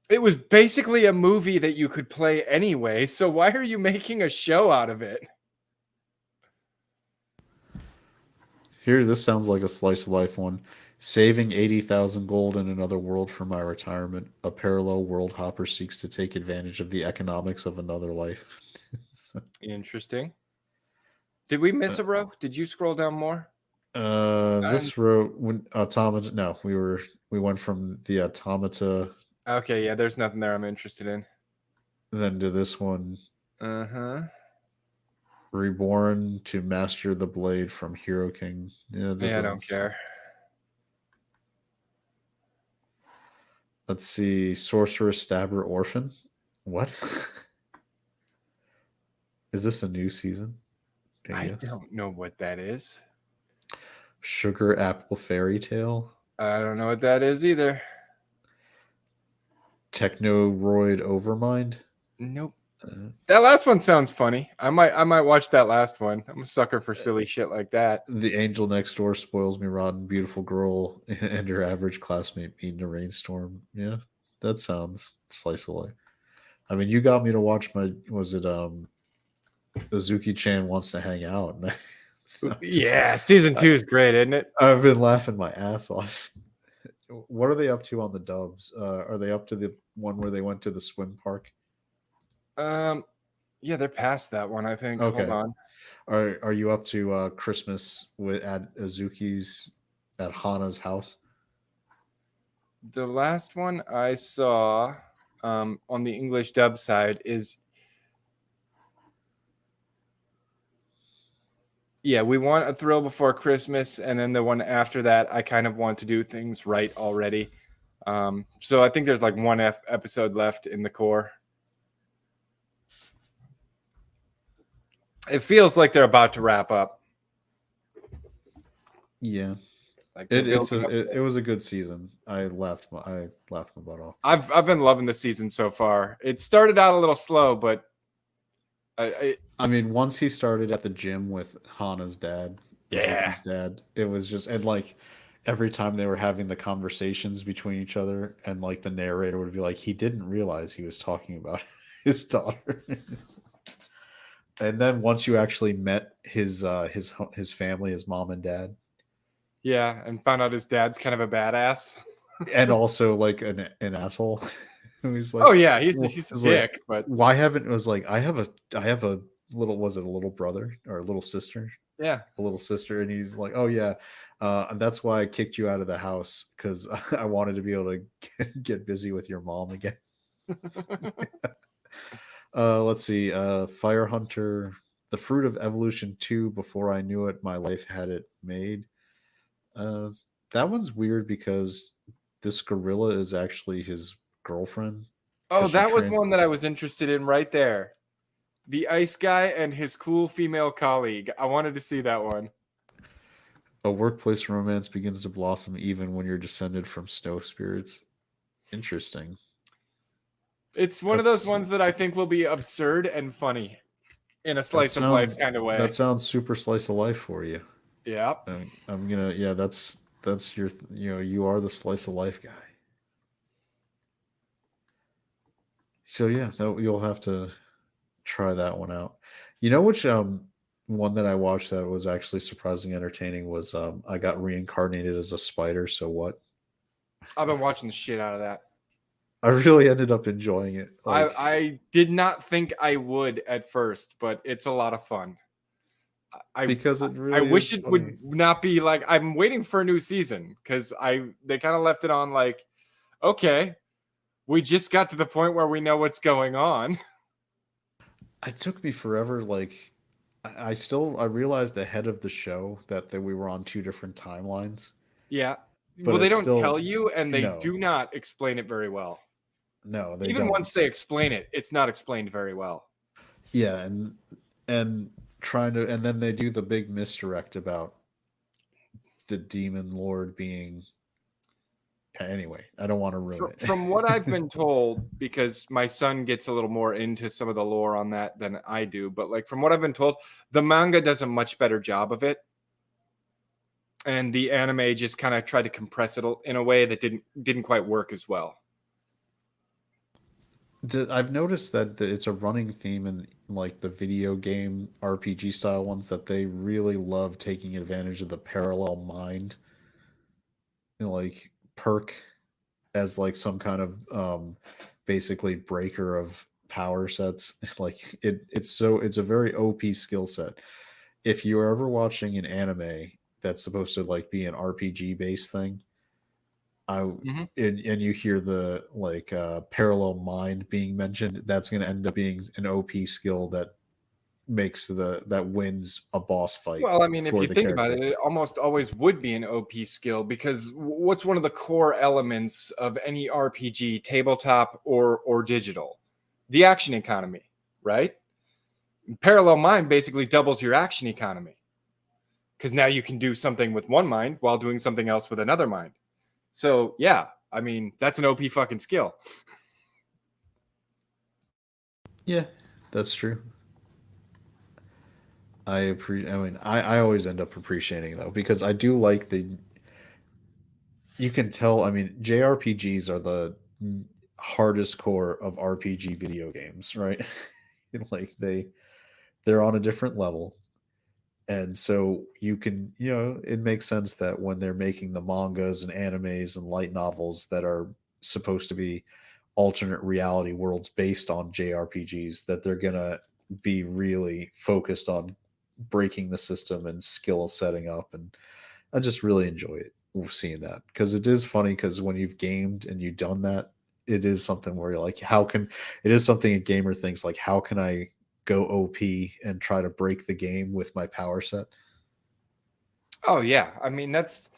It was basically a movie that you could play anyway, so why are you making a show out of it? This sounds like a slice of life one. Saving 80,000 gold in another world for my retirement. A parallel world hopper seeks to take advantage of the economics of another life. Interesting. Did we miss a row? Did you scroll down more? This row when automata. No, we went from the automata. Okay, yeah, there's nothing there I'm interested in. Then to this one. Reborn to master the blade from Hero King. Yeah, I don't care. Let's see. Sorcerer, Stabber, Orphan. What? Is this a new season? I don't know what that is. Sugar Apple Fairy Tale. I don't know what that is either. Technoroid Overmind. Nope. Uh, That last one sounds funny. I might watch that last one. I'm a sucker for silly shit like that. the Angel Next Door spoils me rotten. Beautiful girl and her average classmate meet in a rainstorm. Yeah, that sounds slice of life. I mean, you got me to watch my. Was it Azuki-chan Wants to Hang Out? And Yeah, season 2 is great, isn't it? I've been laughing my ass off. What are they up to on the dubs? Are they up to the one where they went to the swim park? Yeah, they're past that one, I think. Okay. Hold on. Are you up to Christmas at Azuki's at Hana's house? The last one I saw on the English dub side is We Want a Thrill Before Christmas, and then the one after that, I kind of want to do things right already. So I think there's like one episode left in the core. It feels like they're about to wrap up. Yeah, Like it was a good season. I laughed my butt off. I've been loving the season so far. It started out a little slow, but I mean, once he started at the gym with Hana's dad, Azuki's dad, it was just, and like every time they were having the conversations between each other, and like the narrator would be like, he didn't realize he was talking about his daughter. And then once you actually met his family, his mom and dad, yeah, and found out his dad's kind of a badass. and also like an asshole. He's like, Oh yeah, he's a dick, like, but why haven't, it was like, I have a little, was it a little brother or a little sister? yeah. A little sister, and he's like, oh yeah, that's why I kicked you out of the house, because I wanted to be able to get busy with your mom again. Let's see, Fire Hunter, The Fruit of Evolution 2, Before I Knew It, My Life Had It Made. That one's weird because this gorilla is actually his girlfriend. Oh, that was one that I was interested in right there. The ice guy and his cool female colleague. I wanted to see that one. A workplace romance begins to blossom even when you're descended from snow spirits. Interesting. It's one of those ones that I think will be absurd and funny in a slice of life kind of way. That sounds super slice of life for you. Yeah. I'm gonna, yeah, that's your, you are the slice of life guy. So yeah, you'll have to try that one out. You know which one that I watched that was actually surprisingly entertaining was I got reincarnated as a spider. So what? I've been watching the shit out of that. I really ended up enjoying it. Like, I did not think I would at first, but it's a lot of fun. Because it really I wish it funny. would not be like, I'm waiting for a new season, because they kind of left it on like, okay, we just got to the point where we know what's going on. It took me forever. Like, I realized ahead of the show that we were on two different timelines. Yeah. But well, they it's don't tell you, and they no. do not explain it very well. No, they even don't. Once they explain it, it's not explained very well. Yeah, and trying to, and then they do the big misdirect about the demon lord being. Anyway, I don't want to ruin it. From what I've been told, because my son gets a little more into some of the lore on that than I do, but like from what I've been told, the manga does a much better job of it, and the anime just kind of tried to compress it in a way that didn't quite work as well. I've noticed that it's a running theme in like the video game RPG style ones, that they really love taking advantage of the parallel mind, like perk as like some kind of basically breaker of power sets. Like it's a very OP skill set. If you're ever watching an anime that's supposed to like be an RPG based thing, and you hear the like parallel mind being mentioned, that's going to end up being an OP skill that makes that wins a boss fight. Well, I mean, if you think about it, it almost always would be an OP skill, because what's one of the core elements of any RPG, tabletop or digital? The action economy, right? Parallel mind basically doubles your action economy, because now you can do something with one mind while doing something else with another mind. So yeah, I mean, that's an OP fucking skill. Yeah, that's true. I mean, I always end up appreciating though because I do like the. You can tell. I mean, JRPGs are the hardest core of RPG video games, right? Like they're on a different level, and so you can it makes sense that when they're making the mangas and animes and light novels that are supposed to be alternate reality worlds based on JRPGs that they're gonna be really focused on breaking the system and skill setting up, and I just really enjoy it seeing that because it is funny because when you've gamed and you've done that, it is something where you're like, how can it is something a gamer thinks like, how can I go OP and try to break the game with my power set? Oh yeah, I mean that's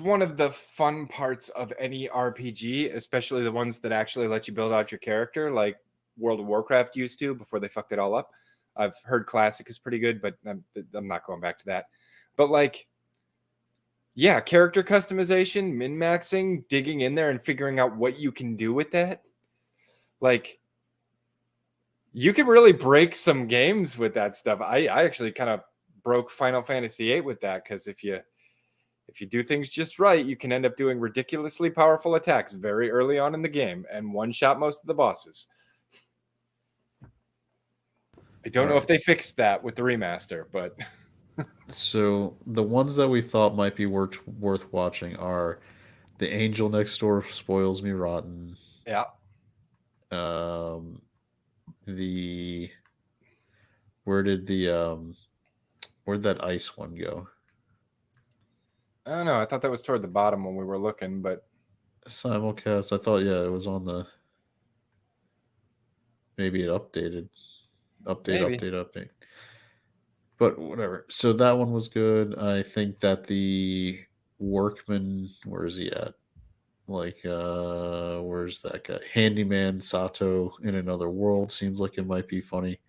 one of the fun parts of any RPG, especially the ones that actually let you build out your character, like World of Warcraft used to before they fucked it all up. I've heard Classic is pretty good, but I'm not going back to that. But like, yeah, character customization, min maxing, digging in there and figuring out what you can do with that. Like, you can really break some games with that stuff. I actually kind of broke Final Fantasy VIII with that because if you do things just right, you can end up doing ridiculously powerful attacks very early on in the game and one shot most of the bosses. I don't know if they Alright. fixed that with the remaster, but So the ones that we thought might be worth watching are The Angel Next Door Spoils Me Rotten. yeah. Um, the where did the where'd that ice one go? I don't know. I thought that was toward the bottom when we were looking, but Simulcast. I thought yeah, it was on the maybe it updated. maybe. Update. But whatever. So that one was good. I think that the Workman, where is he at? Like where's that guy? Handyman Sato in Another World seems like it might be funny.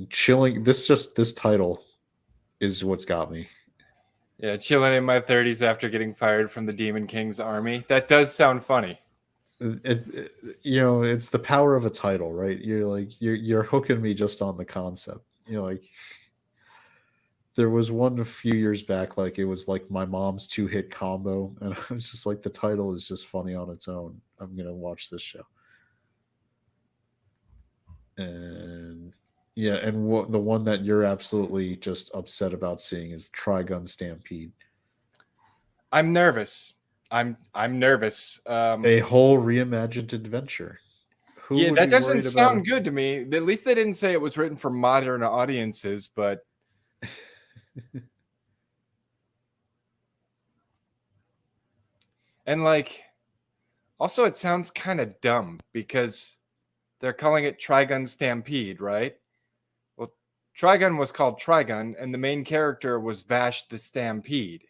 Chilling this title is what's got me. Yeah, chilling in my 30s after getting fired from the Demon King's army. That does sound funny. It's the power of a title, right? You're like you're hooking me just on the concept. Like there was one a few years back, like it was like my mom's two-hit combo, and I was just like, the title is just funny on its own. I'm gonna watch this show. And yeah, and the one that you're absolutely just upset about seeing is Trigun Stampede. I'm nervous. I'm nervous. A whole reimagined adventure. Who Yeah, would that be doesn't worried about sound good to me. At least they didn't say it was written for modern audiences, but and like also it sounds kind of dumb because they're calling it Trigun Stampede, right? Well, Trigun was called Trigun and the main character was Vash the Stampede.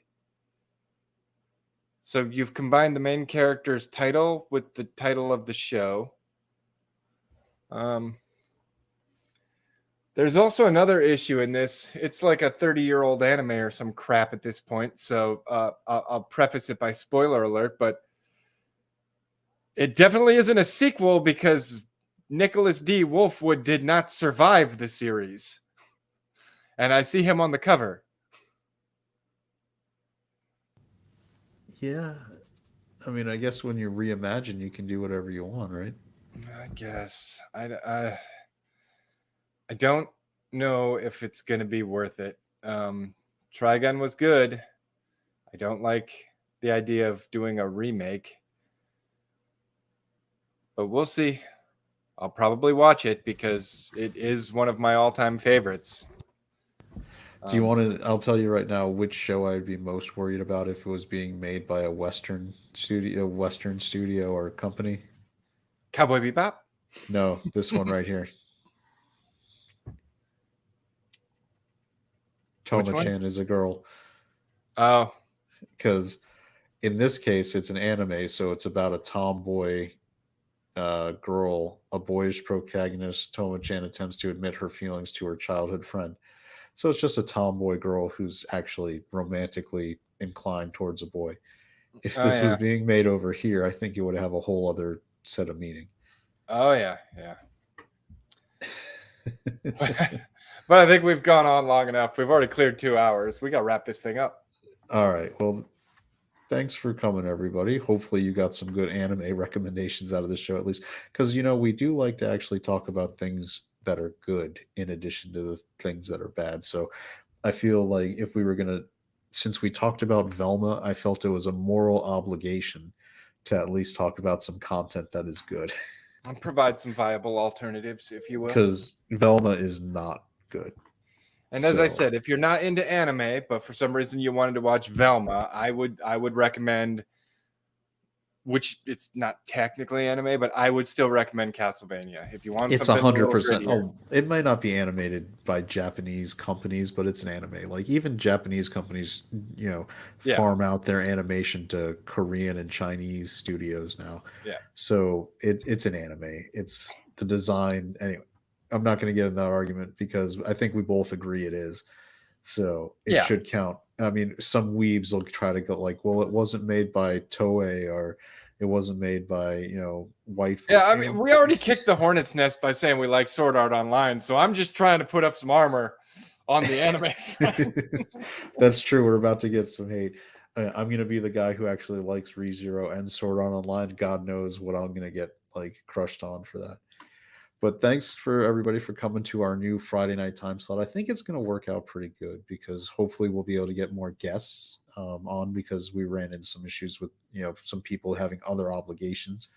So you've combined the main character's title with the title of the show. There's also another issue in this. It's like a 30-year-old anime or some crap at this point. So I'll preface it by spoiler alert, but it definitely isn't a sequel because Nicholas D. Wolfwood did not survive the series. And I see him on the cover. Yeah. I mean, I guess when you reimagine, you can do whatever you want, right? I guess. I don't know if it's going to be worth it. Trigun was good. I don't like the idea of doing a remake. But we'll see. I'll probably watch it because it is one of my all-time favorites. Do you want to? I'll tell you right now which show I'd be most worried about if it was being made by a Western studio or company. Cowboy Bebop? No, this one right here. Which one? Toma-chan is a girl. Oh, Because in this case, it's an anime, so it's about a tomboy girl, a boyish protagonist. Toma-chan attempts to admit her feelings to her childhood friend. So it's just a tomboy girl who's actually romantically inclined towards a boy. If oh this was yeah. being made over here, I think it would have a whole other set a meeting. Oh yeah. But I think we've gone on long enough. We've already cleared 2 hours. We got to wrap this thing up. All right. Well, thanks for coming, everybody. Hopefully, you got some good anime recommendations out of this show, at least, because we do like to actually talk about things that are good in addition to the things that are bad. So, I feel like if we were gonna, since we talked about Velma, I felt it was a moral obligation to at least talk about some content that is good, And provide some viable alternatives, if you will. because Velma is not good. And as I So- said, if you're not into anime, but for some reason you wanted to watch Velma, I would recommend, which it's not technically anime, but I would still recommend Castlevania. If you want It's something a little 100%. grittier. Oh, it might not be animated by Japanese companies, but it's an anime. Like even Japanese companies, Yeah. farm out their animation to Korean and Chinese studios now. Yeah. So it's an anime. It's the design. Anyway, I'm not going to get in that argument because I think we both agree it is. So it Yeah. should count. I mean, some weebs will try to go like, well, it wasn't made by Toei or it wasn't made by, white. Yeah, I mean, we already kicked the hornet's nest by saying we like Sword Art Online, so I'm just trying to put up some armor on the anime front. That's true. We're about to get some hate. I'm going to be the guy who actually likes ReZero and Sword Art Online. God knows what I'm going to get crushed on for that. But thanks for everybody for coming to our new Friday night time slot. I think it's going to work out pretty good because hopefully we'll be able to get more guests on because we ran into some issues with some people having other obligations.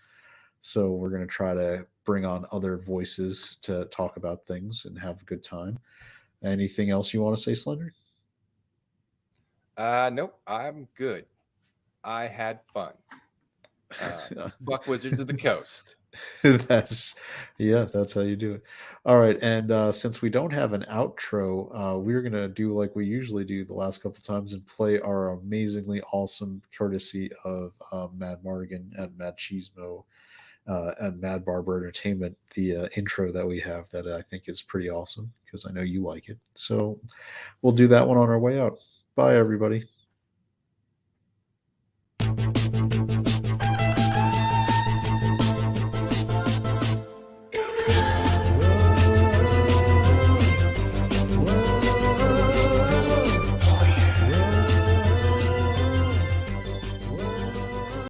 So we're going to try to bring on other voices to talk about things and have a good time. Anything else you want to say, Slender? Nope, I'm good. I had fun. Fuck Wizards of the Coast. That's how you do it. All right, and since we don't have an outro, we're gonna do like we usually do the last couple times and play our amazingly awesome courtesy of Mad Mardigan and Mad Cheesemo and Mad Barber Entertainment, the intro that we have that I think is pretty awesome because I know you like it. So we'll do that one on our way out. Bye, everybody.